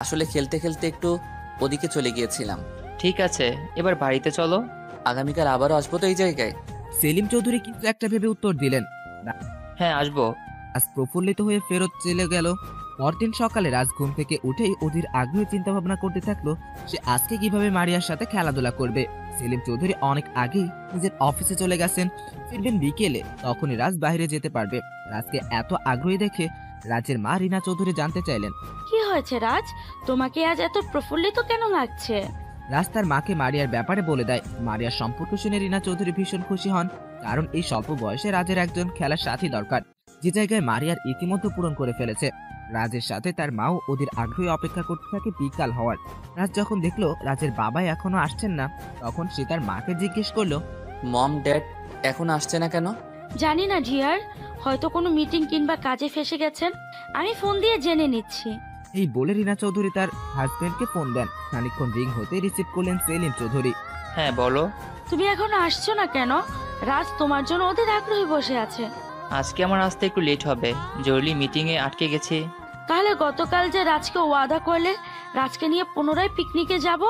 আসলে খেলতে খেলতে একটু ওদিকে চলে গিয়েছিলাম। ঠিক আছে, এবার বাড়িতে চলো। আগামীকাল আবারও আসবো তো এই জায়গায়? সেলিম চৌধুরী কিছু একটা ভেবে উত্তর দিলেন। হ্যাঁ, আসবো। রাজ প্রফুল্লিত হয়ে ফেরত চলে গেল। পরদিন সকালে রাজ ঘুম থেকে উঠেই অধীর আগ্রহে চিন্তা ভাবনা করতে থাকলো সে আজকে কিভাবে মারিয়ার সাথে খেলাধুলা করবে। সেলিম চৌধুরী অনেক আগেই নিজের অফিসে চলে গেছেন, ফিরবেন বিকেলে, তখনই রাজ বাইরে যেতে পারবে। রাজকে এত আগ্রহী দেখে রাজের মা রিনা চৌধুরী জানতে চাইলেন, কি হয়েছে রাজ, তোমাকে আজ এত প্রফুল্লিত কেন লাগছে? রাজ তার মাকে মারিয়ার ব্যাপারে বলে দেয়। মারিয়ার সম্পর্ক শুনে রিনা চৌধুরী ভীষণ খুশি হন, কারণ এই স্বল্প বয়সে রাজের একজন খেলার সাথী দরকার, যে জায়গায় মারিয়ার ইতিমধ্যে পূরণ করে ফেলেছে। রাজের সাথে তার মাও ওদের আগ্রহী অপেক্ষা করতে থাকে বিকাল হওয়ার। রাজ যখন দেখলো রাজের বাবা এখনো আসছেন না, তখন সে তার মাকে জিজ্ঞেস করলো, মম ড্যাড এখন আসছে না কেন? জানি না ডিয়ার, হয়তো কোনো মিটিং কিংবা কাজে ফেসে গেছেন, আমি ফোন দিয়ে জেনে নিচ্ছি। এই বলে রিনা চৌধুরী তার হাজবেন্ডকে ফোন দেন। খানিকক্ষণ রিং হতে রিসিভ করলেন সেলিম চৌধুরী। হ্যাঁ, বলো। তুমি এখনো আসছো না কেন? রাজ তোমার জন্য ওদের আগ্রহী বসে আছে। আজকে আমার আসতে একটু লেট হবে, জরুরি মিটিংয়ে আটকে গেছি। তাহলে গতকাল যে রাজকে ওয়াদা করলে রাজকে নিয়ে পুনরায় পিকনিকে যাব?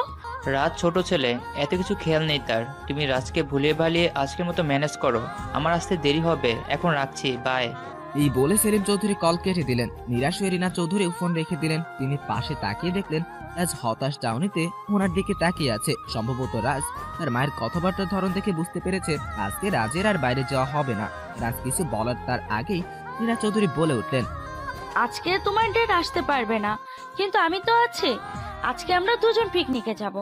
রাজ ছোট ছেলে, এত কিছু খেয়াল নেই তার। তুমি রাজকে ভুলিয়ে ভালিয়ে আজকের মতো ম্যানেজ করো, আমার আসতে দেরি হবে। এখন রাখছি, বাই। এই বলে সেলিম চৌধুরী কল কেটে দিলেন। নিরাশ হয়ে রিনা চৌধুরী ফোন রেখে দিলেন। তিনি পাশে তাকিয়ে দেখলেন রাজ হতাশ চাউনিতে ওনার দিকে তাকিয়ে আছে। সম্ভবত রাজ তার মায়ের কথাবার্তার ধরন দেখে বুঝতে পেরেছে আজকে রাজের আর বাইরে যাওয়া হবে না। রাজ কিছু বলার তার আগেই রিনা চৌধুরী বলে উঠলেন, আজকে তোমার ডেট আসতে পারবে না, কিন্তু আমি তো আছি। আজকে আমরা দুজন পিকনিকে যাব।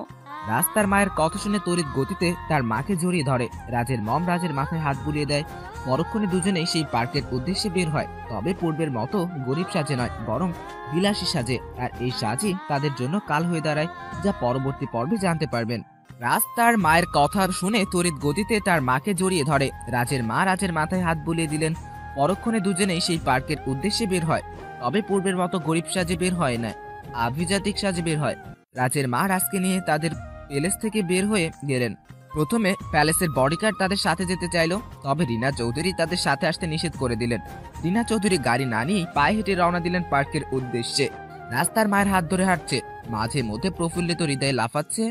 রাজ তার মায়ের কথা শুনে তড়িৎ গতিতে তার মাকে জড়িয়ে ধরে। রাজের মম রাজের মাথায় হাত বুলিয়ে দেয়। পরক্ষণে দুজনেই সেই পার্কের উদ্দেশ্যে বের হয়, তবে পূর্বের মতো গরিব সাজে নয়, বরং বিলাসী সাজে। আর এই সাজই তাদের জন্য কাল হয়ে দাঁড়ায়, যা পরবর্তী পর্বে জানতে পারবেন। রাজ তার মায়ের কথা শুনে তড়িৎ গতিতে তার মাকে জড়িয়ে ধরে। রাজের মা রাজের মাথায় হাত বুলিয়ে দিলেন। পরক্ষণে দুজনেই সেই পার্কের উদ্দেশ্যে বের হয়, তবে পূর্বের মতো গরিব সাজে বের হয় না, আভিজাতিক সাজে বের হয়। রাজের মা রাজকে নিয়ে তাদের প্যালেস থেকে বের হয়ে গেলেন। প্রথমে প্যালেসের বডিগার্ড তাদের সাথে যেতে চাইলো, তবে রিনা চৌধুরী তাদের সাথে আসতে নিষেধ করে দিলেন। রিনা চৌধুরী গাড়ি না নিয়ে পায়ে হেঁটে রওনা দিলেন পার্কের উদ্দেশ্যে। রাস্তার মায়ের হাত ধরে হাঁটছে, মাঝে মধ্যে প্রফুল্লিত হৃদয়ে লাফাচ্ছে।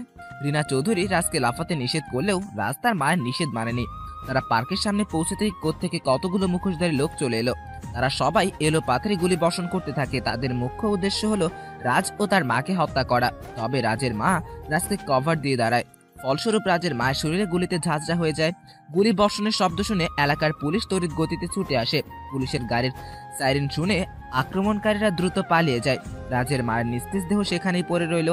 রিনা চৌধুরী রাজকে লাফাতে নিষেধ করলেও রাস্তার মায়ের নিষেধ মানেনি। তারা পার্কের সামনে পৌঁছতেই কোত্থেকে কতগুলো মুখোশধারী লোক চলে এলো। তারা সবাই এলো পাথরে গুলি বর্ষণ করতে থাকে। তাদের মুখ্য উদ্দেশ্য হলো রাজ ও তার মাকে হত্যা করা। তবে রাজের মা রাজকে কভার দিয়ে দাঁড়ায়। ফলস্বরূপ রাজের মায়ের শরীরে গুলিতে ঝাঁঝরা হয়ে যায়। গুলি বর্ষণের শব্দ শুনে এলাকার পুলিশ তড়িৎ গতিতে ছুটে আসে। পুলিশের গাড়ির সাইরেন শুনে আক্রমণকারীরা দ্রুত পালিয়ে যায়। রাজের মায়ের নিস্তেজ দেহ সেখানেই পড়ে রইল।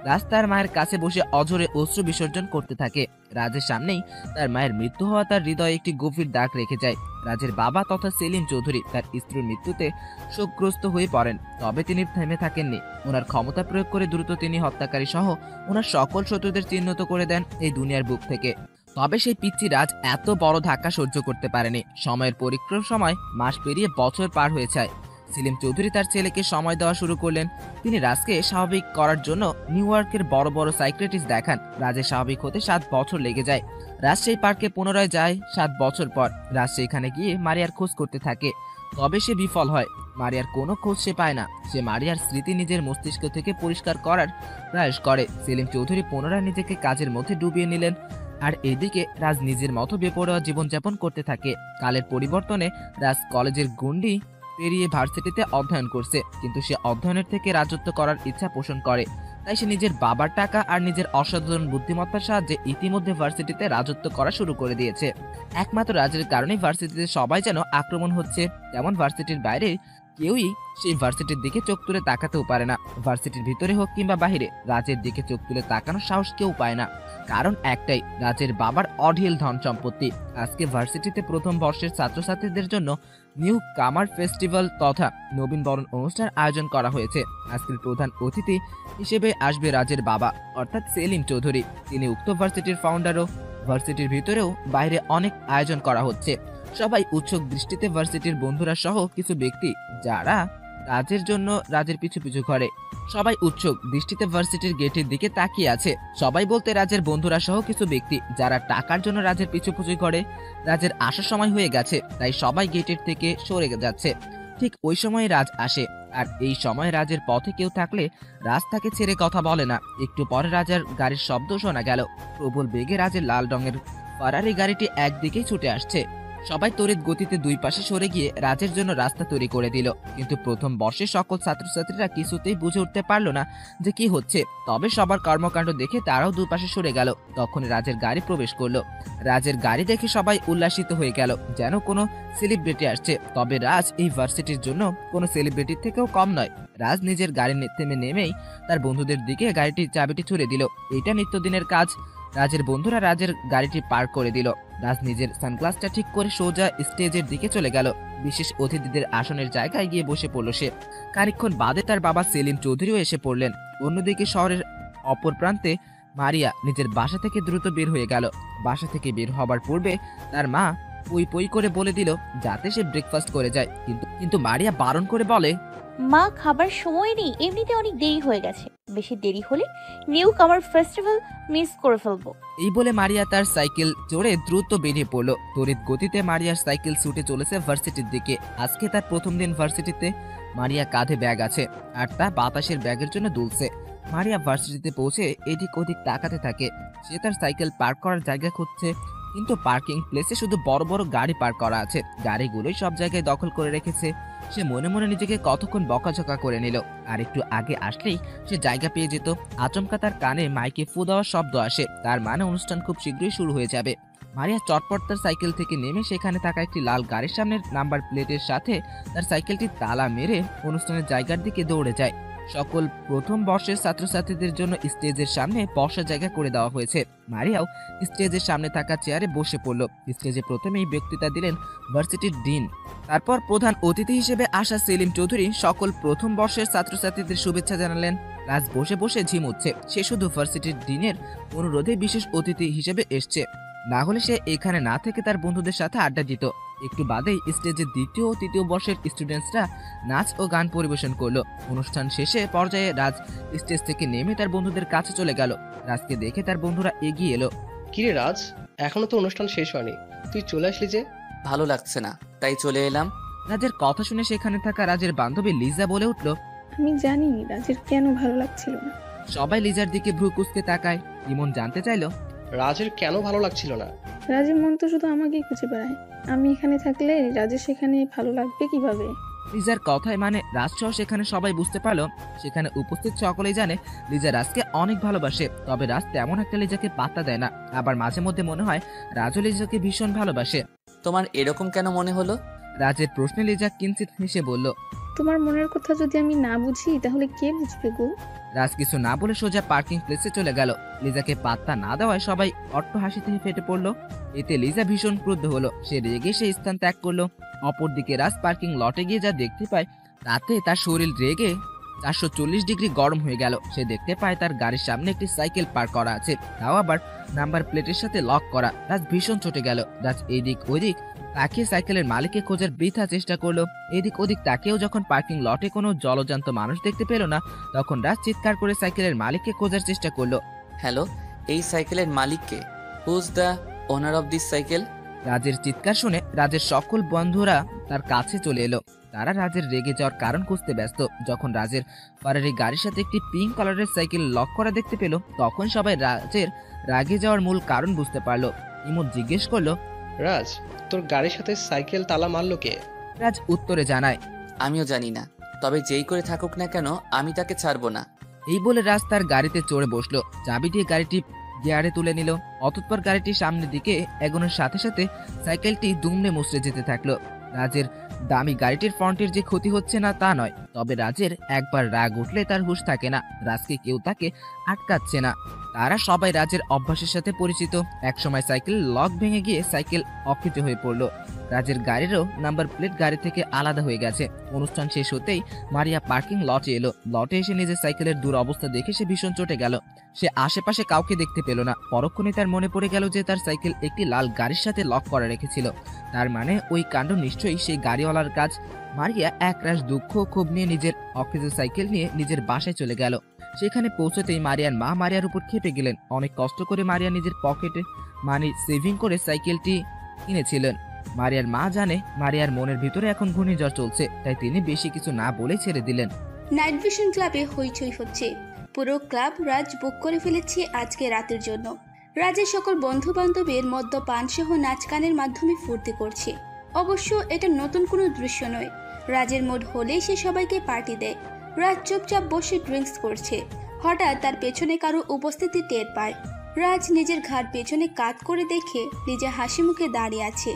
রাজ তার মায়ের কাছে বসে অঝরে অশ্রু বিসর্জন করতে থাকে। রাজের সামনেই তার মায়ের মৃত্যু হওয়া তার হৃদয়ে একটি গভীর দাগ রেখে যায়। রাজের বাবা তথা সেলিম চৌধুরী তার স্ত্রীর মৃত্যুতে শোকগ্রস্ত হয়ে পড়েন, তবে তিনি থেমে থাকেননি। ওনার ক্ষমতা প্রয়োগ করে দ্রুত তিনি হত্যাকারী সহ ওনার সকল শত্রুদের চিহ্নিত করে দেন এই দুনিয়ার বুক থেকে। তবে সেই পিচ্চি রাজ এত বড় ধাক্কা সহ্য করতে পারেনি। সময়ের পরিক্রম সময় মাস পেরিয়ে বছর পার হয়ে যায়। সেলিম চৌধুরী তার ছেলেকে সময় দেওয়া শুরু করলেন। তিনি রাজকে স্বাভাবিক করার জন্য নিউ ইয়র্কের বড় বড় সাইকিয়াট্রিস্ট দেখান। রাজের স্বাভাবিক হতে 7 বছর লেগে যায়। রাজ সেই পার্কে পুনরায় যায় 7 বছর পর। রাজ সেখানে গিয়ে মারিয়ার খোঁজ করতে থাকে, তবে সে বিফল হয়। মারিয়ার কোনো খোঁজ সে পায় না। সে মারিয়ার স্মৃতি নিজের মস্তিষ্ক থেকে পরিষ্কার করার প্রয়াস করে। সেলিম চৌধুরী পুনরায় নিজেকে কাজের মধ্যে ডুবিয়ে নিলেন। আর এইদিকে রাজ নিজের মতো বেপরোয়া জীবনযাপন করতে থাকে। কালের পরিবর্তনে রাজ কলেজের গণ্ডি পেরিয়ে ভার্সিটিতে অধ্যয়ন করছে, কিন্তু সে অধ্যয়নের থেকে রাজত্ব করার ইচ্ছা পোষণ করে। তাই সে নিজের বাবার টাকা আর নিজের অসাধারণ বুদ্ধিমত্তার সাহায্যে ইতিমধ্যে ভার্সিটিতে রাজত্ব করা শুরু করে দিয়েছে। একমাত্র রাজের কারণেই ভার্সিটিতে সবাই যেন আক্রমণ হচ্ছে, তেমন ভার্সিটির বাইরে কেউই সেই ভার্সিটির দিকে চোখ তুলে তাকাতেও পারে না। ভার্সিটির ভিতরে হোক কিংবা বাহিরে রাজের দিকে চোখ তুলে তাকানোর সাহস কেউ পায় না। কারণ একটাই, রাজের বাবার অঢেল ধন সম্পত্তি। আজকে ভার্সিটিতে প্রথম বর্ষের ছাত্রছাত্রীদের জন্য নিউ কামার ফেস্টিভ্যাল তথা নবীন বরণ অনুষ্ঠান আয়োজন করা হয়েছে। আজকের প্রধান অতিথি হিসেবে আসবে রাজের বাবা অর্থাৎ সেলিম চৌধুরী। তিনি উক্ত ভার্সিটির ফাউন্ডারও। ভার্সিটির ভিতরেও বাইরে অনেক আয়োজন করা হচ্ছে। সবাই উৎসুক দৃষ্টিতে ভার্সিটির বন্ধুরা সহ কিছু ব্যক্তি যারা রাজের জন্য রাজের পিছু পিছু ঘরে। সবাই উৎসুক দৃষ্টিতে ভার্সিটির গেটের দিকে তাকিয়ে আছে। সবাই বলতে রাজের বন্ধুরা সহ কিছু ব্যক্তি যারা টাকার জন্য রাজের পিছু পিছু ঘরে। রাজের আসার সময় হয়ে গেছে, তাই সবাই গেটের থেকে সরে যাচ্ছে। ঠিক ওই সময় রাজ আসে। আর এই সময় রাজের পথে কেউ থাকলে রাজ তাকে ছেড়ে কথা বলে না। একটু পরে রাজার গাড়ির শব্দ শোনা গেল। প্রবল বেগে রাজের লাল রঙের ফারারি গাড়িটি একদিকেই ছুটে আসছে। সবাই তড়িৎ গতিতে দুই পাশে সরে গিয়ে রাজের জন্য রাস্তা তৈরি করে দিল। কিন্তু প্রথম বর্ষে সকল ছাত্রছাত্রীরা কিছুতেই বুঝে উঠতে পারলো না যে কি হচ্ছে। তবে সবার কর্মকাণ্ড দেখে তারাও দুই পাশে সরে গেল। তখন রাজের গাড়ি প্রবেশ করলো। রাজের গাড়ি দেখে সবাই উল্লাসিত হয়ে গেল, যেন কোনো সেলিব্রিটি আসছে। তবে রাজ এই ভার্সিটির জন্য কোনো সেলিব্রিটির থেকেও কম নয়। রাজ নিজের গাড়ি থেমে নেমেই তার বন্ধুদের দিকে গাড়িটির চাবিটি ছুড়ে দিল। এটা নিত্যদিনের কাজ। রাজের বন্ধুরা রাজের গাড়িটি পার্ক করে দিল। রাজ নিজের সানগ্লাসটা ঠিক করে সোজা স্টেজের দিকে চলে গেল। বিশেষ অতিথিদের আসনের জায়গায় গিয়ে বসে পড়ল সে। খানিকক্ষণ বাদে তার বাবা সেলিম চৌধুরীও এসে পড়লেন। অন্যদিকে শহরের অপর প্রান্তে মারিয়া নিজের বাসা থেকে দ্রুত বের হয়ে গেল। বাসা থেকে বের হবার পূর্বে তার মা পই পই করে বলে দিল যাতে সে ব্রেকফাস্ট করে যায়। কিন্তু মারিয়া বারণ করে বলে, মা, খাবার সময় নেই, এমনিতে অনেক দেরি হয়ে গেছে। বেশি দেরি হলে নিউ কামার ফেস্টিভ্যাল মিস করে ফেলবো। এই বলে মারিয়া তার সাইকেল চড়ে দ্রুত বেরিয়ে পড়লো। তড়িৎ গতিতে মারিয়ার সাইকেল ছুটে চলেছে ভার্সিটির দিকে। আজকে তার প্রথম দিন ভার্সিটিতে। মারিয়া কাঁধে ব্যাগ আছে আর তা বাতাসের ব্যাগের জন্য দুলছে। মারিয়া ভার্সিটিতে পৌঁছে এদিক ওদিক তাকাতে থাকে। সে তার সাইকেল পার্ক করার জায়গা খুঁজছে, কিন্তু পার্কিং প্লেসে শুধু বড় বড় গাড়ি পার্ক করা আছে। গাড়িগুলোই সব জায়গায় দখল করে রেখেছে। সে মনে মনে নিজেকে কতক্ষণ বকাঝকা করে নিল। আর একটু আগে আসলেই সে জায়গা পেয়ে যেত। আচমকা তার কানে মাইকে ফু দেওয়ার শব্দ আসে, তার মানে অনুষ্ঠান খুব শীঘ্রই শুরু হয়ে যাবে। মারিয়া চটপট তার সাইকেল থেকে নেমে সেখানে থাকা একটি লাল গাড়ির সামনের নাম্বার প্লেটের সাথে তার সাইকেলটি তালা মেরে অনুষ্ঠানের জায়গার দিকে দৌড়ে যায়। সকল প্রথম বর্ষের ছাত্রছাত্রীদের জন্য স্টেজের সামনে বসার জায়গা করে দেওয়া হয়েছে। মারিয়াও স্টেজের সামনে থাকা চেয়ারে বসে পড়ল। স্টেজে প্রথমেই বক্তৃতা দিলেন ভার্সিটির ডিন। তারপর প্রধান অতিথি হিসেবে আসা সেলিম চৌধুরী সকল প্রথম বর্ষের ছাত্রছাত্রীদের শুভেচ্ছা জানালেন। রাজ বসে বসে ঝিমুচ্ছে। সে শুধু ভার্সিটির ডিনের অনুরোধে বিশেষ অতিথি হিসেবে এসছে, না হলে সে এখানে না থেকে তার বন্ধুদের সাথে আড্ডা দিত। একটু বাদেই স্টেজের দ্বিতীয় ও তৃতীয় বর্ষের স্টুডেন্টসরা নাচ ও গান পরিবেশন করলো। অনুষ্ঠান শেষে পর্যায়ে রাজ স্টেজ থেকে নেমে তার বন্ধুদের কাছে চলে গেল। রাজকে দেখে তার বন্ধুরা এগিয়ে এলো। কিরে রাজ, এখনো তো অনুষ্ঠান শেষ হয়নি, তুই চলে আসলি যে? ভালো লাগছে না, তাই চলে এলাম। রাজের কথা শুনে সেখানে থাকা রাজের বান্ধবী লিজা বলে উঠল, আমি জানি রাজের কেন ভালো লাগছিল না। সবাই লিজার দিকে ভ্রু কুঁচকে তাকায়। ইমন জানতে চাইলো, রাজের কেন ভালো লাগছিল না? রাজের মন তো শুধু আমাকেই খুঁজে বেড়ায়। আমি এখানে থাকলে রাজের সেখানে ভালো লাগবে কিভাবে? লিজার কথায় মানে রাজসহ সেখানে সবাই বুঝতে পারলো। সেখানে উপস্থিত সকলেই জানে লিজা রাজকে অনেক ভালোবাসে। তবে রাজ তেমন একটা লিজাকে পাত্তা দেয় না। আবার মাঝে মধ্যে মনে হয় রাজও লিজাকে ভীষণ ভালোবাসে। তোমার এরকম কেন মনে হলো? রাজের প্রশ্নে লিজা কিঞ্চিত হেসে বলল, তোমার মনের কথা যদি আমি না বুঝি তাহলে কে বুঝবে গো? রাজ কিছু না বলে সোজা পার্কিং প্লেসে চলে গেল। লিজাকে পাত্তা না দেওয়ায় সবাই অট্ট হাসিতে ফেটে পড়লো। এতে লিজা ভীষণ ক্রুদ্ধ হলো। সে রেগে সেই স্থান ত্যাগ করলো। অপরদিকে রাজ পার্কিং লটে গিয়ে যা দেখতে পায় তাতে তার শরীর রেগে 440 ডিগ্রি গরম হয়ে গেল। সে দেখতে পায় তার গাড়ির সামনে একটি সাইকেল পার্ক করা আছে, তাও আবার নাম্বার প্লেটের সাথে লক করা। রাজ ভীষণ চটে গেল। রাজ এদিক ওদিক তাকিয়ে সাইকেলের মালিককে খোঁজার বৃথা চেষ্টা করলো। এদিক ওদিক তাকিয়েও যখন পার্কিং লটে কোনো জলজান্ত মানুষ দেখতে পেল না, তখন রাজ চিৎকার করে সাইকেলের মালিককে খোঁজার চেষ্টা করলো। হ্যালো, এই সাইকেলের মালিক কে? Who's the owner of this cycle? রাজের চিৎকার শুনে রাজের সকল বন্ধুরা তার কাছে চলে এলো। তারা রাজের রেগে যাওয়ার কারণ খুঁজতে ব্যস্ত। যখন রাজের ফারারি গাড়ির সাথে একটি পিঙ্ক কালারের সাইকেল লক করা দেখতে পেল, তখন সবাই রাজের রাগে যাওয়ার মূল কারণ বুঝতে পারলো। ইমন জিজ্ঞেস করলো, রাজ, তোর গাড়ির সাথে সাইকেল তালা মারলো কে? রাজ উত্তরে জানায়, আমিও জানি না, তবে যেই করে থাকুক না কেন আমি তাকে ছাড়বো না। এই বলে রাজ তার গাড়িতে চড়ে বসলো। চাবি দিয়ে গাড়িটি গিয়ারে তুলে নিল। অতঃপর গাড়িটি সামনের দিকে এগোনোর সাথে সাথে সাইকেলটি দুমড়ে মুচড়ে যেতে থাকলো। রাজের দামি গাড়িটির ফ্রন্টের যে ক্ষতি হচ্ছে না তা নয়, তবে রাজের একবার রাগ উঠলে তার হুঁশ থাকে না। রাজকে কেউ তাকে আটকাচ্ছে না। তারা সবাই রাজের অভ্যাসের সাথে পরিচিত। একসময় সাইকেল লক ভেঙে গিয়ে সাইকেল অকেজ হয়ে পড়লো। রাজের গাড়িরও নাম্বার প্লেট গাড়ি থেকে আলাদা হয়ে গেছে। অনুষ্ঠান শেষ হতেই মারিয়া পার্কিং লটে এলো। লটে এসে নিজের সাইকেলের দূর অবস্থা দেখে সে ভীষণ চটে গেল। সে আশেপাশে কাউকে দেখতে পেল না। পরক্ষণে তার মনে পড়ে গেল যে তার সাইকেল একটি লাল গাড়ির সাথে লক করে রেখেছিল। তার মানে ওই কাণ্ড নিশ্চয়ই সেই গাড়িওয়ালার কাজ। মারিয়া একরাশ দুঃখ ও ক্ষোভ নিয়ে নিজের অকেজ সাইকেল নিয়ে নিজের বাসায় চলে গেল। সেখানে পৌঁছতেই মারিয়ার মা মারিয়ার উপর খেপে গেলেন। অনেক কষ্ট করে মারিয়া নিজের পকেটে মানি সেভিং করে সাইকেলটি কিনেছিলেন। মারিয়ার মা জানে মারিয়ার মনের ভিতরে এখন ঘূর্ণিঝড় চলছে, তাই তিনি বেশি কিছু না বলে ছেড়ে দিলেন। নাইট ভিশন ক্লাবে হইচই হচ্ছে। পুরো ক্লাব রাজ বুক করে ফেলেছে আজকে রাতের জন্য। রাজের সকল বন্ধু বান্ধবের মদ্যপান সহ নাচ গানের মাধ্যমে ফুর্তি করছে। অবশ্য এটা নতুন কোনো দৃশ্য নয়। রাজের মুড হলেই সে সবাইকে পার্টি দেয়। রাজ চুপচাপ বসে ড্রিঙ্কস করছে। হঠাৎ তার পেছনে কারো উপস্থিতি টের পায়। রাজ নিজের ঘাড় পেছনে কাত করে দেখে লিজা হাসি মুখে দাঁড়িয়ে আছে।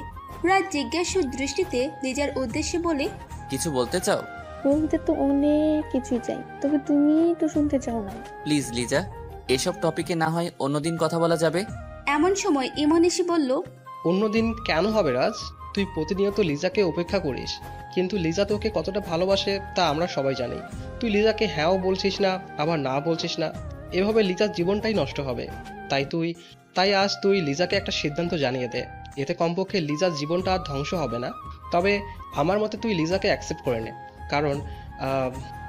রাজ জিজ্ঞাসু দৃষ্টিতে লিজার উদ্দেশ্যে বলে, কিছু বলতে চাও? বলতে তো অনেক কিছুই চাই, তবে তুমি তো শুনতে চাও না। প্লিজ লিজা, এসব টপিকে না হয় অন্যদিন কথা বলা যাবে। এমন সময় ইমন এসে বলল, অন্যদিন কেন হবে রাজ? তুই প্রতিনিয়ত লিজাকে উপেক্ষা করিস, কিন্তু লিজা তোকে কতটা ভালোবাসে তা আমরা সবাই জানি। তুই লিজাকে হ্যাঁও বলছিস না, আবার না বলছিস না। এভাবে লিজার জীবনটাই নষ্ট হবে। তাই আজ তুই লিজাকে একটা সিদ্ধান্ত জানিয়ে দে। এতে কমপক্ষে লিজার জীবনটা আর ধ্বংস হবে না। তবে আমার মতে তুই লিজাকে অ্যাকসেপ্ট করে নে,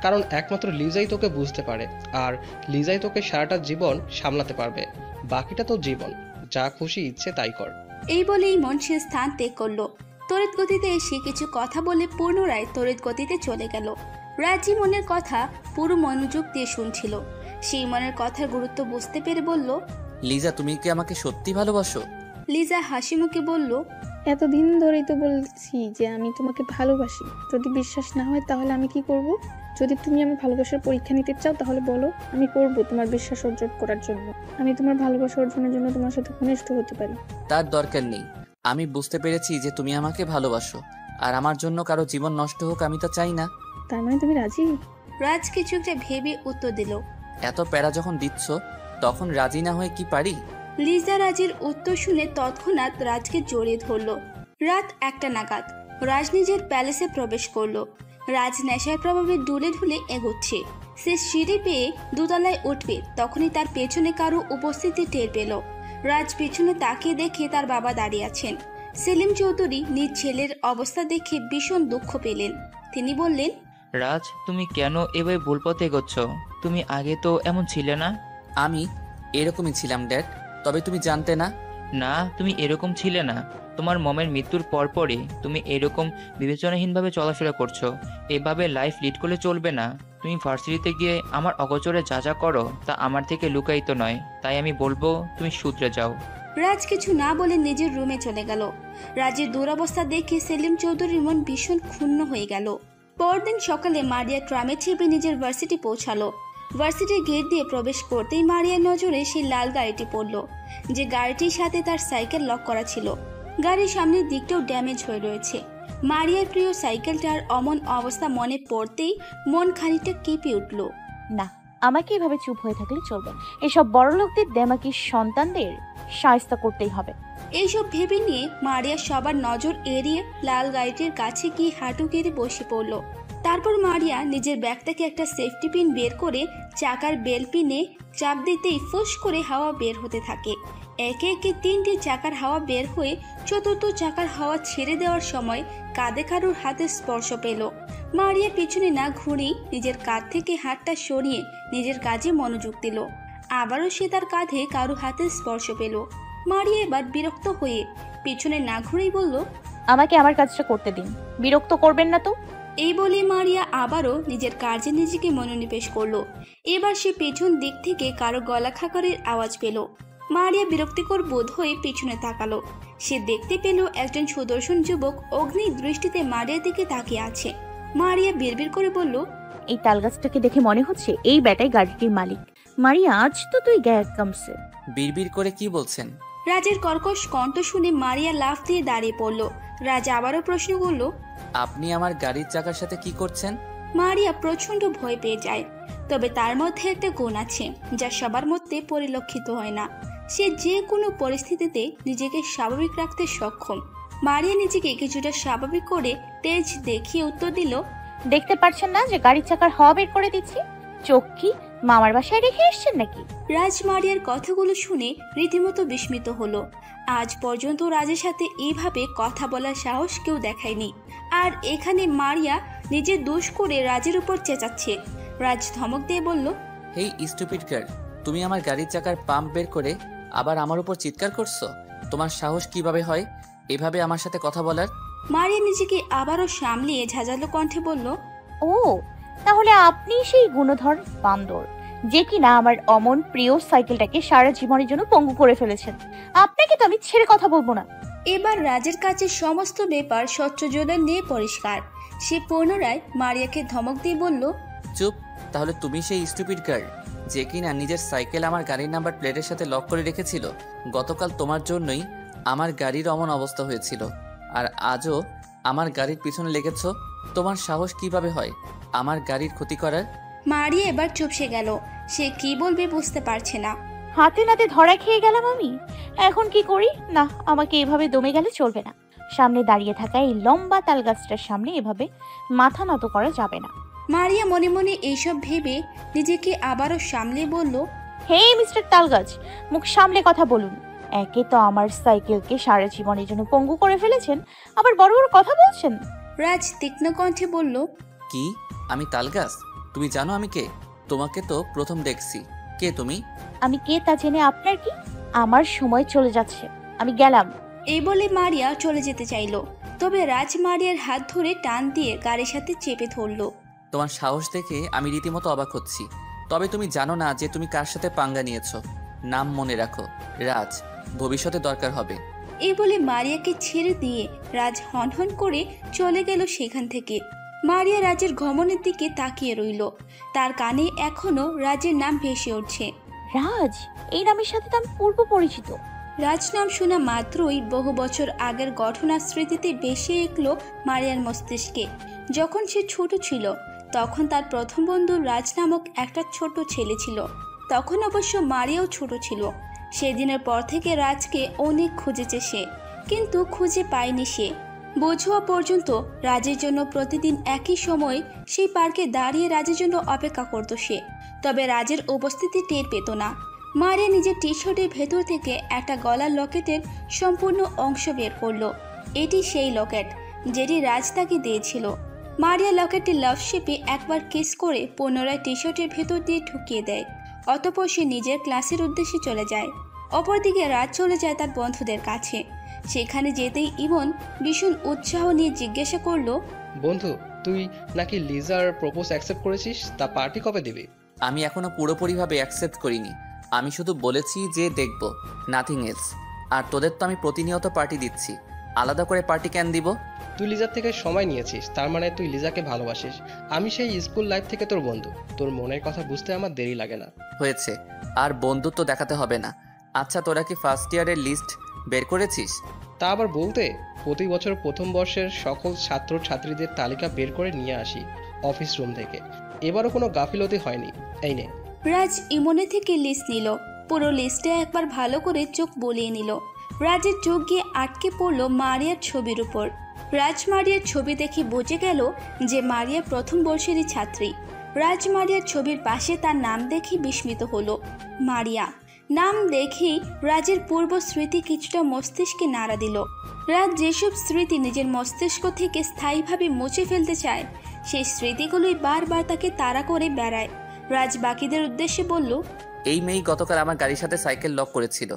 কারণ একমাত্র লিজাই তোকে বুঝতে পারে, আর লিজাই তোকে সারাটা জীবন সামলাতে পারবে। বাকিটা তোর জীবন, যা খুশি ইচ্ছে তাই কর। এই বলে ইমন সে স্থান ত্যাগ করলো। তড়িৎ গতিতে এসে কিছু কথা বলে পুনরায় তড়িৎ গতিতে চলে গেল। রাজ ইমনের কথা পুরো মনোযোগ দিয়ে শুনছিল। সে ইমনের কথার গুরুত্ব বুঝতে পেরে বলল, লিজা, তুমি কি আমাকে সত্যি ভালোবাসো? লিজা হাসি মুখে বলল, এতদিন ধরেই তো বলছি যে আমি তোমাকে ভালোবাসি। যদি বিশ্বাস না হয় তাহলে আমি কি করব? যদি তুমি আমার ভালোবাসার পরীক্ষা নিতে চাও তাহলে বলো, আমি করব তোমার বিশ্বাস অর্জন করার জন্য। আমি তোমার ভালোবাসা অর্জনের জন্য তোমার সাথে ঘনিষ্ঠ হতে পারি। তার দরকার নেই। আমি বুঝতে পেরেছি যে তুমি আমাকে ভালোবাসো, আর আমার জন্য কারো জীবন নষ্ট হোক আমি তা চাই না। তার মানে তুমি রাজি? রাজ কিছু একটা ভেবে উত্তর দিল। এত প্যারা যখন দিচ্ছ তখন রাজি না হয়ে কি পারি? লিজা রাজের উত্তর শুনে তৎক্ষণাৎ রাজকে জড়িয়ে ধরল। রাত 1টা নাগাদ রাজ নিজের প্যালেসে প্রবেশ করলো। রাজ নেশার প্রভাবে ঢুলে ঢুলে এগোচ্ছে। সে সিঁড়ি পেয়ে দোতলায় উঠবে, তখনই তার পেছনে কারো উপস্থিতি টের পেল। রাজ পিছনে তাকিয়ে দেখে তার বাবা দাঁড়িয়ে আছেন। সেলিম চৌধুরী নিজ ছেলের অবস্থা দেখে ভীষণ দুঃখ পেলেন। তিনি বললেন, রাজ, তুমি কেন এভাবে ভুল পথে এগোচ্ছ? তুমি আগে তো এমন ছিলে না। আমি এরকমই ছিলাম ড্যাড, তবে তুমি জানতে না। না, তুমি এরকম ছিলে না। তোমার মমের মৃত্যুর পরপরই তুমি এরকম বিবেচনাহীনভাবে চলাফেরা করছো। এভাবে লাইফ লিড করলে চলবে না। তুমি ভার্সিটিতে গিয়ে আমার অগোচরে যা যা করো তা আমার থেকে লুকায়িত নয়। তাই আমি বলবো তুমি শুধরে যাও। রাজ কিছু না বলে নিজের রুমে চলে গেল। রাজের দুরবস্থা দেখে সেলিম চৌধুরীর মন ভীষণ ক্ষুণ্ণ হয়ে গেল। পরদিন সকালে মারিয়া ট্রামে চেপে নিজের ভার্সিটি পৌঁছালো। ভার্সিটির গেট দিয়ে প্রবেশ করতেই মারিয়ার নজরে সেই লাল গাড়িটি পড়ল, যে গাড়িটির সাথে তার সাইকেল লক করা ছিল। গাড়ির সামনের দিকটাও ড্যামেজ হয়ে রয়েছে। মারিয়ার প্রিয় সাইকেলটার অমন অবস্থা মনে পড়তেই মন খানিকটা কেঁপে উঠল। না, আমাকে এভাবে চুপ হয়ে থাকলে চলবে। এসব বড়লোকদের দেমাকি সন্তানদের শায়েস্তা করতেই হবে। এইসব ভেবে নিয়ে মারিয়া সবার নজর এড়িয়ে লাল গাড়িটির কাছে গিয়ে হাঁটু গেড়ে বসে পড়ল। তারপর মারিয়া নিজের ব্যাগ থেকে একটা সেফটি পিন বের করে চাকার বেল পিনে চাপ দিতেই ফুস করে হাওয়া বের হতে থাকে। একে একে 3টি চাকার হাওয়া বের হয়ে 4র্থ চাকার হাওয়া ছেড়ে দেওয়ার সময় কাঁধে কারুর হাতে স্পর্শ পেল। মারিয়া পিছনে না ঘুরেই নিজের কাঁধ থেকে হাতটা সরিয়ে নিজের কাজে মনোযোগ দিল। আবারও সে তার কাঁধে কারো হাতে স্পর্শ পেল। মারিয়া এবার বিরক্ত হয়ে পিছনে না ঘুরেই বলল, আমাকে আমার কাজটা করতে দিন, বিরক্ত করবেন না তো। এই বলে মারিয়া আবারও নিজের কাজে নিজেকে মনোনিবেশ করলো। এবার সে পেছন দিক থেকে কারো গলা খাকারের আওয়াজ পেল। মারিয়া বিরক্তিকর বোধ হয়ে পিছনে তাকালো। সে দেখতে পেল একজন সুদর্শন যুবক অগ্নি দৃষ্টিতে মারিয়ার দিকে তাকিয়ে আছে। মারিয়া বিড়বিড় করে বলল, এই তালগাছটাকে দেখে মনে হচ্ছে এই ব্যাটাই গাড়িটির মালিক। মারিয়া, আজ তো তুই গ্যাগ কামছে। বিড়বিড় করে কি বলছেন? রাজের কর্কশ কণ্ঠ শুনে মারিয়া লাফ দিয়ে দাঁড়িয়ে পড়ল। রাজ আবারও প্রশ্ন করল, আপনি আমার গাড়ির চাকার সাথে কি করছেন? মারিয়া প্রচন্ড ভয় পেয়ে যায়। তবে তার মধ্যে একটা গুণ আছে যা সবার মধ্যে পরিলক্ষিত হয় না। সে যে কোনো পরিস্থিতিতে নিজেকে স্বাভাবিক রাখতে সক্ষম। মারিয়া নিজেকে কিছুটা স্বাভাবিক করে তেজ দেখিয়ে উত্তর দিল, দেখতে পারছেন না যে গাড়ির চাকার হাওয়া বের করে দিচ্ছি? চোখ কি মামার বাসায় রেখে এসছেন নাকি? রাজ মারিয়ার কথাগুলো শুনে রীতিমতো বিস্মিত হলো। আজ পর্যন্ত রাজের সাথে এইভাবে কথা বলার সাহস কেউ দেখায়নি। আর এখানে মারিয়া নিজের দোষ করে রাজের উপর চেঁচাচ্ছে। রাজ ধমক দিয়ে বলল, হেই স্টুপিড গার্ল, তুমি আমার গাড়ির চাকার পাম্প বের করে আবার আমার উপর চিৎকার করছো? তোমার সাহস কিভাবে হয় এভাবে আমার সাথে কথা বলার? মারিয়া নিজেকে আবারও সামলিয়ে ঝাঁঝালো কণ্ঠে বলল, ও তাহলে আপনি সেই গুণধর বান্দর যে কিনা আমার অমন প্রিয় সাইকেলটাকে সারা জীবনের জন্য পঙ্গু করে ফেলেছেন। আপনাকে তো আমি ছেড়ে কথা বলবো না। এবার রাজের কাছে সমস্ত ব্যাপার স্বচ্ছ জলে নিয়ে পরিষ্কার। সে পুনরায় মারিয়াকে ধমক দিয়ে বলল, চুপ। তাহলে তুমি সেই স্টুপিড গার্ল যে কিনা নিজের সাইকেল আমার গাড়ির নাম্বার প্লেটের সাথে লক করে রেখেছিল। গতকাল তোমার জন্যই আমার গাড়ির অমন অবস্থা হয়েছিল, আর আজও আমার গাড়ির পিছনে লেগেছ। তোমার সাহস কিভাবে হয় আমার গাড়ির ক্ষতি করার? মারিয়া এবার চুপসে গেল। সে কি বলবে বুঝতে পারছে না। হাতে নাতে ধরা খেয়ে গেলাম আমি। এখন কি করি? না, আমাকে এভাবে দমে গেলে চলবে না। সামনে দাঁড়িয়ে থাকা এই লম্বা তাল গাছটার সামনে এভাবে মাথা নত করা যাবে না। মারিয়া মনে মনে এইসব ভেবে নিজেকে আবারও সামলে বলল, হে মিস্টার তালগাছ, মুখ সামলে কথা বলুন। একে তো আমার সাইকেলকে সারা জীবনের জন্য পঙ্গু করে ফেলেছেন, আবার বড় বড় কথা বলছেন। রাজ তীক্ষ্ণ কণ্ঠে বলল, কি? আমি তালগাছ? তুমি জানো আমি কে? তোমাকে তো প্রথম দেখছি। কে তুমি? আমি কে তা জেনে আপনার কি? আমার সময় চলে যাচ্ছে, আমি গেলাম। এই বলে মারিয়া চলে যেতে চাইল, তবে রাজ মারিয়ার হাত ধরে টান দিয়ে গাড়ির সাথে চেপে ধরল। তোমার সাহস দেখে আমি রীতিমতো অবাক হচ্ছি। তবে তুমি জানো না যে তুমি কার সাথে পাঙ্গা নিয়েছো। নাম মনে রাখো, রাজ। ভবিষ্যতে দরকার হবে। এই বলে মারিয়াকে ছেড়ে দিয়ে রাজ হনহন করে চলে গেল সেখান থেকে। মারিয়া রাজের গমনের দিকে তাকিয়ে রইল। তার কানে এখনো রাজের নাম ভেসে উঠছে। রাজ, এই নামের সাথে তো আমি পূর্ব পরিচিত। রাজ নাম শোনা মাত্রই বহু বছর আগের ঘটনার স্মৃতিতে ভেসে এলো মারিয়ার মস্তিষ্কে। যখন সে ছোট ছিল তখন তার প্রথম বন্ধু রাজ নামক একটা ছোট ছেলে ছিল। তখন অবশ্য মারিয়াও ছোট ছিল। সেদিনের পর থেকে রাজকে অনেক খুঁজেছে সে, কিন্তু খুঁজে পায়নি সে। বোঝোয়া পর্যন্ত রাজের জন্য প্রতিদিন একই সময় সেই পার্কে দাঁড়িয়ে রাজের জন্য অপেক্ষা করত সে। তবে রাজের উপস্থিতি টের পেত না। মারিয়া নিজের টি শার্টের ভেতর থেকে একটা গলার লকেটের সম্পূর্ণ অংশ বের করলো। এটি সেই লকেট যেটি রাজ তাকে দিয়েছিল। মারিয়া লকেটটি লাভ শেপে একবার কিস করে পুনরায় টি শার্টের ভেতর দিয়ে ঢুকিয়ে দেয়। অতঃপর সে নিজের ক্লাসের উদ্দেশ্যে চলে যায়। অপরদিকে রাজ চলে যায় তার বন্ধুদের কাছে। সেখানে যেতেই ইমন ভীষণ উৎসাহ নিয়ে জিজ্ঞাসা করলো, বন্ধু, তুই নাকি লিজার প্রপোজ অ্যাকসেপ্ট করেছিস? তা পার্টি কবে দিবি? আমি এখনো পুরোপুরিভাবে অ্যাকসেপ্ট করিনি। আমি শুধু বলেছি যে দেখব, নাথিং এলস। আর তোদের তো আমি প্রতিনিয়ত পার্টি দিচ্ছি, আলাদা করে পার্টি কেন দিব? তুই লিজার থেকে সময় নিয়েছিস, তার মানে তুই লিজাকে ভালোবাসিস। আমি সেই স্কুল লাইফ থেকে তোর বন্ধু, তোর মনের কথা বুঝতে আমার দেরি লাগে না। হয়েছে, আর বন্ধুত্ব দেখাতে হবে না। আচ্ছা, তোরা কি ফার্স্ট ইয়ারের লিস্ট বের করেছিস? তা আবার বলতে, প্রতি বছর প্রথম বর্ষের সকল ছাত্র ছাত্রীদের তালিকা বের করে নিয়ে আসি অফিস রুম থেকে। এবারও কোনো গাফিলতি হয়নি। এই নে। রাজ ইমনের থেকে লিস্ট নিল। পুরো লিস্টে একবার ভালো করে চোখ বলিয়ে নিল। রাজের চোখ গিয়ে আটকে পড়ল মারিয়ার ছবির উপর। রাজ মারিয়ার ছবি দেখে বুঝে গেল যে মারিয়া প্রথম বর্ষেরই ছাত্রী। রাজ মারিয়ার ছবির পাশে তার নাম দেখে বিস্মিত হলো। মারিয়া নাম দেখেই রাজের পূর্ব স্মৃতি কিছুটা মস্তিষ্কে নাড়া দিল। রাজ যেসব স্মৃতি নিজের মস্তিষ্ক থেকে স্থায়ীভাবে মুছে ফেলতে চায়, সেই স্মৃতিগুলোই বারবার তাকে তাড়া করে বেড়ায়। রাজ বাকিদের উদ্দেশ্যে বলল, এই মেয়েই গতকাল আমার গাড়ির সাথে সাইকেল লক করেছিল,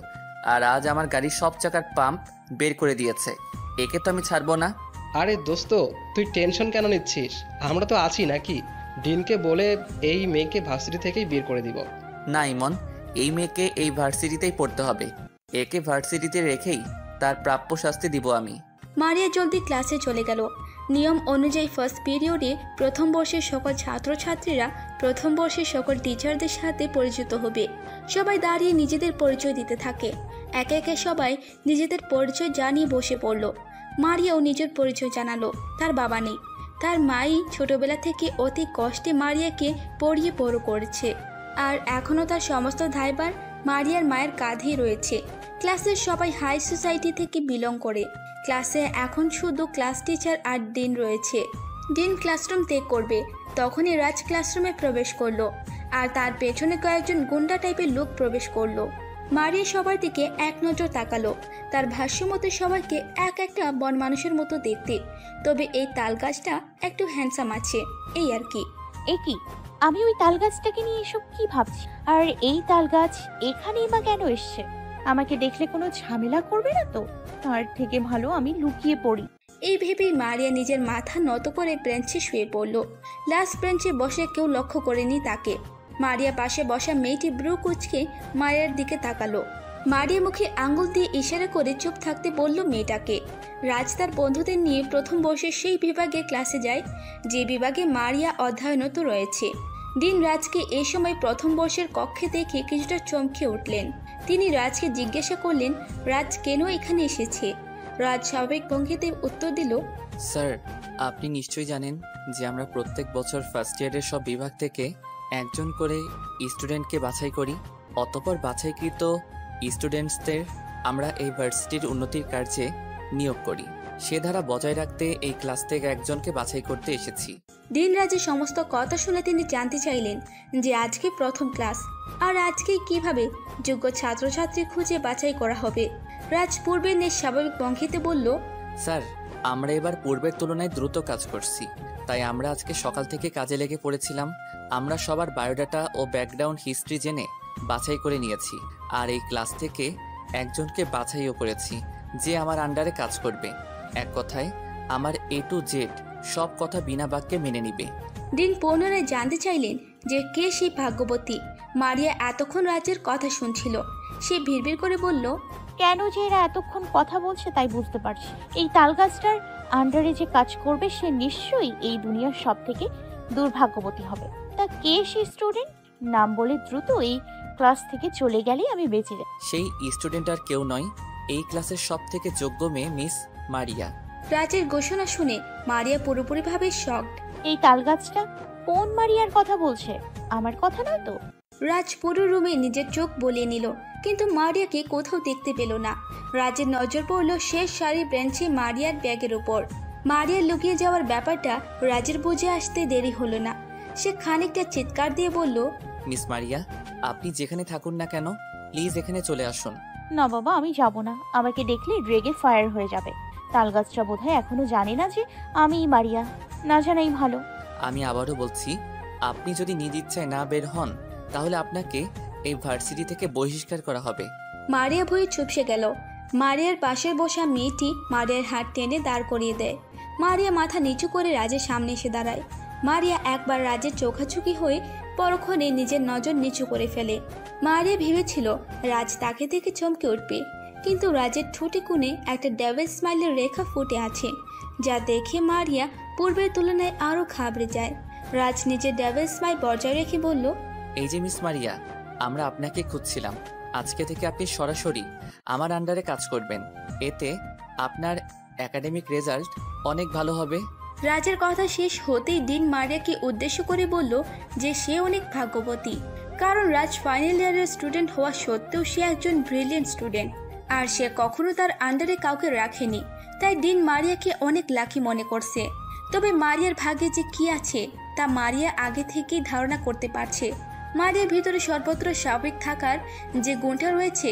আর আজ আমার গাড়ির সব চাকার পাম্প বের করে দিয়েছে। একে তো আমি ছাড়বো না। আরে দোস্ত, তুই টেনশন কেন নিচ্ছিস? আমরা তো আছি নাকি? ডিনকে বলে এই মেয়েকে ভার্সিটি থেকেই বের করে দিব। না ইমন, এই মেয়েকে এই ভার্সিটিতেই পড়তে হবে। একে ভার্সিটিতে রেখেই তার প্রাপ্য শাস্তি দিব আমি। মারিয়া জলদি ক্লাসে চলে গেল। নিয়ম অনুযায়ী ফার্স্ট পিরিয়ডে প্রথম বর্ষের সকল ছাত্রছাত্রীরা প্রথম বর্ষের সকল টিচারদের সাথে পরিচিত হবে। সবাই দাঁড়িয়ে নিজেদের পরিচয় দিতে থাকে। একে একে সবাই নিজেদের পরিচয় জানিয়ে বসে পড়ল। মারিয়াও নিজের পরিচয় জানালো। তার বাবা নেই, তার মাই ছোটবেলা থেকে অতি কষ্টে মারিয়াকে পড়িয়ে বড় করেছে, আর এখনও তার সমস্ত দায়ভার মারিয়ার মায়ের কাঁধেই রয়েছে। ক্লাসের সবাই হাই সোসাইটি থেকে বিলং করে। ক্লাসে এখন শুধু ক্লাস টিচার আর ডিন রয়েছে। ডিন ক্লাসরুম ত্যাগ করবে, তখনই রাজ ক্লাসরুমে প্রবেশ করলো, আর তার পেছনে কয়েকজন গুন্ডা টাইপের লোক প্রবেশ করলো। মারিয়া সবার দিকে এক নজর তাকালো। তার ভাষ্য মতে সবাইকে এক একটা বন মানুষের মতো দেখতে, তবে এই তাল গাছটা একটু হ্যান্ডসাম আছে, এই আর কি। এ কি? আমি ওই তাল গাছটাকে নিয়ে এসব কি ভাবছি? আর এই তাল গাছ এখানেই বা কেন এসছে? আমাকে দেখলে কোনো ঝামেলা করবে না তো? তার থেকে ভালো আমি লুকিয়ে পড়ি। এই ভেবেই মারিয়া নিজের মাথা নত করে বেঞ্চে শুয়ে পড়ল। লাস্ট বেঞ্চে বসে কেউ লক্ষ্য করেনি তাকে। মারিয়া পাশে বসা মেয়েটি ব্রু কুচকে মারিয়ার দিকে তাকালো। মারিয়া মুখে আঙ্গুল দিয়ে ইশারা করে চুপ থাকতে বলল মেয়েটাকে। রাজ তার বন্ধুদের নিয়ে প্রথম বর্ষে সেই বিভাগে ক্লাসে যায় যে বিভাগে মারিয়া অধ্যয়নরত রয়েছে। দিন রাজকে এই সময় প্রথম বর্ষের কক্ষে দেখে কিছুটা চমকে উঠলেন। তিনি রাজকে জিজ্ঞাসা করলেন রাজ কেন এখানে এসেছে। রাজ স্বাভাবিক ভঙ্গিতে উত্তর দিল, স্যার, আপনি নিশ্চয়ই জানেন যে আমরা প্রত্যেক বছর ফার্স্ট ইয়ারের সব বিভাগ থেকে একজন করে স্টুডেন্টকে বাছাই করি। অতঃপর বাছাইকৃত স্টুডেন্টসদের আমরা এই ভার্সিটির উন্নতির কার্যে নিয়োগ করি। সে ধারা বজায় রাখতে এই ক্লাস থেকে একজনকে বাছাই করতে এসেছি। দিন রাজের সমস্ত কথা শুনে তিনি জানতে চাইলেন যে আজকে প্রথম ক্লাস, আর আজকে কিভাবে যোগ্য ছাত্রছাত্রী খুঁজে বাছাই করা হবে। রাজ পূর্বের ন্যায় স্বাভাবিক ভঙ্গিতে বলল, স্যার, আমরা এবার পূর্বের তুলনায় দ্রুত কাজ করছি, তাই আমরা আজকে সকাল থেকে কাজে লেগে পড়েছিলাম। আমরা সবার বায়োডাটা ও ব্যাকগ্রাউন্ড হিস্ট্রি জেনে বাছাই করে নিয়েছি, আর এই ক্লাস থেকে একজনকে বাছাইও করেছি যে আমার আন্ডারে কাজ করবে। এক কথায় আমার A to Z সব কথা বিনা বাক্যে মেনে নিবে। দিন পুনরায় জানতে চাইলেন যে কে সেই ভাগ্যবতী। মারিয়া এতক্ষণ রাজের কথা শুনছিল। সে ভিড়ভিড় করে বলল, কেন যে এরা এতক্ষণ কথা বলছে তাই বুঝতে পারছি। এই তালগাছটার আন্ডারে যে কাজ করবে সে নিশ্চয়ই এই দুনিয়ার সব থেকে দুর্ভাগ্যবতী হবে। তা কে সেই স্টুডেন্ট? নাম বলে দ্রুত এই ক্লাস থেকে চলে গেলেই আমি বেঁচে যাই। সেই স্টুডেন্ট আর কেউ নয়, এই ক্লাসের সব থেকে যোগ্য মেয়ে মিস মারিয়া। রাজের ঘোষণা শুনে মারিয়া পুরোপুরিভাবে শকড। এই তালগাছটা কোন মারিয়ার কথা বলছে? আমার কথা নয় তো? রাজ পুরো রুমে নিজের চোখ বলিয়ে নিল, কিন্তু মারিয়াকে কোথাও দেখতে পেল না। রাজের নজর পড়ল শেষ সারি বেঞ্চে মারিয়ার ব্যাগের উপর। মারিয়ার লুকিয়ে যাওয়ার ব্যাপারটা রাজের বুঝে আসতে দেরি হলো না। সে খানিকটা চিৎকার দিয়ে বলল, মিস মারিয়া, আপনি যেখানে থাকুন না কেন প্লিজ এখানে চলে আসুন। না বাবা, আমি যাব না। আমাকে দেখলে রেগে ফায়ার হয়ে যাবে। তালগাছটা বোধহয় এখনো জানে না যে আমি মারিয়া। না জানাই ভালো। আমি আবারও বলছি, আপনি যদি নিজ ইচ্ছায় না বের হন তাহলে আপনাকে এই ভার্সিটি থেকে বহিষ্কার করা হবে। মারিয়া ভয়ে চুপসে গেল। মারিয়ার পাশে বসা মেয়েটি মারিয়ার হাত টেনে দাঁড় করিয়ে দেয়। মারিয়া মাথা নিচু করে রাজের সামনে এসে দাঁড়ায়। মারিয়া একবার রাজের চোখাচোখি হয়ে পরক্ষণে নিজের নজর নিচু করে ফেলে। মারিয়া ভেবেছিল রাজ তাকে দেখে চমকে উঠবে, কিন্তু রাজের ঠোঁটে কোণে একটা ডেভিল স্মাইলের রেখা ফুটে আছে, যা দেখে মারিয়া পূর্বের তুলনায় আরও ঘাবড়ে যায়। রাজ নিজের ডেভিল স্মাইল বজায় রেখে বলল, এই যে মিস মারিয়া, আমরা আপনাকে খুঁজছিলাম। আজকে থেকে আপনি সরাসরি আমার আন্ডারে কাজ করবেন। এতে আপনার একাডেমিক রেজাল্ট অনেক ভালো হবে। রাজের কথা শেষ হতেই দিন মারিয়াকে উদ্দেশ্য করে বলল যে সে অনেক ভাগ্যবতী, কারণ রাজ ফাইনাল ইয়ারের স্টুডেন্ট হওয়া সত্ত্বেও সে একজন ব্রিলিয়েন্ট স্টুডেন্ট, আর সে কখনো তার আন্ডারে কাউকে রাখেনি। তাই দিন মারিয়াকে অনেক লাকি মনে করছে। তবে মারিয়ার ভাগ্যে যে কি আছে তা মারিয়া আগে থেকেই ধারণা করতে পারছে। মারিয়ার ভিতরে সর্বত্র স্বাভাবিক থাকার যে গুণটা রয়েছে,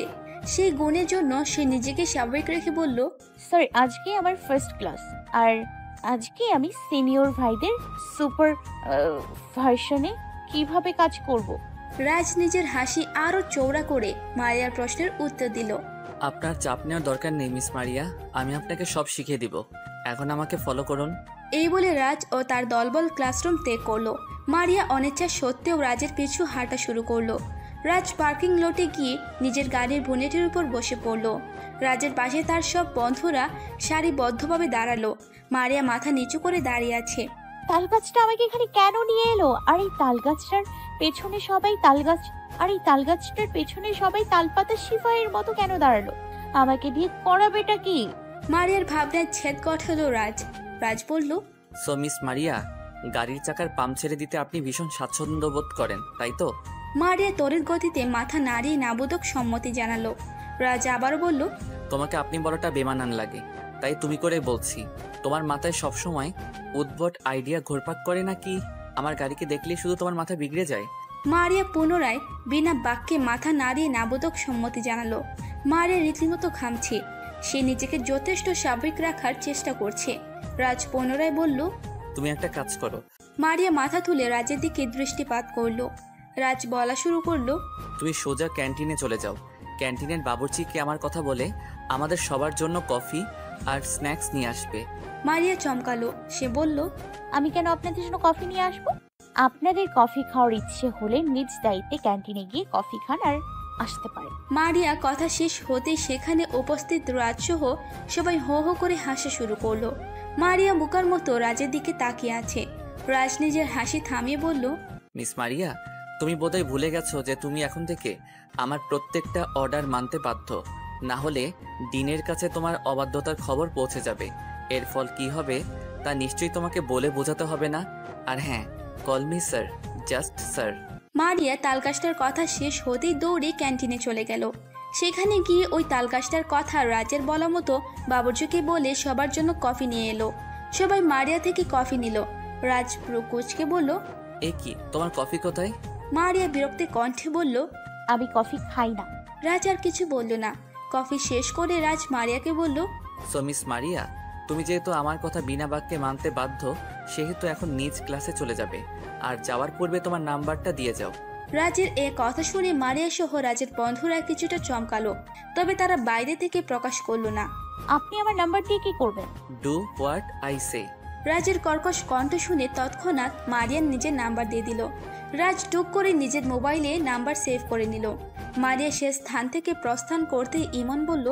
সেই গুণের জন্য সে নিজেকে স্বাভাবিক রেখে বলল, স্যার, আজকে আমার ফার্স্ট ক্লাস, আর আজকে আমি সিনিয়র ভাইদের সুপার ভার্সনে কিভাবে কাজ করব। রাজ নিজের হাসি আরো চওড়া করে মারিয়ার প্রশ্নের উত্তর দিল, আপনার চাপ নেওয়ার দরকার নেই মিস মারিয়া, আমি আপনাকে সব শিখিয়ে দিব। এখন আমাকে ফলো করুন। এই বলে রাজ ও তার দলবল ক্লাসরুম ত্যাগ করলো। মারিয়া অনিচ্ছা সত্ত্বেও রাজের পিছু হাঁটা শুরু করলো। রাজ পার্কিং লটে গিয়ে নিজের গাড়ির বোনেটের উপর বসে পড়ল। রাজের পাশে তার সব বন্ধুরা সারিবদ্ধভাবে দাঁড়ালো। মারিয়া মাথা নিচু করে দাঁড়িয়ে আছে। তালগাছটা আমাকে এখানে কেন নিয়ে এলো? আর এই তালগাছটার পেছনে সবাই তালগাছটার পেছনে সবাই তালপাতা সিপাহীর মতো কেন দাঁড়ালো? আমাকে দিয়ে করাবেটা কি? মারিয়ার ভাবনায় ছেদ গঠালো রাজ। রাজ বলল, সো মিস মারিয়া, গাড়ির চাকার পাম্প ছেড়ে দিতে আপনি ভীষণ স্বাচ্ছন্দ্য বোধ করেন, তাই তো? মারিয়া তড়িৎ গতিতে মাথা নাড়িয়ে নাবোধক সম্মতি জানালো। রাজ আবারও বলল, তোমাকে আপনি বলাটা বেমানান লাগে, তাই তুমি করে বলছি। তোমার মাথায় সবসময় উদ্ভট আইডিয়া ঘুরপাক করে নাকি আমার গাড়িকে দেখলেই শুধু তোমার মাথা বিগড়ে যায়? মারিয়া পুনরায় বিনা বাক্যে মাথা নাড়িয়ে নাবোধক সম্মতি জানালো। মারিয়া রীতিমতো ঘামছে। সে নিজেকে যথেষ্ট স্বাভাবিক রাখার চেষ্টা করছে। রাজ পুনরায় বলল, তুমি একটা কাজ করো। মারিয়া মাথা তুলে রাজের দিকে দৃষ্টিপাত করলো। রাজ বলা শুরু করলো, তুমি সোজা ক্যান্টিনে চলে যাও। ক্যান্টিনের বাবুর্চিকে আমার কথা বলে আমাদের সবার জন্য কফি আর স্ন্যাক্স নিয়ে আসবে। মারিয়া চমকালো। সে বলল, আমি কেন আপনাদের জন্য কফি নিয়ে আসবো? আপনাদের কফি খাওয়ার ইচ্ছে হলে নিজ দায়িত্বে ক্যান্টিনে গিয়ে কফি খান আর আসতে পারেন। মারিয়া কথা শেষ হতেই সেখানে উপস্থিত রাজসহ সবাই হো হো করে হাসা শুরু করলো। মারিয়া বোকার মতো রাজের দিকে তাকিয়ে আছে। রাজ নিজের হাসি থামিয়ে বলল, মিস মারিয়া, তুমি বোধহয় ভুলে গেছো যে তুমি এখন থেকে আমার প্রত্যেকটা অর্ডার মানতে বাধ্য। না হলে ডিনের কাছে তোমার অবাধ্যতার খবর পৌঁছে যাবে। এর ফল কি হবে তা নিশ্চয়ই তোমাকে বলে বোঝাতে হবে না। আর হ্যাঁ, call me sir, just sir. Maria তালগাছটার কথা শেষ হতেই দৌড়ে ক্যান্টিনে চলে গেল। সেখানে গিয়ে ওই তালগাছটার কথা রাজের বলা মতো বাবুর্চিকে বলে সবার জন্য কফি নিয়ে এলো। সবাই মারিয়া থেকে কফি নিল। রাজ প্রকোচকে বলল, এ কি, তোমার কফি কোথায়? মারিয়া বিরক্তি কণ্ঠে বলল, আমি কফি খাই না। রাজ আর কিছু বলল না। কফি শেষ করে রাজ মারিয়াকে বলল, সো মিস মারিয়া, তুমি যেহেতু আমার কথা বিনা বাক্যে মানতে বাধ্য, সেহেতু এখন নিজ ক্লাসে চলে যাবে। আর যাওয়ার পূর্বে তোমার নাম্বারটা দিয়ে যাও। রাজের এ কথা শুনে মারিয়া সহ রাজের বন্ধুরা কিছুটা চমকালো, তবে তারা বাইরে থেকে প্রকাশ করলো না। আপনি আমার নাম্বার দিয়ে কি করবেন? Do what I say. রাজের কর্কশ কণ্ঠ শুনে তৎক্ষণাৎ মারিয়ার নিজের নাম্বার দিয়ে দিল। রাজ টুক করে নিজের মোবাইলে নাম্বার সেভ করে নিল। মারিয়া সে স্থান থেকে প্রস্থান করতে ইমন বলল,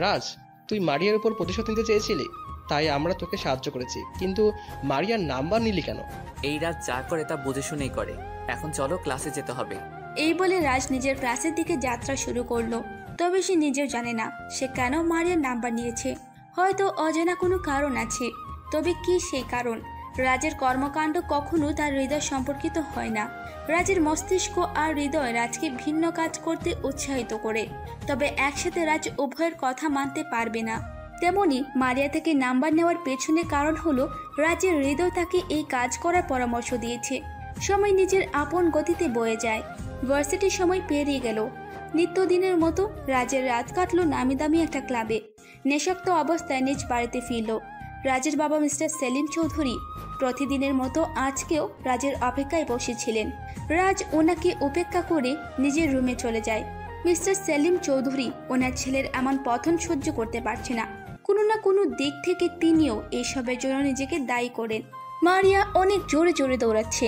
রাজ, তুই মারিয়ার উপর প্রতিশোধ নিতে চেয়েছিলি, তাই আমরা তোকে সাহায্য করেছি, কিন্তু মারিয়ার নাম্বার নিলি কেন? এই রাত যা করে তা বুঝে শুনেই করে। এখন চলো, ক্লাসে যেতে হবে। এই বলে রাজ নিজের ক্লাসের দিকে যাত্রা শুরু করলো। তবে সে নিজেও জানে না সে কেন মারিয়ার নাম্বার নিয়েছে। হয়তো অজানা কোনো কারণ আছে, তবে কি সেই কারণ? রাজের কর্মকাণ্ড কখনো তার হৃদয় সম্পর্কিত হয় না। রাজের মস্তিষ্ক আর হৃদয় রাজকে ভিন্ন কাজ করতে উৎসাহিত করে, তবে একসাথে রাজ উভয়ের কথা মানতে পারবে না। তেমনি মারিয়া থেকে নাম্বার নেওয়ার পেছনে কারণ হলো রাজের হৃদয় তাকে এই কাজ করার পরামর্শ দিয়েছে। সময় নিজের আপন গতিতে বয়ে যায়। ভার্সিটির সময় পেরিয়ে গেল। নিত্যদিনের মতো রাজের রাত কাটলো নামি দামি একটা ক্লাবে। নেশাক্ত অবস্থায় নিজ বাড়িতে ফিরল। রাজের বাবা মিস্টার সেলিম চৌধুরী প্রতিদিনের মতো আজকেও রাজের অপেক্ষায় বসেছিলেন। রাজ ওনাকে উপেক্ষা করে নিজের রুমে চলে যায়। মিস্টার সেলিম চৌধুরী ওনার ছেলের এমন পতন সহ্য করতে পারছে না। কোনো না কোনো দিক থেকে তিনিও এইসবের জন্য নিজেকে দায়ী করেন। মারিয়া অনেক জোরে জোরে দৌড়াচ্ছে।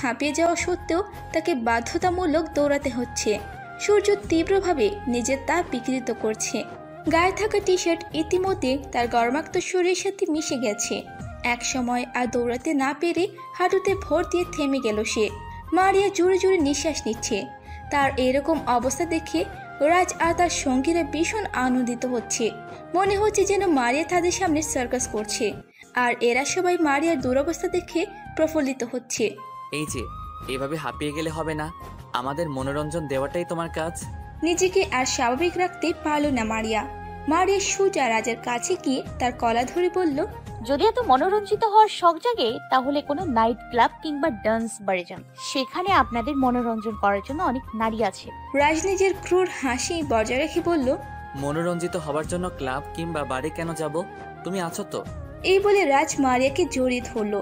হাঁপিয়ে যাওয়া সত্ত্বেও তাকে বাধ্যতামূলক দৌড়াতে হচ্ছে। সূর্য তীব্রভাবে নিজের তাপ বিকৃত করছে। গায়ে থাকা টি শার্ট ইতিমধ্যে তার গরমাক্ত শরীরের সাথে মিশে গেছে। এক সময় আর দৌড়াতে না পেরে হাঁটুতে ভর দিয়ে থেমে গেল সে। মারিয়া জোরে জোরে নিঃশ্বাস নিচ্ছে। তার এরকম অবস্থা দেখে রাজ আর তার সঙ্গীরা ভীষণ আনন্দিত হচ্ছে। মনে হচ্ছে যেন মারিয়া তাদের সামনে সার্কাস করছে, আর এরা সবাই মারিয়ার দুরবস্থা দেখে প্রফুল্লিত হচ্ছে। এই যে, এভাবে হাঁপিয়ে গেলে হবে না। আমাদের মনোরঞ্জন দেওয়াটাই তোমার কাজ। নিজেকে আর স্বাভাবিক রাখতে পারল না মারিয়া। মারিয়া সোজা রাজের কাছে গিয়ে তার কলা ধরে বলল, যদি এত মনোরঞ্জিত হওয়ার শখ জাগে তাহলে কোনো নাইট ক্লাব কিংবা ডান্স বারে যান। সেখানে আপনাদের মনোরঞ্জন করার জন্য অনেক নারী আছে। রাজ নিজের ক্রূর হাসি বজায় রেখে বলল, মনোরঞ্জিত হবার জন্য ক্লাব কিংবা বারে কেন যাব? তুমি আছো তো। এই বলে রাজ মারিয়াকে জড়িয়ে ধরল।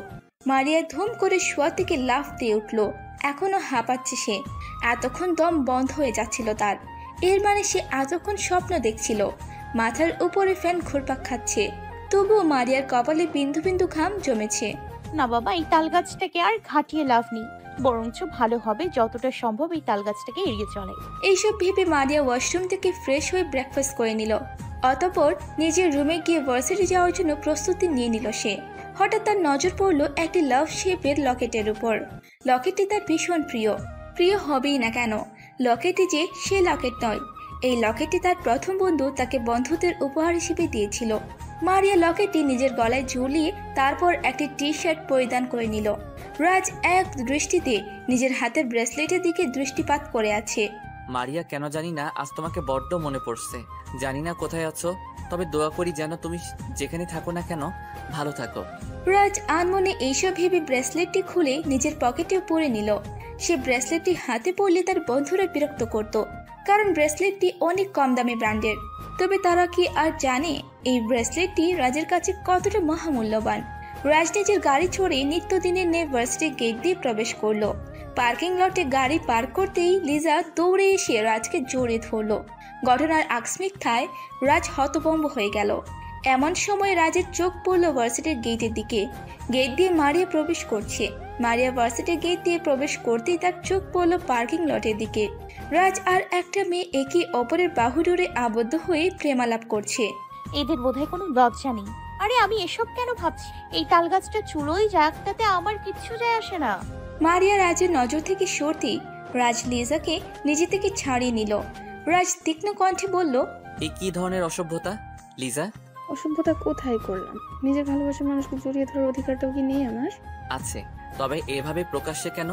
মারিয়া ধুম করে শোয়া থেকে লাফ দিয়ে উঠল। এখনো হাঁপাচ্ছে সে। এতক্ষণ দম বন্ধ হয়ে যাচ্ছিল তার। এর মানে সে এতক্ষণ স্বপ্ন দেখছিল। মাথার উপরে ফ্যান ঘুরপাক খাচ্ছে, তবুও মারিয়ার কপালে বিন্দু বিন্দু ঘাম জমেছে। না বাবা, এই তাল গাছটাকে আর ঘাটিয়ে লাভ নেই, বরঞ্চ ভালো হবে যতটা সম্ভব এই তাল গাছটাকে এড়িয়ে চলে। এইসব ভেবে মারিয়া ওয়াশরুম থেকে ফ্রেশ হয়ে ব্রেকফাস্ট করে নিল। অতঃপর নিজের রুমে গিয়ে ভার্সিটি যাওয়ার জন্য প্রস্তুতি নিয়ে নিল সে। হঠাৎ তার নজর পড়ল একটি লাভ শেপের লকেটের উপর। লকেটটি তার ভীষণ প্রিয় হবেই না কেন। লকেটটি যে সে লকেট নয়। এই লকেটটি তার প্রথম বন্ধু তাকে বন্ধুদের উপহার হিসেবে দিয়েছিল। মারিয়া লকেটটি নিজের গলায় ঝুলিয়ে তারপর একটি টি শার্ট পরিধান করে নিল। রাজ এক দৃষ্টিতে নিজের হাতের ব্রেসলেটের দিকে দৃষ্টিপাত করে আছে। মারিয়া, কেন জানি না আজ তোমাকে বড্ড মনে পড়ছে। জানি না কোথায় আছো, তবে দোয়া করি যেন তুমি যেখানে থাকো না কেন ভালো থাকো। রাজ আনমনে এইসব ভেবে ব্রেসলেটটি খুলে নিজের পকেটেও পরে নিল। সে ব্রেসলেটটি হাতে পরলে তার বন্ধুরা বিরক্ত করত, কারণ ব্রেসলেটটি অনেক কম দামি ব্র্যান্ডের। তবে তারা কি আর জানে এই ব্রেসলেটটি রাজের কাছে কতটা মহামূল্যবান। রাজ নিজের গাড়ি চড়ে নিত্যদিনের ভার্সিটি গেট দিয়ে প্রবেশ করলো। পার্কিং লটে গাড়ি পার্ক করতেই লিজা দৌড়ে এসে রাজকে জড়িয়ে ধরল। ঘটনার আকস্মিকতায় রাজ হতভম্ব হয়ে গেল। এমন সময় রাজের চোখ পড়ল ভার্সিটির গেটের দিকে। গেট দিয়ে মারিয়া প্রবেশ করছে। মারিয়া ভার্সিটির গেট দিয়ে প্রবেশ করতেই তার চোখ পড়ল পার্কিং লটের দিকে। রাজ আর একটা মেয়ে একে অপরের বাহু ডোরে আবদ্ধ হয়ে প্রেমালাপ করছে। এদের বোধহয় কোনো লজ্জা নেই। আরে আমি এসব কেন ভাবছি? এই তাল গাছটা চুলোই যাক, তাতে আমার কিচ্ছু যায় আসে না। মারিয়া রাজের নজর থেকে সরতেই রাজ লিজাকে নিজে থেকে ছাড়িয়ে নিল। রাজ তীক্ষ্ণ কণ্ঠে বলল, এই কি ধরনের অসভ্যতা লিজা? অসভ্যতা কোথায় করলাম? নিজের ভালোবাসার মানুষকে জড়িয়ে ধরার অধিকারটাও কি নেই আমার? আছে, তবে এভাবে প্রকাশ্যে কেন?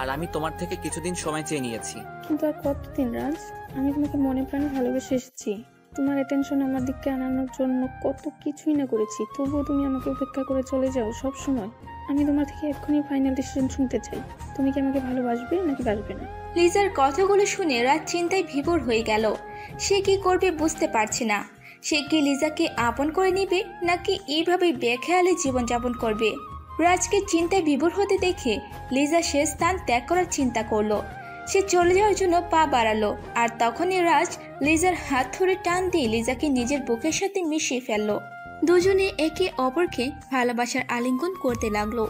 আর আমি তোমার থেকে কিছুদিন সময় চেয়ে নিয়েছি। কিন্তু আর কতদিন রাজ? আমি তোমাকে মনে প্রাণে ভালোবেসে এসেছি। তোমার অ্যাটেনশন আমার দিকে আনানোর জন্য কত কিছুই না করেছি, তবুও তুমি আমাকে উপেক্ষা করে চলে যাও সব সময়। আমি তোমার থেকে এক্ষুনি ফাইনাল ডিসিশন শুনতে চাই। তুমি কি আমাকে ভালোবাসবে নাকি বাসবে না? লিজার কথাগুলো শুনে রাজ চিন্তায় বিভোর হয়ে গেল। সে কি করবে বুঝতে পারছে না। সে কি লিজাকে আপন করে নিবে নাকি এইভাবেই বেখেয়ালে জীবনযাপন করবে? রাজকে চিন্তায় বিভোর হতে দেখে লিজা সে স্থান ত্যাগ করার চিন্তা করলো। সে চলে যাওয়ার জন্য পা বাড়ালো, আর তখনই রাজ লিজার হাত ধরে টান দিয়ে লিজাকে নিজের বুকের সাথে মিশিয়ে ফেললো। দুজনে একে অপরকে ভালোবাসার আলিঙ্গন করতে লাগলো।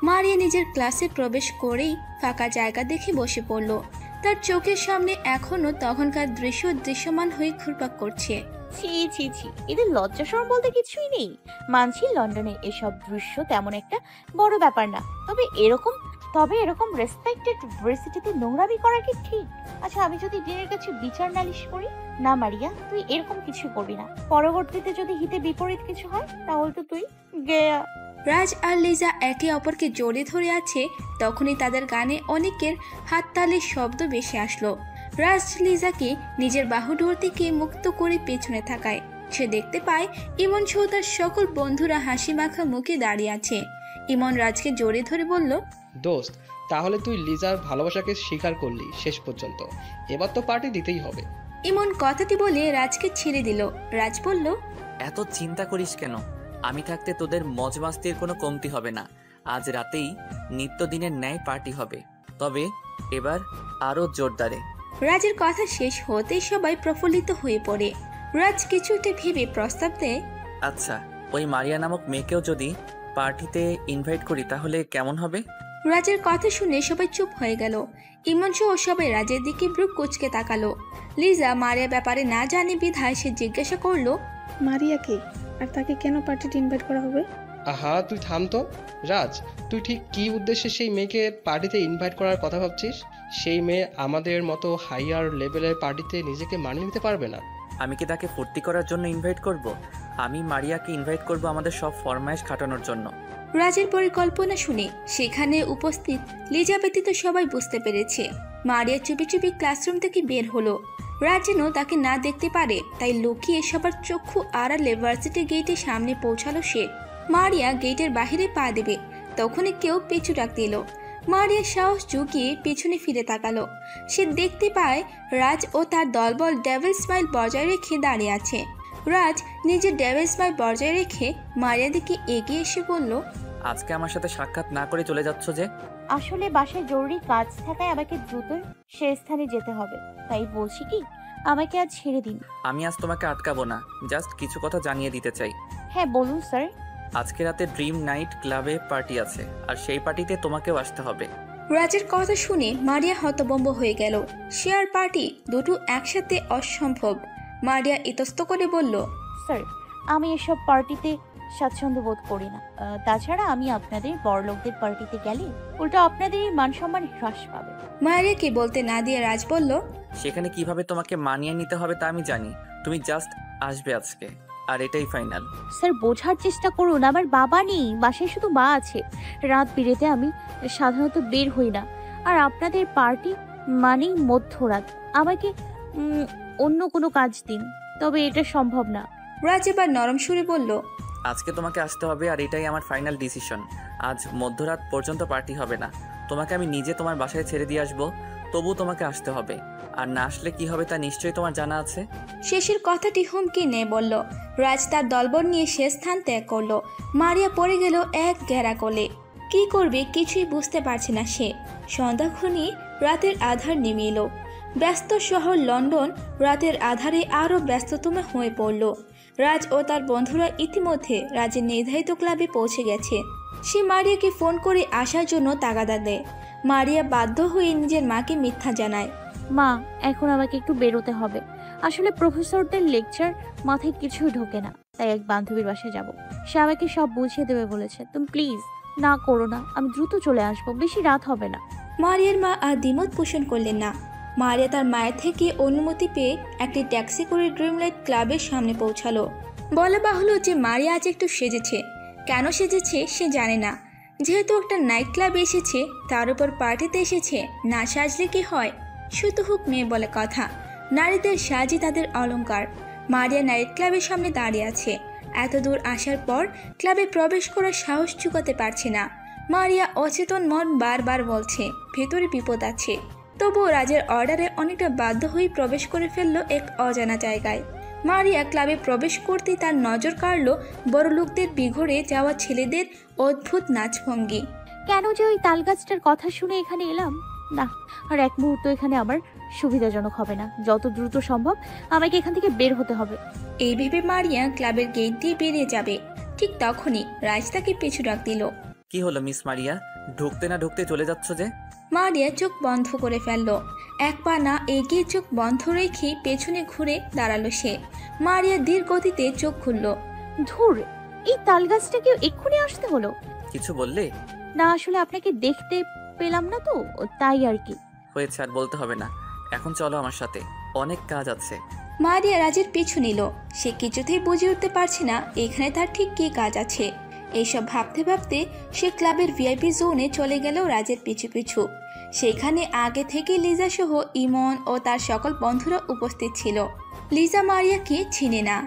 মারিয়া নিজের ক্লাসে প্রবেশ করেই ফাঁকা জায়গা দেখে বসে পড়ল। তার চোখের সামনে এখনো তখনকার দৃশ্য দৃশ্যমান হয়ে ঘুরপাক করছে। ছি ছি ছি, এদের লজ্জা শরম বলতে কিছুই নেই। মানছি লন্ডনে এসব দৃশ্য তেমন একটা বড় ব্যাপার না, তবে এরকম রেসপেক্টেড ভার্সিটিতে নোংরামি করা কি ঠিক? আচ্ছা, আমি যদি ডিনের কাছে বিচার নালিশ করি? না মারিয়া, তুই এরকম কিছু করবি না। পরবর্তীতে যদি হিতে বিপরীত কিছু হয় তাহলে তো তুই গেয়া। রাজ আর লিজা একে অপরকে জড়িয়ে ধরে আছে, তখনই তাদের গানে অনেকের হাততালির শব্দ ভেসে আসলো। রাজ লিজাকে নিজের বাহুডোর থেকে মুক্ত করে পেছনে থাকায় সে দেখতে পায় ইমন সহ তার সকল বন্ধুরা হাসি মাখা মুখে দাঁড়িয়ে আছে। ইমন রাজকে জড়িয়ে ধরে বলল, দোস্ত, তাহলে তুই লিজার ভালোবাসাকে স্বীকার করলি শেষ পর্যন্ত, এবার তো পার্টি দিতেই হবে। ইমন কথাটি বলে রাজকে ছেড়ে দিল। রাজ বলল, এত চিন্তা করিস কেন? আমি থাকতে তোদের মজ মাস্তির কোনো কমতি হবে না। আজ রাতেই নিত্যদিনের ন্যায় পার্টি হবে, তবে এবার আরো জোরদারে। রাজের কথা শেষ হতেই সবাই প্রফুল্লিত হয়ে পড়ে। রাজ কিছুটা ভেবে প্রস্তাব দেয়, আচ্ছা, ওই মারিয়া নামক মেয়েকেও যদি পার্টিতে ইনভাইট করি তাহলে কেমন হবে? রাজের কথা শুনে সবাই চুপ হয়ে গেল। ইমন সহ সবাই রাজের দিকে ব্রু কুচকে তাকালো। লিজা মারিয়া ব্যাপারে না জানে বিধায় সে জিজ্ঞাসা করলো, মারিয়াকে? আর তাকে কেন পার্টিতে ইনভাইট করা হবে? আহা, তুই থাম তো। রাজ, তুই ঠিক কী উদ্দেশ্যে সেই মেয়েকে পার্টিতে ইনভাইট করার কথা ভাবছিস? সেই মেয়ে আমাদের মতো হাইয়ার লেভেলের পার্টিতে নিজেকে মানিয়ে নিতে পারবে না। আমি কি তাকে ফুর্তি করার জন্য ইনভাইট করব? আমি মারিয়াকে ইনভাইট করব আমাদের সব ফরমাইশ খাটানোর জন্য। রাজের পরিকল্পনা শুনে সেখানে উপস্থিত লিজা ব্যতীত সবাই বুঝতে পেরেছে। মারিয়া চুপি চুপি ক্লাসরুম থেকে বের হলো। রাজ যেন তাকে না দেখতে পারে তাই লুকিয়ে সবার চক্ষু আড়ালে ভার্সিটি গেটের সামনে পৌঁছালো সে। মারিয়া গেটের বাহিরে পা দেবে, তখনই কেউ পিছু ডাক দিল। মারিয়া সাহস জুগিয়ে পেছনে ফিরে তাকালো। সে দেখতে পায় রাজ ও তার দলবল ডেভিল স্মাইল বজায় রেখে দাঁড়িয়ে আছে। রাজ নিজের ডেভিল স্মাইল বজায় রেখে মারিয়ার দিকে এগিয়ে এসে বলল, আজকে আমার সাথে সাক্ষাৎ না করে চলে যাচ্ছ যে? আসলে বাসায় জরুরি কাজ থাকায় আমাকে দ্রুত সে স্থানে যেতে হবে, তাই বলছি কি আমাকে আজ ছেড়ে দিন। আমি আজ তোমাকে আটকাবো না, জাস্ট কিছু কথা জানিয়ে দিতে চাই। হ্যাঁ বলুন স্যার। আজকে রাতে ড্রিম নাইট ক্লাবে পার্টি আছে, আর সেই পার্টিতে তোমাকেও আসতে হবে। রাজের কথা শুনে মারিয়া হতভম্ব হয়ে গেল। সে আর পার্টি দুটো একসাথে অসম্ভব। মারিয়া ইতস্ত করে বলল, স্যার, আমি এসব পার্টিতে স্বাচ্ছন্দ্য বোধ করি না। তাছাড়া আমি আপনাদের বড়লোকদের পার্টিতে গেলে উল্টো আপনাদেরই মান সম্মান হ্রাস পাবে। মারিয়াকে বলতে না দিয়ে রাজ বলল, সেখানে কিভাবে তোমাকে মানিয়ে নিতে হবে তা আমি জানি। তুমি জাস্ট আসবে আজকে, আর এটাই ফাইনাল। স্যার, বোঝার চেষ্টা করুন, আমার বাবা নেই, বাসায় শুধু মা আছে। রাত বিরেতে আমি সাধারণত বের হই না, আর আপনাদের পার্টি মানেই মধ্যরাত। আমাকে অন্য কোনো কাজ দিন, তবে এটা সম্ভব না। রাজ এবার নরম সুরে বলল, আজকে তোমাকে আসতে হবে, আর এটাই আমার ফাইনাল ডিসিশন। আজ মধ্যরাত পর্যন্ত পার্টি হবে না। তোমাকে আমি নিজে তোমার বাসায় ছেড়ে দিয়ে আসবো, তবু তোমাকে আসতে হবে। আর না আসলে কি হবে তা নিশ্চয়ই তোমার জানা আছে। শেষের কথাটি হুমকি নিয়ে বলল। রাজ তার দলবল নিয়ে সে স্থান ত্যাগ করলো। মারিয়া পড়ে গেল এক ঘেরা কোলে। কি করবে কিছুই বুঝতে পারছে না সে। সন্ধ্যা ঘনিয়ে রাতের আধার নেমে এলো। ব্যস্ত শহর লন্ডন রাতের আধারে আরও ব্যস্ততম হয়ে পড়ল। রাজ ও তার বন্ধুরা ইতিমধ্যে রাজের নির্ধারিত ক্লাবে পৌঁছে গেছে। সে মারিয়াকে ফোন করে আসার জন্য তাগাদা দেয়। মারিয়া বাধ্য হয়ে নিজের মাকে মিথ্যা জানায়। মা, এখন আমাকে একটু বেরোতে হবে। আসলে প্রফেসরদের লেকচার মাথায় কিছুই ঢোকে না, তাই এক বান্ধবীর বাসায় যাব। সে আমাকে সব বুঝিয়ে দেবে বলেছে। তুমি প্লিজ না করো না, আমি দ্রুত চলে আসবো, বেশি রাত হবে না। মারিয়ার মা আর দ্বিমত পোষণ করলেন না। মারিয়া তার মায়ের থেকে অনুমতি পেয়ে একটি ট্যাক্সি করে ড্রিমলাইট ক্লাবের সামনে পৌঁছালো। বলা বাহুল্য যে মারিয়া আজ একটু সেজেছে। কেন সেজেছে সে জানে না। যেহেতু একটা নাইট ক্লাবে এসেছে, তার উপর পার্টিতে এসেছে, না সাজলে কি হয়? শুধু হোক মেয়ে বলে কথা, নারীদের সাজই তাদের অলংকার। মারিয়া নাইট ক্লাবের সামনে দাঁড়িয়ে আছে। এত দূর আসার পর ক্লাবে প্রবেশ করার সাহস চুকাতে পারছে না। মারিয়া অচেতন মন বারবার বলছে ভেতরে বিপদ আছে। তবুও রাজের অর্ডারে অনেকটা বাধ্য হয়ে প্রবেশ করে ফেললো এক অজানা জায়গায়। মারিয়া ক্লাবে প্রবেশ করতেই তার নজর কাড়ল বড় লোকদের বিঘরে যাওয়া ছেলেদের অদ্ভুত নাচভঙ্গি। কেন যে ওই তালগাছটার কথা শুনে এখানে এলাম না, আর এক মুহূর্ত এখানে আমার সুবিধাজনক হবে না। যত দ্রুত সম্ভব আমাকে এখান থেকে বের হতে হবে। এই ভেবে মারিয়া ক্লাবের গেট দিয়ে বেরিয়ে যাবে। ঠিক তখনই রাজ তাকে পিছু ডাক দিল। কি হলো মিস মারিয়া, ঢুকতে না ঢুকতে চলে যাচ্ছ যে? মারিয়া চোখ বন্ধ করে ফেলল। এক পা না এগিয়ে চোখ বন্ধ রেখে পেছনে ঘুরে দাঁড়ালো সে। মারিয়া ধীর গতিতে চোখ খুলল। ধুর, এই তালগাছটাকে এক্ষুনি আসতে হলো। কিছু বললে? না, আসলে আপনাকে দেখতে পেলাম না তো, তাই আর কি। হয়েছে, আর বলতে হবে না। এখন চলো আমার সাথে, অনেক কাজ আছে। মারিয়া রাজের পিছু নিল। সে কিছুতেই বুঝে উঠতে পারছে না এখানে তার ঠিক কী কাজ আছে। এইসব ভাবতে ভাবতে সে ক্লাবের ভিআইপি জোনে চলে গেল রাজের পিছু পিছু। সেখানে আগে থেকে লিজা সহ ইমন ও তার সকল বন্ধুরা উপস্থিত ছিল। লিজা মারিয়াকে চিনে না।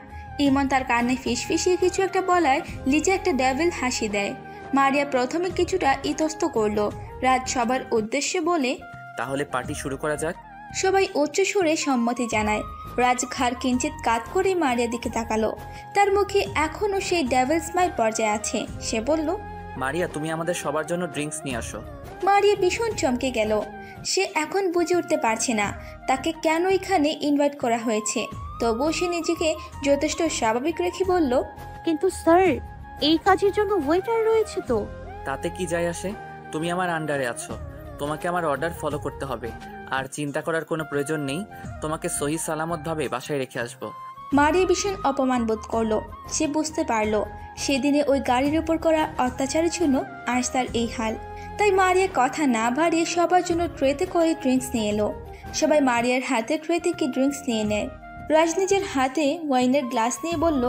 ইমন তার কানে ফিসফিসিয়ে কিছু একটা বলায় লিজা একটা ডেভিল হাসি দেয়। মারিয়া প্রথমে কিছুটা ইতস্ত করলো। রাজ সবার উদ্দেশ্যে বলে, তাহলে পার্টি শুরু করা যাক। সবাই উচ্চ সুরে সম্মতি জানায়। রাজ ঘাড় কিঞ্চিত কাত করে মারিয়ার দিকে তাকালো। তার মুখে এখনো সেই ডেভিল স্মাইল পর্যায়ে আছে। সে বলল, মারিয়া, তুমি আমাদের সবার জন্য ড্রিঙ্কস নিয়ে আসো। মারিয়া ভীষণ চমকে গেল। সে এখন বুঝে উঠতে পারছে না তাকে কেন এখানে ইনভাইট করা হয়েছে। তবুও সে নিজেকে যথেষ্ট স্বাভাবিক রেখে বলল, কিন্তু স্যার, এই কাজের জন্য ওয়েটার রয়েছে তো। তাতে কি যায় আসে? তুমি আমার আন্ডারে আছো, তোমাকে আমার অর্ডার ফলো করতে হবে। আর চিন্তা করার কোনো প্রয়োজন নেই, তোমাকে সহি সালামতভাবে বাসায় রেখে আসবো। মারিয়া ভীষণ অপমান বোধ করলো। সে বুঝতে পারলো সেদিনে ওই গাড়ির উপর করা অত্যাচারের জন্য আজ তার এই হাল। তাই মারিয়া কথা না বাড়িয়ে সবার জন্য ট্রেতে করে ড্রিঙ্কস নিয়ে এলো। সবাই মারিয়ার হাতে ট্রে থেকে ড্রিঙ্কস নিয়ে নেয়। রাজ নিজের হাতে ওয়াইনের গ্লাস নিয়ে বলল,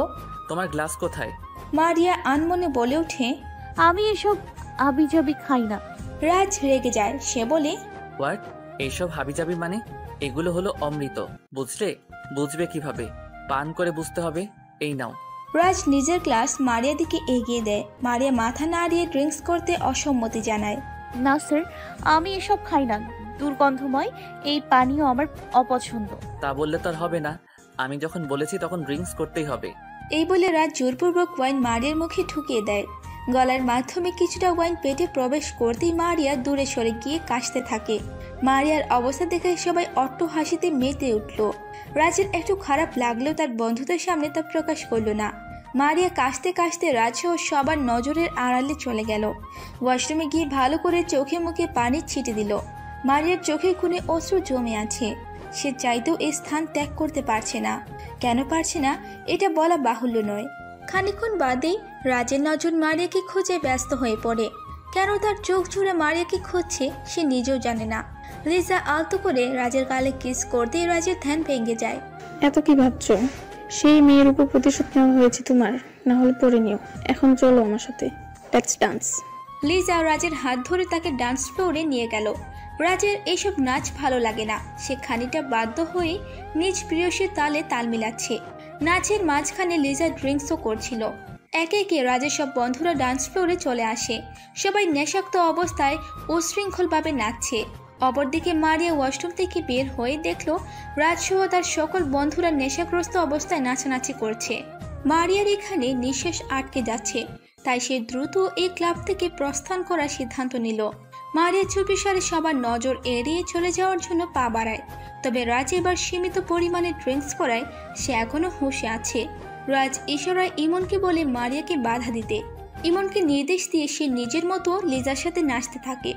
তোমার গ্লাস কোথায়? মারিয়া আনমনে বলে ওঠে, আমি এসব আবিজাবি খাই না। রাজ রেগে যায়। সে বলে, হোয়াট? এইসব হাবিজাবি মানে? এগুলো হলো অমৃত, বুঝলে? বুঝবে কিভাবে? পান করে বুঝতে হবে। এই নাও। রাজ নিজের গ্লাস মারিয়ার দিকে এগিয়ে দেয়। মারিয়া মাথা নাড়িয়ে ড্রিঙ্কস করতে অসম্মতি জানায়। না স্যার, আমি এসব খাই না, দুর্গন্ধময় এই পানীয় আমার অপছন্দ। তা বললে তো আর হবে না, আমি যখন বলেছি তখন ড্রিঙ্কস করতেই হবে। এই বলে রাজ জোরপূর্বক ওয়াইন মারিয়ার মুখে ঢুকিয়ে দেয়। গলার মাধ্যমে কিছুটা ওয়াইন পেটে প্রবেশ করতেই মারিয়া দূরে সরে গিয়ে কাশতে থাকে। মারিয়ার অবস্থা দেখে সবাই অট্ট হাসিতে মেতে উঠল। রাজের একটু খারাপ লাগলেও তার বন্ধুদের সামনে তা প্রকাশ করল না। মারিয়া কাশতে কাশতে রাজসহ সবার নজরের আড়ালে চলে গেল। ওয়াশরুমে গিয়ে ভালো করে চোখে মুখে পানি ছিটে দিল। মারিয়ার চোখের কোণে অশ্রু জমে আছে। সে চাইতেও এই স্থান ত্যাগ করতে পারছে না। কেন পারছে না এটা বলা বাহুল্য নয়। খানিকক্ষণ বাদেই রাজের নজর মারিয়াকে খুঁজে ব্যস্ত হয়ে পড়ে। কেন তার চোখ জুড়ে মারিয়াকে খুঁজছে সে নিজেও জানে না। লিজা আলতো করে রাজের গালে কিস করতেই রাজের ধ্যান ভেঙে যায়। এত কি ভাবছো? সেই মেয়ের উপর প্রতিশোধ নেওয়া হয়েছে তোমার, না হলে পড়ে নিও। এখন চলো আমার সাথে, লেটস ডান্স। লিজা রাজের হাত ধরে তাকে ডান্স ফ্লোরে নিয়ে গেল। রাজের এইসব নাচ ভালো লাগে না। সে খানিকটা বাধ্য হয়ে নিজ প্রিয়সীর তালে তাল মিলাচ্ছে। নাচের মাঝখানে লিজা ড্রিঙ্কসও করছিল। একে একে রাজের সব বন্ধুরা ডান্স ফ্লোরে চলে আসে। সবাই নেশাক্ত অবস্থায় উশৃঙ্খলভাবে নাচছে। অপরদিকে মারিয়া ওয়াশরুম থেকে বের হয়ে দেখল রাজসহ তার সকল বন্ধুরা নেশাগ্রস্ত অবস্থায় নাচানাচি করছে। মারিয়ার এখানে নিঃশ্বাস আটকে যাচ্ছে। তাই সে দ্রুত এই ক্লাব থেকে প্রস্থান করার সিদ্ধান্ত নিল। মারিয়া চুপিসারে সবার নজর এড়িয়ে চলে যাওয়ার জন্য পা বাড়ায়, তবে রাজ এবার সীমিত পরিমাণে ড্রিঙ্কস করায় সে এখনো হুঁশে আছে। রাজ ইশারায় ইমনকে বলে মারিয়াকে বাধা দিতে। ইমনকে নির্দেশ দিয়ে সে নিজের মতো লিজার সাথে নাচতে থাকে।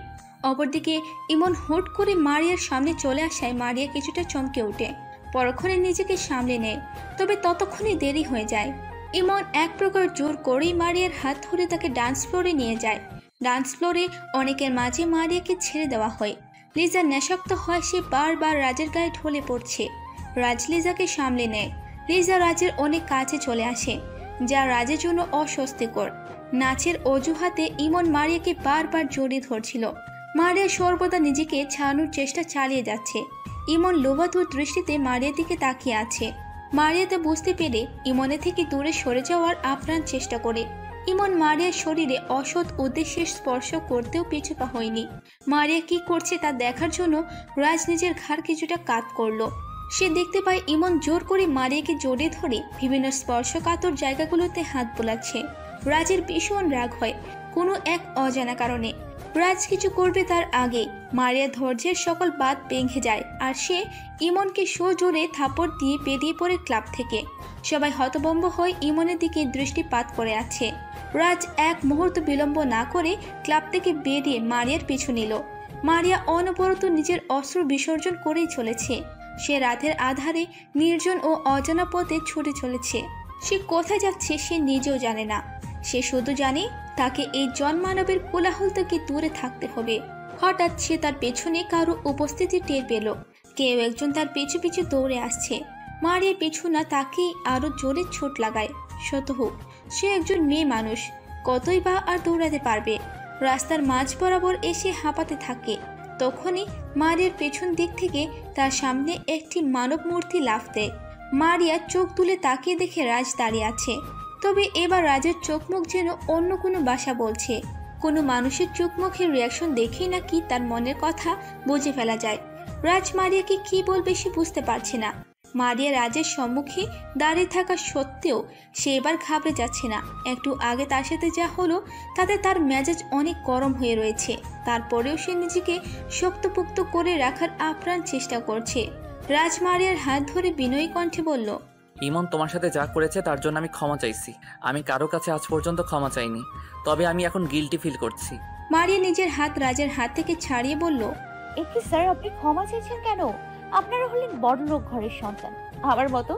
অপরদিকে ইমন হুট করে মারিয়ার সামনে চলে আসায় মারিয়া কিছুটা চমকে ওঠে। পরক্ষণে নিজেকে সামলে নেয়, তবে ততক্ষণে দেরি হয়ে যায়। ইমন এক প্রকার জোর করেই মারিয়ার হাত ধরে তাকে ডান্স ফ্লোরে নিয়ে যায়। ডান্স ফ্লোরে অনেকের মাঝে মারিয়াকে ছেড়ে দেওয়া হয়। লিজা নেশাক্ত হয়, সে বারবার রাজের গায়ে ঢলে পড়ছে। রাজ লিজাকে সামলে নেয়। লিজা রাজের অনেক কাছে চলে আসে, যা রাজের জন্য অস্বস্তিকর। নাচের অজুহাতে ইমন মারিয়াকে বারবার জড়িয়ে ধরছিল। মারিয়া সর্বদা নিজেকে ছাড়ানোর চেষ্টা চালিয়ে যাচ্ছে। ইমন লোভাতুর দৃষ্টিতে মারিয়ার দিকে তাকিয়ে আছে। মারিয়া তা বুঝতে পেরে ইমনের থেকে দূরে সরে যাওয়ার আপ্রাণ চেষ্টা করে। ইমন মারিয়ার শরীরে অসৎ উদ্দেশ্যে স্পর্শ করতেও পিছুপা হয়নি। মারিয়া কি করছে তা দেখার জন্য রাজ নিজের ঘাড় কিছুটা কাত করলো। সে দেখতে পায় ইমন জোর করে মারিয়াকে জড়িয়ে ধরে বিভিন্ন স্পর্শকাতর জায়গাগুলোতে হাত বোলাচ্ছে। রাজের ভীষণ রাগ হয় কোনো এক অজানা কারণে। রাজ কিছু করবে তার আগে মারিয়া ধৈর্যের সকল বাঁধ ভেঙে যায়, আর সে ইমনকে সজোরে থাপড় দিয়ে বেরিয়ে পড়ে ক্লাব থেকে। সবাই হতভম্ব হয়ে ইমনের দিকে দৃষ্টিপাত করে আছে। রাজ এক মুহূর্ত বিলম্ব না করে ক্লাব থেকে বেরিয়ে মারিয়ার পিছু নিল। মারিয়া অনবরত নিজের অস্ত্র বিসর্জন করেই চলেছে। সে রাতের আধারে নির্জন ও অজানা পথে ছুটে চলেছে। সে কোথায় যাচ্ছে সে নিজেও জানে না। সে শুধু জানে তাকে এই জনমানবের কোলাহল থেকে দূরে থাকতে হবে। হঠাৎ সে তার পেছনে কারো উপস্থিতি টের পেল। কেউ একজন তার পিছু পিছু দৌড়ে আসছে। মারিয়া পিছু না তাকেই আরো জোরে ছুট লাগায়। শতহু সে একজন মেয়ে মানুষ, কতই বা আর দৌড়াতে পারবে। রাস্তার মাঝ বরাবর এসে হাঁপাতে থাকে। তখনই মারিয়ার পেছন দিক থেকে তার সামনে একটি মানব মূর্তি লাফ দেয়। মারিয়া চোখ তুলে তাকিয়ে দেখে রাজ দাঁড়িয়ে আছে। তবে এবার রাজের চোখ মুখ যেন অন্য কোনো ভাষা বলছে। কোনো মানুষের চোখ মুখের রিয়াকশন দেখেই নাকি তার মনের কথা বুঝে ফেলা যায়। রাজ মারিয়াকে কি বলবে সে বুঝতে পারছে না। মারিয়া রাজের সম্মুখে দাঁড়িয়ে থাকা সত্ত্বেও সে এবার ঘাবড়ে যাচ্ছে না। একটু আগে তার সাথে যা হলো তাতে তার মেজাজ অনেক গরম হয়ে রয়েছে। তারপরেও সে নিজেকে শক্তপোক্ত করে রাখার আপ্রাণ চেষ্টা করছে। রাজ মারিয়ার হাত ধরে বিনয়ী কণ্ঠে বলল, ইমন তোমার সাথে যা করেছে তার জন্য আমি ক্ষমা চাইছি। আমি কারো কাছে আজ পর্যন্ত ক্ষমা চাইনি, তবে আমি এখন গিল্টি ফিল করছি। মারিয়া নিজের হাত রাজের হাত থেকে ছাড়িয়ে বলল, একে স্যার আপনি ক্ষমা চাইছেন কেন? আপনারা হলেন বড়লোক ঘরের সন্তান। আমার মতো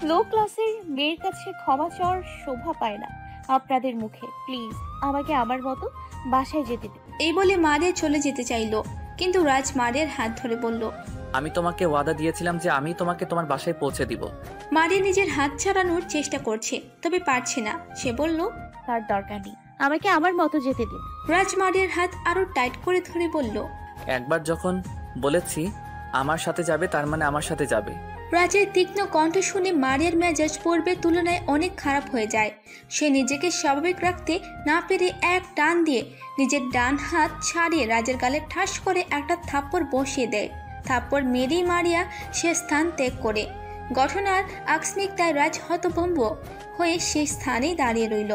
লো ক্লাসের মেয়ের কাছে ক্ষমা চাওয়ার শোভা পায় না আপনাদের মুখে। প্লিজ আমাকে আমার মতো বাসায় যেতে দিন। এই বলে মারিয়া চলে যেতে চাইল, কিন্তু রাজ মারিয়ার হাত ধরে বলল, আমি তোমাকে ওয়াদা দিয়েছিলাম যে আমি তোমাকে তোমার বাসায় পৌঁছে দিব। মারিয়া নিজের হাত ছাড়ানোর চেষ্টা করছে, তবে পারছে না। সে বলল, তার দরকার নেই, আমাকে আমার মতো যেতে দিন। রাজ মারিয়ার হাত আরো টাইট করে ধরে বলল, একবার যখন বলেছি আমার সাথে যাবে তার মানে আমার সাথে যাবে। রাজের তীক্ষ্ণ কণ্ঠ শুনে মারিয়ার মেজাজ পূর্বের তুলনায় অনেক খারাপ হয়ে যায়। সে নিজেকে স্বাভাবিক রাখতে না পেরে এক টান দিয়ে নিজের ডান হাত ছাড়িয়ে রাজের গালে ঠাস করে একটা থাপ্পড় বসিয়ে দেয়। থাপ্পড় মেরেই মারিয়া সে স্থান ত্যাগ করে। ঘটনার আকস্মিকতায় রাজ হতভম্ব হয়ে সেই স্থানেই দাঁড়িয়ে রইল।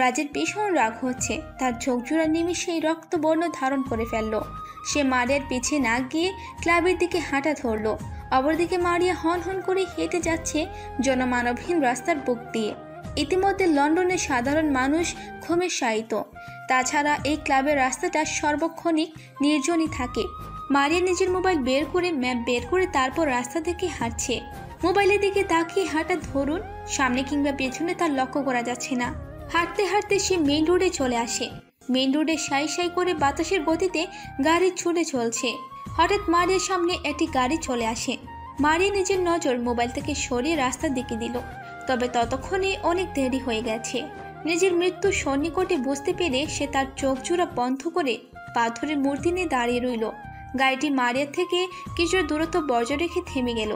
রাজের ভীষণ রাগ হচ্ছে। তার চোখজোড়া নিমিষেই রক্তবর্ণ ধারণ করে ফেলল। সে মারিয়ার পিছে না গিয়ে ক্লাবের দিকে হাঁটা ধরল। অপরদিকে মারিয়া হন হন করে হেঁটে যাচ্ছে জনমানবহীন রাস্তার বুক দিয়ে। ইতিমধ্যে লন্ডনের সাধারণ মানুষ ঘুমে শায়িত। তাছাড়া এই ক্লাবের রাস্তাটা সর্বক্ষণিক নির্জনই থাকে। মারিয়া নিজের মোবাইল বের করে ম্যাপ বের করে তারপর রাস্তা থেকে হাঁটছে। মোবাইলের দিকে তাকিয়ে হাঁটা ধরুন, সামনে কিংবা পেছনে তার লক্ষ্য করা যাচ্ছে না। হাঁটতে হাঁটতে সে মেইন রোডে চলে আসে। মেইন রোডে সাই সাই করে বাতাসের গতিতে গাড়ি ছুটে চলছে। হঠাৎ মারিয়ার সামনে একটি গাড়ি চলে আসে। মারিয়া নিজের নজর মোবাইল থেকে সরিয়ে রাস্তার দিকে দিল, তবে ততক্ষণে অনেক দেরি হয়ে গেছে। নিজের মৃত্যু সন্নিকটে বুঝতে পেরে সে তার চোখ জোড়া বন্ধ করে পাথরের মূর্তি নিয়ে দাঁড়িয়ে রইল। গাড়িটি মারিয়ার থেকে কিছু দূরত্ব বজায় রেখে থেমে গেল।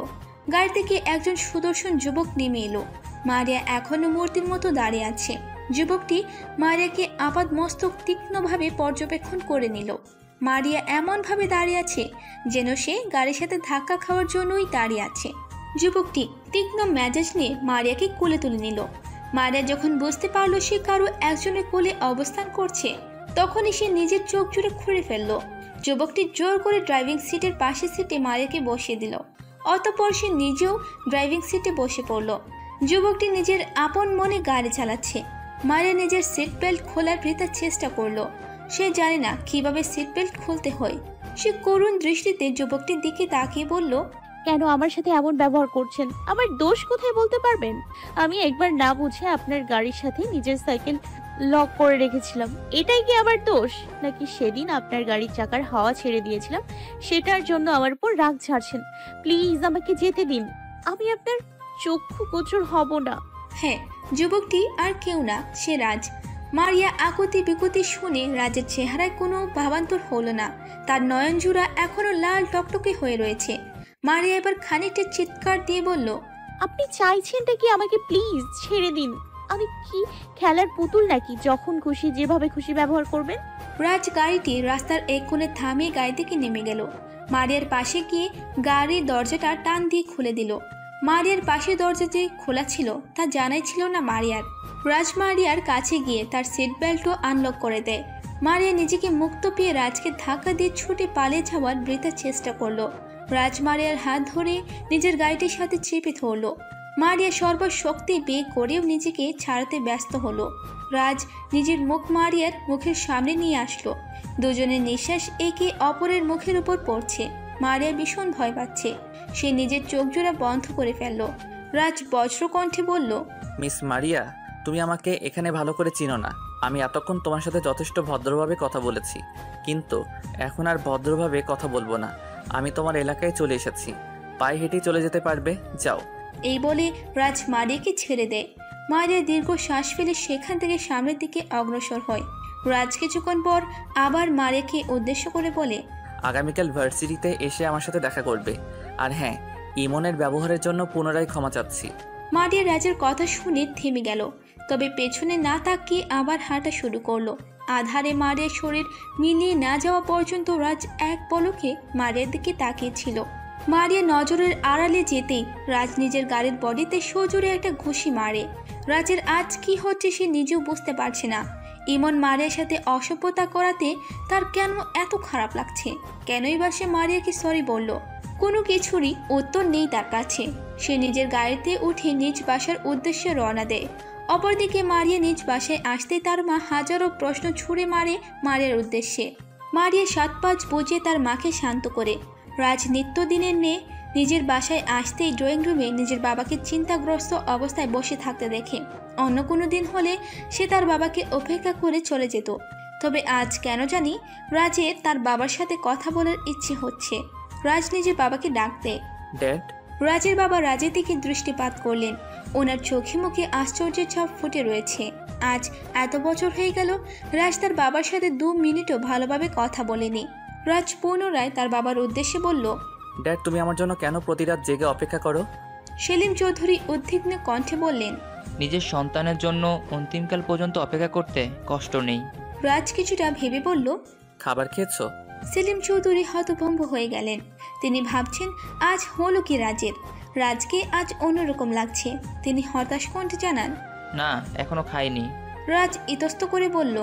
গাড়ি থেকে একজন সুদর্শন যুবক নেমে এলো। মারিয়া এখনো মূর্তির মতো দাঁড়িয়ে আছে। যুবকটি মারিয়াকে আপাদ মস্তক তীক্ষ্ণভাবে পর্যবেক্ষণ করে নিল। মারিয়া এমনভাবে দাঁড়িয়ে আছে যেন সে গাড়ির সাথে ধাক্কা খাওয়ার জন্যই দাঁড়িয়ে আছে। যুবকটি তীক্ষ্ণ মেজাজ নিয়ে মারিয়াকে কোলে তুলে নিল। মারিয়া যখন বুঝতে পারলো সে কারো একজনের কোলে অবস্থান করছে, তখনই সে নিজের চোখ জুড়ে খুঁড়ে ফেললো। যুবকটি জোর করে ড্রাইভিং সিটের পাশের সিটে মারিয়াকে বসিয়ে দিল। অতঃপর সে নিজেও ড্রাইভিং সিটে বসে পড়ল। যুবকটি নিজের আপন মনে গাড়ি চালাচ্ছে। মারিয়া নিজের সিট বেল্ট খোলার বৃথা চেষ্টা করলো। সে জানে না কিভাবে সিট বেল্ট খুলতে হয়। সে করুণ দৃষ্টিতে যুবকটির দিকে তাকিয়ে বলল, কেন আমার সাথে এমন ব্যবহার করছেন? আমার দোষ কোথায় বলতে পারবেন? আমি একবার না বুঝে আপনার গাড়ির সাথে নিজের সাইকেল লক করে রেখেছিলাম, এটাই কি আমার দোষ? নাকি সেদিন আপনার গাড়ির চাকার হাওয়া ছেড়ে দিয়েছিলাম, সেটার জন্য আমার উপর রাগ ঝাড়ছেন? প্লিজ আমাকে যেতে দিন, আমি আপনার চক্ষু গোচর হব না। হ্যাঁ, যুবকটি আর কেউ না, সে রাজ। মারিয়া আকুতি বিকুতি শুনে রাজের চেহারায় কোনো ভাবান্তর হলো না। তার নয়নজোড়া এখনো লাল টকটকে হয়ে রয়েছে। মারিয়া এবার খানিকটা চিৎকার দিয়ে বলল, আপনি চাইছেনটা কি? আমাকে প্লিজ ছেড়ে দিন। আমি কি খেলার পুতুল নাকি যখন খুশি যেভাবে খুশি ব্যবহার করবেন? রাজ গাড়িটি রাস্তার এক কোণে থামিয়ে গাড়ি থেকে নেমে গেল। মারিয়ার পাশে গিয়ে গাড়ির দরজাটা টান দিয়ে খুলে দিল। মারিয়ার পাশে দরজা যে খোলা ছিল তা জানাই ছিল না মারিয়ার। রাজ মারিয়ার কাছে গিয়ে তার সিট বেল্টও আনলক করে দেয়। মারিয়া নিজেকে মুক্ত পেয়ে রাজকে ধাক্কা দিয়ে ছুটে পালিয়ে যাওয়ার বৃথা চেষ্টা করলো। রাজ মারিয়ার হাত ধরে নিজের গাড়িটির সাথে চেপে ধরল। মারিয়া সর্বশক্তি বের করেও নিজেকে ছাড়াতে ব্যস্ত হলো। রাজ নিজের মুখ মারিয়ার মুখের সামনে নিয়ে আসলো। দুজনের নিঃশ্বাস একে অপরের মুখের উপর পড়ছে। মারিয়া ভীষণ ভয় পাচ্ছে। সে নিজের চোখ জোড়া বন্ধ করে ফেলল। রাজ বজ্রকণ্ঠে বলল, মিস মারিয়া, তুমি আমাকে এখানে ভালো করে চিনো না। আমি এতক্ষণ তোমার সাথে যথেষ্ট ভদ্রভাবে কথা বলেছি, কিন্তু এখন আর ভদ্রভাবে কথা বলবো না। আমি তোমার এলাকায় চলে এসেছি, পায়ে হেঁটেই চলে যেতে পারবে, যাও। এই বলে রাজ মারিয়াকে ছেড়ে দেয়। মারিয়া দীর্ঘ শ্বাস ফেলে সেখান থেকে সামনের দিকে অগ্রসর হয়। রাজ কিছুক্ষণ পর আবার মারিয়াকে উদ্দেশ্য করে বলে, আগামীকাল ভার্সিটিতে এসে আমার সাথে দেখা করবে। আর হ্যাঁ, ইমনের ব্যবহারের জন্য পুনরায় ক্ষমা চাচ্ছি। মারিয়া রাজের কথা শুনে থেমে গেল, তবে পেছনে না তাকিয়ে আবার হাঁটা শুরু করলো। আধারে মারিয়ার শরীর মিলিয়ে না যাওয়া পর্যন্ত রাজ এক পলকে মারিয়ার দিকে তাকিয়েছিল। মারিয়া নজরের আড়ালে যেতেই রাজ নিজের গাড়ির বডিতে সজোরে একটা ঘুষি মারে। রাজের আজ কি হচ্ছে সে নিজেও বুঝতে পারছে না। ইমন মারিয়ার সাথে অসভ্যতা করাতে তার কেন এত খারাপ লাগছে? কেনই বা সে মারিয়াকে সরি বলল? কোনো কিছুরই উত্তর নেই তার কাছে। সে নিজের গাড়িতে উঠে নিজ বাসার উদ্দেশ্যে রওনা দেয়। অপরদিকে মারিয়া নিজ বাসায় আসতেই তার মা হাজারো প্রশ্ন ছুড়ে মারে মারিয়ার উদ্দেশ্যে। মারিয়া 7-5 বুঝিয়ে তার মাকে শান্ত করে। রাজ নিত্যদিনের নে নিজের বাসায় আসতেই ড্রয়িং রুমে নিজের বাবাকে চিন্তাগ্রস্ত অবস্থায় বসে থাকতে দেখে। অন্য কোনো দিন হলে সে তার বাবাকে উপেক্ষা করে চলে যেত, তবে আজ কেন জানি রাজের তার বাবার সাথে কথা বলার ইচ্ছে হচ্ছে। রাজ নিজের বাবাকে ডাক দেয়। ড্যাড। রাজের বাবা রাজের দিকে দৃষ্টিপাত করলেন। ওনার চোখে মুখে আশ্চর্যের ছাপ ফুটে রয়েছে। আজ এত বছর হয়ে গেল রাজ তার বাবার সাথে 2 মিনিটও ভালোভাবে কথা বলেনি। রাজ পুনরায় তার বাবার উদ্দেশ্যে বলল, ড্যাড, তুমি আমার জন্য কেন প্রতি রাত জেগে অপেক্ষা করো? সেলিম চৌধুরী উদ্বিগ্ন কণ্ঠে বললেন, নিজের সন্তানের জন্য অন্তিমকাল পর্যন্ত অপেক্ষা করতে কষ্ট নেই। রাজ কিছুটা ভেবে বলল, খাবার খেয়েছো? সেলিম চৌধুরী হতভম্ব হয়ে গেলেন। তিনি ভাবছেন আজ হলো কি রাজের। রাজকে আজ অন্যরকম লাগছে। তিনি হতাশ কণ্ঠে জানান, না, এখনো খাইনি। রাজ ইতস্ত করে বলল,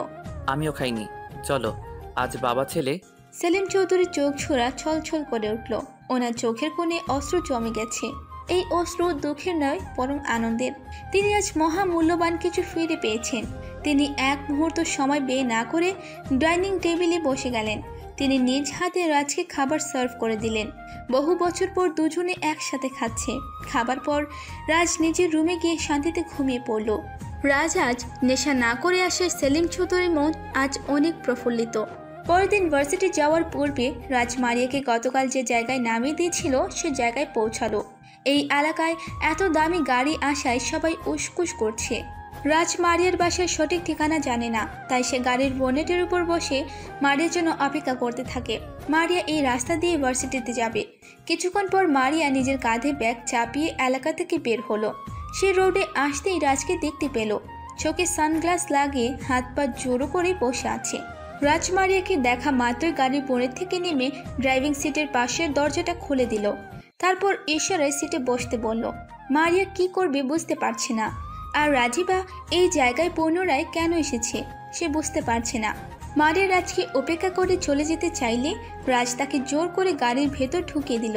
আমিও খাইনি, চলো আজ বাবা ছেলে। সেলিম চৌধুরীর চোখ ছোড়া ছলছল করে উঠল। ওনার চোখের কোণে অশ্রু জমে গেছে। এই অশ্রু দুঃখের নয়, বরং আনন্দের। তিনি আজ মহামূল্যবান কিছু ফিরে পেয়েছেন। তিনি এক মুহূর্ত সময় ব্যয় না করে ডাইনিং টেবিলে বসে গেলেন। তিনি নিজ হাতে রাজকে খাবার সার্ভ করে দিলেন। বহু বছর পর দুজনে একসাথে খাচ্ছে। খাবার পর রাজ নিজের রুমে গিয়ে শান্তিতে ঘুমিয়ে পড়ল। রাজ আজ নেশা না করে আসে সেলিম চৌধুরীর মন আজ অনেক প্রফুল্লিত। পরের দিন ভার্সিটি যাওয়ার পূর্বে রাজ মারিয়াকে গতকাল যে জায়গায় নামিয়ে দিয়েছিল সে জায়গায় পৌঁছালো। এই এলাকায় এত দামি গাড়ি আসায় সবাই উসকুস করছে। রাজ মারিয়ার বাসার সঠিক ঠিকানা জানে না, তাই সে গাড়ির বোনেটের উপর বসে মারিয়ার জন্য অপেক্ষা করতে থাকে। মারিয়া এই রাস্তা দিয়ে ভার্সিটিতে যাবে। কিছুক্ষণ পর মারিয়া নিজের কাঁধে ব্যাগ চাপিয়ে এলাকা থেকে বের হলো। সে রোডে আসতেই রাজকে দেখতে পেল। চোখে সানগ্লাস লাগিয়ে হাত পা জোড়ো করে বসে আছে। রাজ মারিয়াকে দেখা মাত্রই গাড়ির বোনেট থেকে নেমে ড্রাইভিং সিটের পাশের দরজাটা খুলে দিল। তারপর ইশারায় সিটে বসতে বলল। মারিয়া কি করবে বুঝতে পারছে না। আর রাজীবা এই জায়গায় পুনরায় কেন এসেছে সে বুঝতে পারছে না। মারিয়া রাজকে উপেক্ষা করে চলে যেতে চাইলে রাজ তাকে জোর করে গাড়ির ভেতর ঢুকিয়ে দিল।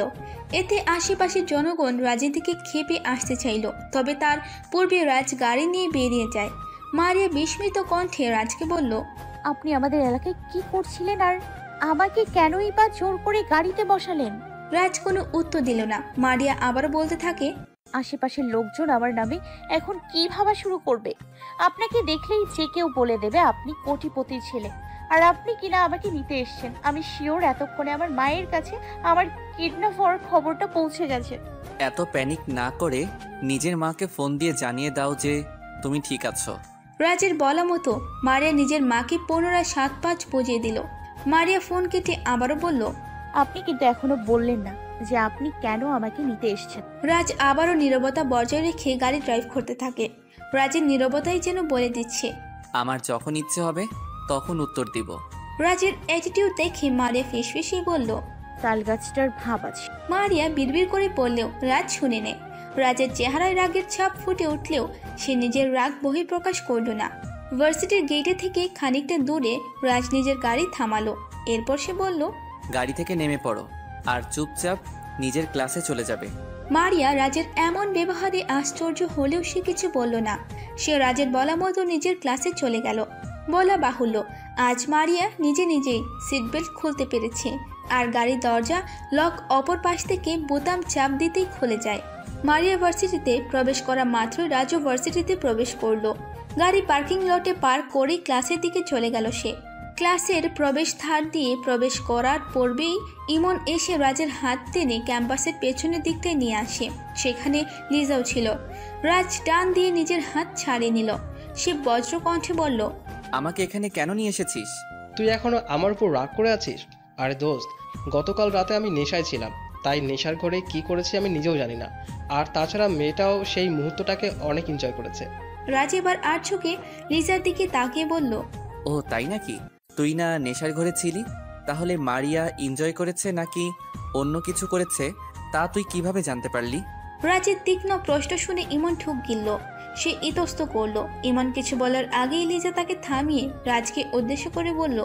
এতে আশেপাশের জনগণ রাজের দিকে ক্ষেপে আসতে চাইল, তবে তার পূর্বে রাজ গাড়ি নিয়ে বেরিয়ে যায়। মারিয়া বিস্মিত কণ্ঠে রাজকে বলল, আপনি আমাদের এলাকায় কি করছিলেন আর আমাকে কেনই বা জোর করে গাড়িতে বসালেন? রাজ কোনো উত্তর দিল না। মারিয়া আবার বলতে থাকে, আশেপাশের লোকজন আমার নামে এখন কি ভাবা শুরু করবে? আপনাকে দেখলেই যে কেউ বলে দেবে আপনি কোটিপতির ছেলে, আর আপনি কিনা আমাকে নিতে এসেছেন। আমি শিওর এতক্ষণে আমার মায়ের কাছে আমার কিডন্যাপ হওয়ার খবরটা পৌঁছে গেছে। এত প্যানিক না করে নিজের মাকে ফোন দিয়ে জানিয়ে দাও যে তুমি ঠিক আছো। রাজের বলা মতো মারিয়া নিজের মাকে পুনরায় 7-5 বুঝিয়ে দিল। মারিয়া ফোন কেটে আবারও বলল, আপনি কিন্তু এখনো বললেন না যে আপনি কেন আমাকে নিতে এসেছেন। রাজ আবারও নীরবতা বজায় রেখে গাড়ি ড্রাইভ করতে থাকে। রাজের নীরবতাই যেন বলে দিচ্ছে, আমার যখন ইচ্ছে হবে তখন উত্তর দিব। রাজের অ্যাটিটিউড দেখে মারিয়া ফিসফিসিয়ে বলল, তাল গাছটার ভাব আছে। মারিয়া বিড়বিড় করে বললেও রাজ শুনে নেয়। রাজের চেহারায় রাগের ছাপ ফুটে উঠলেও সে নিজের রাগ বহিঃপ্রকাশ করল না। ভার্সিটির গেটে থেকে খানিকটা দূরে রাজ নিজের গাড়ি থামালো। এরপর সে বলল, গাড়ি থেকে নেমে পড়ো আর চুপচাপ নিজের ক্লাসে চলে যাবে। মারিয়া রাজের এমন ব্যবহারে আশ্চর্য হলেও সে কিছু বলল না। সে রাজের বলা মতো নিজের ক্লাসে চলে গেল। বলা বাহুল্য, আজ মারিয়া নিজেই সিট বেল্ট খুলতে পেরেছে, আর গাড়ির দরজা লক অপর পাশ থেকে বোতাম চাপ দিতেই খুলে যায়। মারিয়া ভার্সিটিতে প্রবেশ করা মাত্রই রাজও ভার্সিটিতে প্রবেশ করলো। গাড়ি পার্কিং লটে পার্ক করেই ক্লাসের দিকে চলে গেল সে। ক্লাসের প্রবেশ দ্বার দিয়ে প্রবেশ করার পূর্বেই ইমন এসে রাজের হাত টেনে ক্যাম্পাসের পেছনের দিকটায় নিয়ে আসে। সেখানে লিজাও ছিল। রাজ টান দিয়ে নিজের হাত ছাড়িয়ে নিল। সে বজ্র কণ্ঠে বলল, আমাকে এখানে কেন নিয়ে এসেছিস? তুই এখনো আমার উপর রাগ করে আছিস? আরে দোস্ত, গতকাল রাতে আমি নেশায় ছিলাম, তাই নেশার ঘরে কি করেছি আমি নিজেও জানি না। আর তাছাড়া মেয়েটাও সেই মুহূর্তটাকে অনেক এনজয় করেছে। রাজ এবার আর চোখে লিজার দিকে তাকিয়ে বলল, ও তাই নাকি? তুই না নেশার ঘরে ছিলি? তাহলে মারিয়া এনজয় করেছে নাকি অন্য কিছু করেছে তা তুই কিভাবে জানতে পারলি? রাজের তীক্ষ্ণ প্রশ্ন শুনে ইমন ঠুক গিলল। সে ইতস্ত করলো। ইমন কিছু বলার আগেই লিজা তাকে থামিয়ে রাজকে উদ্দেশ্য করে বলল,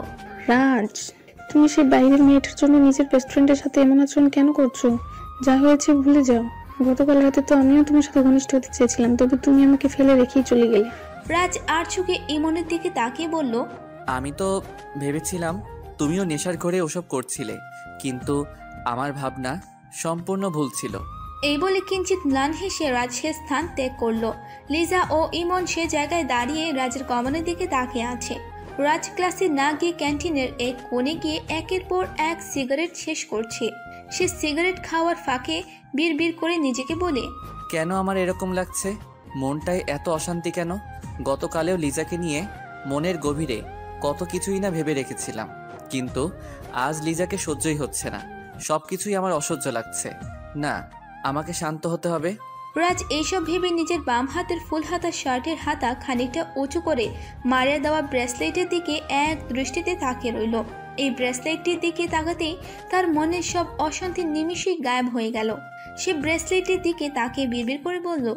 রাজ, তুমি সেই বাইরের মেয়েটার জন্য নিজের বেস্ট ফ্রেন্ডের সাথে এমন আচরণ কেন করছো? যা হয়েছে ভুলে যাও। গতকাল রাতে তো আমিও তোমার সাথে ঘনিষ্ঠ হতে চেয়েছিলাম, তবে তুমি আমাকে ফেলে রেখেই চলে গেলে। রাজ আর চোখে ইমনের দিকে তাকিয়ে বলল, আমি তো ভেবেছিলাম তুমিও নেশার ঘরে ওসব করছিলে, কিন্তু আমার ভাবনা সম্পূর্ণ ভুল ছিল। এই বলে কিঞ্চিত ম্লান হেসে রাজ সে স্থান ত্যাগ করলো। লিজা ও ইমন সে জায়গায় দাঁড়িয়ে রাজের কমনের দিকে তাকিয়ে আছে। রাজ ক্লাসে না গিয়ে ক্যান্টিনের এক কোণে গিয়ে একের পর এক সিগারেট শেষ করছে। সে সিগারেট খাওয়ার ফাঁকে বিড়বিড় করে নিজেকে বলে, কেন আমার এরকম লাগছে? মনটায় এত অশান্তি কেন? গতকালেও লিজাকে নিয়ে মনের গভীরে কত কিছুই না ভেবে রেখেছিলাম, কিন্তু আজ লিজাকে সহ্যই হচ্ছে না। সব কিছুই আমার অসহ্য লাগছে। না, আমাকে শান্ত হতে হবে। রাজ এইসব ভেবে নিজের বাম হাতের ফুল হাতা শার্টের হাতা খানিকটা উঁচু করে মারিয়া দেওয়া ব্রেসলেটের দিকে এক দৃষ্টিতে তাকিয়ে রইল। এই ব্রেসলেটটির দিকে তাকাতেই তার মনের সব অশান্তি নিমিষেই গায়েব হয়ে গেল। সে ব্রেসলেটের দিকে তাকিয়ে বিড়বিড় করে বলল,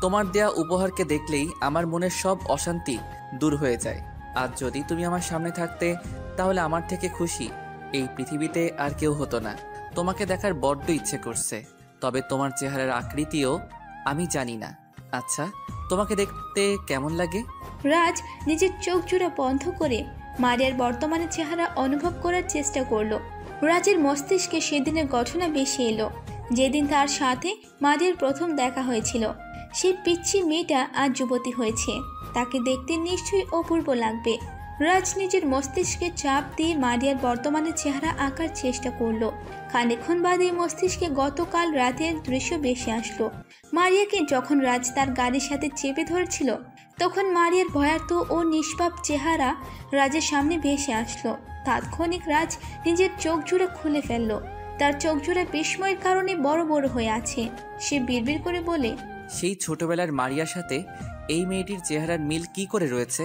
তোমার দেয়া উপহারকে দেখলেই আমার মনের সব অশান্তি দূর হয়ে যায়। আজ যদি তুমি আমার সামনে থাকতে তাহলে আমার থেকে খুশি এই পৃথিবীতে আর কেউ হতো না। তোমাকে দেখার বড্ড ইচ্ছে করছে, তবে তোমার চেহারার আকৃতিও আমি জানি না। আচ্ছা, তোমাকে দেখতে কেমন লাগে? রাজ নিজের চোখ জোড়া বন্ধ করে মারিয়ার বর্তমানে চেহারা অনুভব করার চেষ্টা করলো। রাজের মস্তিষ্কে সেদিনের ঘটনা বেশি এলো, যেদিন তার সাথে মারিয়ার প্রথম দেখা হয়েছিল। সেই পিচ্ছি মেয়েটা আজ যুবতী হয়েছে, তাকে দেখতে নিশ্চয়ই অপূর্ব লাগবে। রাজ নিজের মস্তিষ্কে চাপ দিয়ে মারিয়ার বর্তমানে চেহারা আঁকার চেষ্টা করলো। খানিকক্ষণ বাদে মস্তিষ্কে গতকাল রাতের দৃশ্য ভেসে আসলো। মারিয়াকে যখন রাজ তার গাড়ির সাথে চেপে ধরেছিল, তখন মারিয়ার ভয়ার্ত ও নিষ্পাপ চেহারা রাজের সামনে ভেসে আসলো। তাৎক্ষণিক রাজ নিজের চোখ জোড়া খুলে ফেললো। তার চোখ জোড়া বিস্ময়ের কারণে বড় বড় হয়ে আছে। সে বিড়বিড় করে বলে, সেই ছোটবেলার মারিয়ার সাথে এই মেয়েটির চেহারার মিল কি করে রয়েছে?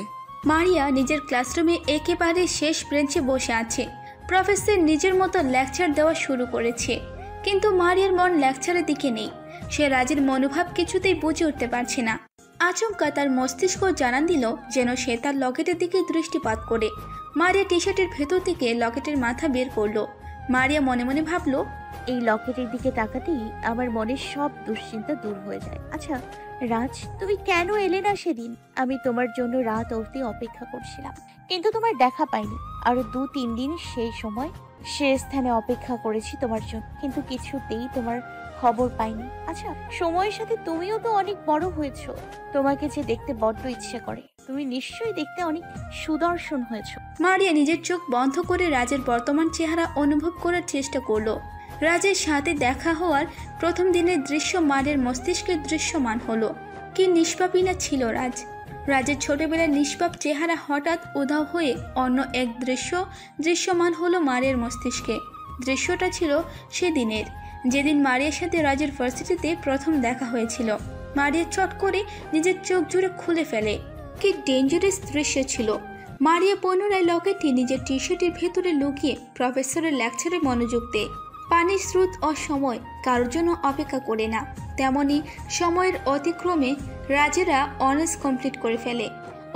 মারিয়া নিজের ক্লাসরুমে একেবারে শেষ বেঞ্চে বসে আছে। প্রফেসর নিজের মতো লেকচার দেওয়া শুরু করেছে, কিন্তু মারিয়ার মন লেকচারের দিকে নেই। সে রাজের মনোভাব কিছুতেই বুঝে উঠতে পারছে না। আচমকা তার মস্তিষ্ক জানান দিল যেন সে তার লকেটের দিকে দৃষ্টিপাত করে। মারিয়া টি শার্টের ভেতর থেকে লকেটের মাথা বের করলো। মারিয়া মনে মনে ভাবলো, এই লকেটের দিকে তাকাতেই আমার মনের সব দুশ্চিন্তা দূর হয়ে যায়। আচ্ছা রাজ, তুমি কেন এলে না সেদিন? আমি তোমার জন্য রাত অবধি অপেক্ষা করছিলাম, কিন্তু তোমার দেখা পাইনি। আরো 2-3 দিন সেই সময় সে স্থানে অপেক্ষা করেছি তোমার জন্য, কিন্তু কিছুতেই তোমার খবর পাইনি। আচ্ছা সময়ের সাথে তুমিও তো অনেক বড় হয়েছো, তোমাকে যে দেখতে বড্ড ইচ্ছে করে। তুমি নিশ্চয়ই দেখতে অনেক সুদর্শন হয়েছো। মারিয়া নিজের চোখ বন্ধ করে রাজের বর্তমান চেহারা অনুভব করার চেষ্টা করলো। রাজের সাথে দেখা হওয়ার প্রথম দিনের দৃশ্য মারিয়ার মস্তিষ্কে দৃশ্যমান হলো। কি নিষ্পাপই না ছিল রাজ। রাজের ছোটবেলার নিষ্পাপ চেহারা হঠাৎ উধাও হয়ে অন্য এক দৃশ্য দৃশ্যমান হলো মারিয়ার মস্তিষ্কে। দৃশ্যটা ছিল সেদিনের, যেদিন মারিয়ার সাথে রাজের ভার্সিটিতে প্রথম দেখা হয়েছিল। মারিয়া চট করে নিজের চোখ জুড়ে খুলে ফেলে। কি ডেঞ্জারাস দৃশ্য ছিল। মারিয়া পুনরায় লকেটটি নিজের টি শার্টের ভেতরে লুকিয়ে প্রফেসরের লেকচারে মনোযোগ দেয়। পানির স্রোত ও সময় কারোর জন্য অপেক্ষা করে না, তেমনি সময়ের অতিক্রমে রাজেরা অনার্স কমপ্লিট করে ফেলে।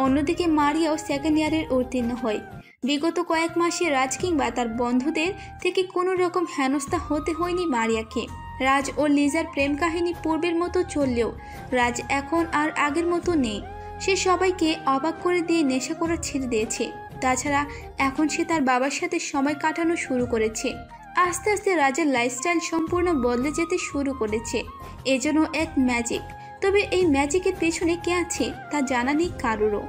অন্যদিকে মারিয়াও সেকেন্ড ইয়ারের উত্তীর্ণ হয়। বিগত কয়েক মাসে রাজ কিংবা তার বন্ধুদের থেকে কোনো রকম হেনস্থা হতে হয়নি মারিয়াকে। রাজ ও লিজার প্রেম কাহিনী পূর্বের মতো চললেও রাজ এখন আর আগের মতো নেই। সে সবাইকে অবাক করে দিয়ে নেশা করা ছেড়ে দিয়েছে। তাছাড়া এখন সে তার বাবার সাথে সময় কাটানো শুরু করেছে। আস্তে আস্তে রাজের লাইফস্টাইল সম্পূর্ণ বদলে যেতে শুরু করেছে। এজন্য এক ম্যাজিক। তবে এই ম্যাজিকের পেছনে কে আছে তা জানা নেই কারোরও।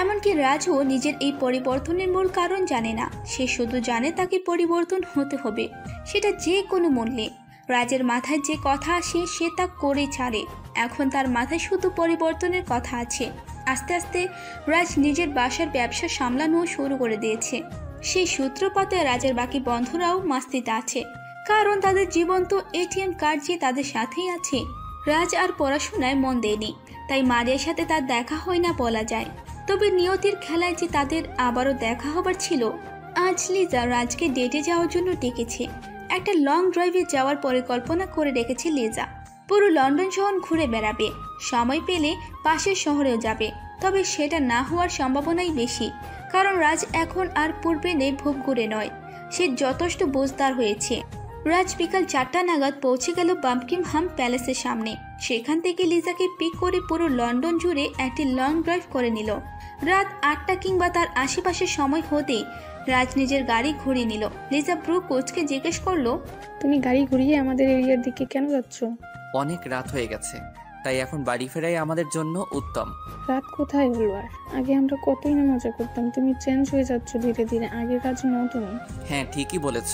এমনকি রাজও নিজের এই পরিবর্তনের মূল কারণ জানে না। সে শুধু জানে তাকে পরিবর্তন হতে হবে, সেটা যে কোনো মূল্যে। রাজের মাথায় যে কথা আসে সে তা করে ছাড়ে। এখন তার মাথায় শুধু পরিবর্তনের কথা আছে। আস্তে আস্তে রাজ নিজের বাসার ব্যবসা সামলানো শুরু করে দিয়েছে। সেই সূত্রপাতে রাজের বাকি বন্ধুরাও মাস্তিতে আছে, কারণ তাদের জীবন্ত এটিএম কার্ড যে তাদের সাথেই আছে। রাজ আর পড়াশোনায় মন দেয়নি, তাই মারিয়ার সাথে তার দেখা হয় না বলা যায়। তবে নিয়তির খেলায় যে তাদের আবারও দেখা হবার ছিল। আজ লিজা রাজকে ডেটে যাওয়ার জন্য ডেকেছে। একটা লং ড্রাইভে যাওয়ার পরিকল্পনা করে রেখেছে লিজা। পুরো লন্ডন শহর ঘুরে বেড়াবে, সময় পেলে পাশের শহরেও যাবে। তবে সেটা না হওয়ার সম্ভাবনাই বেশি, কারণ রাজ এখন আর পূর্বে নেই ভূপ ঘুরে নয়, সে যথেষ্ট বুঝদার হয়েছে। রাজ বিকাল 4টা নাগাদ পৌঁছে গেল বাম্পকিমহাম প্যালেসের সামনে। সেখান থেকে লিজাকে পিক করে পুরো লন্ডন জুড়ে একটি লং ড্রাইভ করে নিল। রাত 8টা কিংবা তার আশেপাশে সময় হতেই রাজ নিজের গাড়ি ঘুরিয়ে নিল। লিজা ব্রু কোচকে জিজ্ঞেস করলো, তুমি গাড়ি ঘুরিয়ে আমাদের এরিয়ার দিকে কেন যাচ্ছ? অনেক রাত হয়ে গেছে, তাই এখন বাড়ি ফেরাই আমাদের জন্য উত্তম। রাত কোথায় হলো আর? আগে আমরা কতই না মজা করতাম, তুমি চেঞ্জ হয়ে যাচ্ছ ধীরে ধীরে। আগের রাজ নও তুমি। হ্যাঁ ঠিকই বলেছ,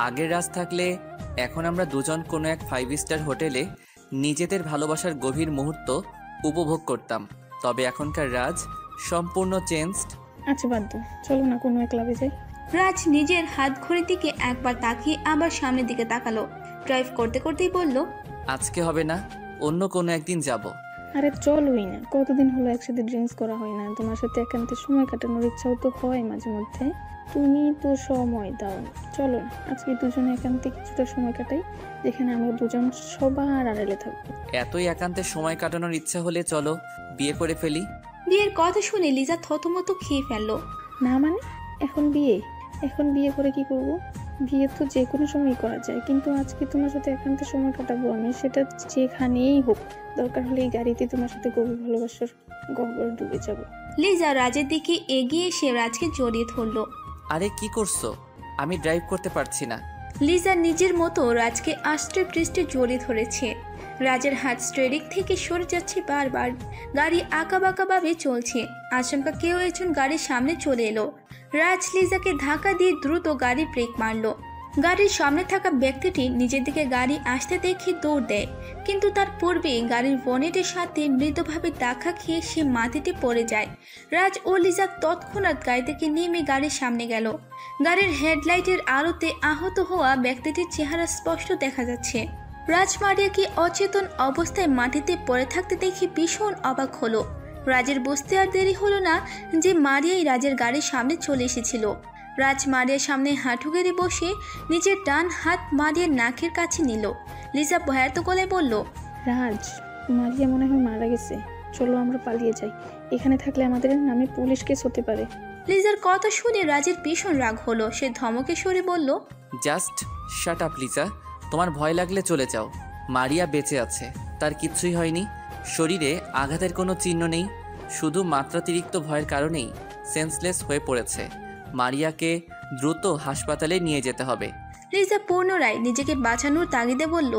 আগের রাত থাকলে এখন আমরা দুজন কোনো এক 5 স্টার হোটেলে নিজেদের ভালোবাসার গভীর মুহূর্ত উপভোগ করতাম। তবে এখনকার রাজ সম্পূর্ণ চেঞ্জড। আচ্ছা বাদ দাও, চলো না কোনো এক ক্লাবে যাই। রাজ নিজের হাত ঘড়ির দিকে একবার তাকিয়ে আবার সামনের দিকে তাকালো। ড্রাইভ করতে করতেই বলল, আজকে হবে না, অন্য কোনো একদিন যাব। আরে চলোই না, কতদিন হলো একসাথে ড্রিঙ্কস করা হয় না। তোমার সাথে একান্তে সময় কাটানোর ইচ্ছাও তো হয় মাঝে মধ্যে, তুমি তো সময় দাও। চলো না আজকে দুজনে একান্তে কিছুটা সময় কাটাই, যেখানে আমরা দুজন সবার আড়ালে থাকবো। এতই একান্তে সময় কাটানোর ইচ্ছা হলে চলো বিয়ে করে ফেলি। বিয়ের কথা শুনে লিজা থতমত খেয়ে ফেললো। না মানে এখন বিয়ে? এখন বিয়ে করে কি করব? বিয়ে তো যে কোনো সময় করা যায়, কিন্তু আজকে তোমার সাথে একান্তে সময় কাটাবো আমি, সেটা যেখানেই হোক। দরকার হলে এই গাড়িতে তোমার সাথে গভীর ভালোবাসার গহ্বরে ডুবে যাব। লিজা রাজের দিকে এগিয়ে এসে রাজকে জড়িয়ে ধরলো। আরে কি করছো? আমি ড্রাইভ করতে পারছি না। লিজা নিজের মতো রাজকে আষ্টে পৃষ্ঠে জড়িয়ে ধরেছে। রাজের হাত স্টিয়ারিং থেকে সরে যাচ্ছে বারবার। গাড়ি আঁকাবাঁকা ভাবে চলছে। আচমকা কেউ একজন গাড়ির সামনে চলে এলো। রাজ লিজাকে ধাক্কা দিয়ে দ্রুত গাড়ি ব্রেক মারলো। গাড়ির সামনে থাকা ব্যক্তিটি নিজের দিকে গাড়ি আসতে দেখে দৌড় দেয়, কিন্তু তার পূর্বে গাড়ির বনেটের সাথে মৃদুভাবে ধাক্কা খেয়ে সে মাটিতে পড়ে যায়। রাজ ও লিজা তৎক্ষণাৎ গাড়ি থেকে নেমে গাড়ির সামনে গেল। গাড়ির হেডলাইটের আলোতে আহত হওয়া ব্যক্তিটির চেহারা স্পষ্ট দেখা যাচ্ছে। রাজ মারিয়াকে অচেতন অবস্থায় মাটিতে পড়ে থাকতে দেখে ভীষণ অবাক হলো। রাজের বুঝতে আর দেরি হলো না যে মারিয়াই রাজের গাড়ির সামনে চলে এসেছিল। রাজ মারিয়ার সামনে হাঁটু গেড়ে বসে নিজের ডান হাত মারিয়ার নাকের কাছে নিল। লিজা ভয়ার্ত গলায় বলল, রাজ, মারিয়া মনে হয় মারা গেছে। চলো আমরা পালিয়ে যাই, এখানে থাকলে আমাদের নামে পুলিশ কেস হতে পারে। লিজার কথা শুনে রাজের ভীষণ রাগ হলো। সে ধমকে সরে বলল, জাস্ট শাট আপ লিজা, তোমার ভয় লাগলে চলে যাও। মারিয়া বেঁচে আছে, তার কিচ্ছুই হয়নি, শরীরে আঘাতের কোনো চিহ্ন নেই, শুধু মাত্রাতিরিক্ত ভয়ের কারণেই সেন্সলেস হয়ে পড়েছে। মারিয়াকে দ্রুত হাসপাতালে নিয়ে যেতে হবে। লিজা পুনরায় নিজেকে বাঁচানোর তাগিদে বলল,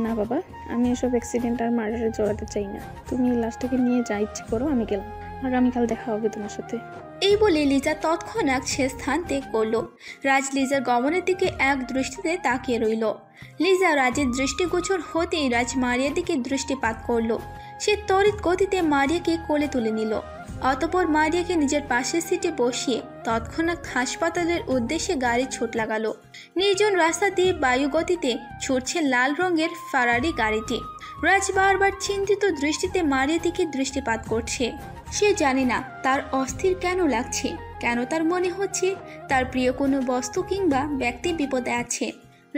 না বাবা, আমি এসব অ্যাক্সিডেন্ট আর মার্ডারে জড়াতে চাই না। তুমি এই লাশটাকে নিয়ে যা ইচ্ছে করো, আমি গেলাম। আগামীকাল দেখা হবে তোমার সাথে। এই বলে লিজা তৎক্ষণাৎ সে স্থান ত্যাগ করল। রাজ লিজার গমনের দিকে এক দৃষ্টিতে তাকিয়ে রইল। লিজা রাজের দৃষ্টিগোচর হতেই রাজ মারিয়ার দিকে দৃষ্টিপাত করল। সে তড়িৎ গতিতে মারিয়াকে কোলে তুলে নিল। অতঃপর মারিয়াকে নিজের পাশের সিটে বসিয়ে তৎক্ষণাৎ হাসপাতালের উদ্দেশ্যে গাড়ি ছুট লাগালো। নির্জন রাস্তা দিয়ে বায়ু গতিতে ছুটছে লাল রঙের ফারারি গাড়িটি। রাজ বারবার চিন্তিত দৃষ্টিতে মারিয়ার দিকে দৃষ্টিপাত করছে। সে জানে না তার অস্থির কেন লাগছে, কেন তার মনে হচ্ছে তার প্রিয় কোনো বস্তু কিংবা ব্যক্তি বিপদে আছে।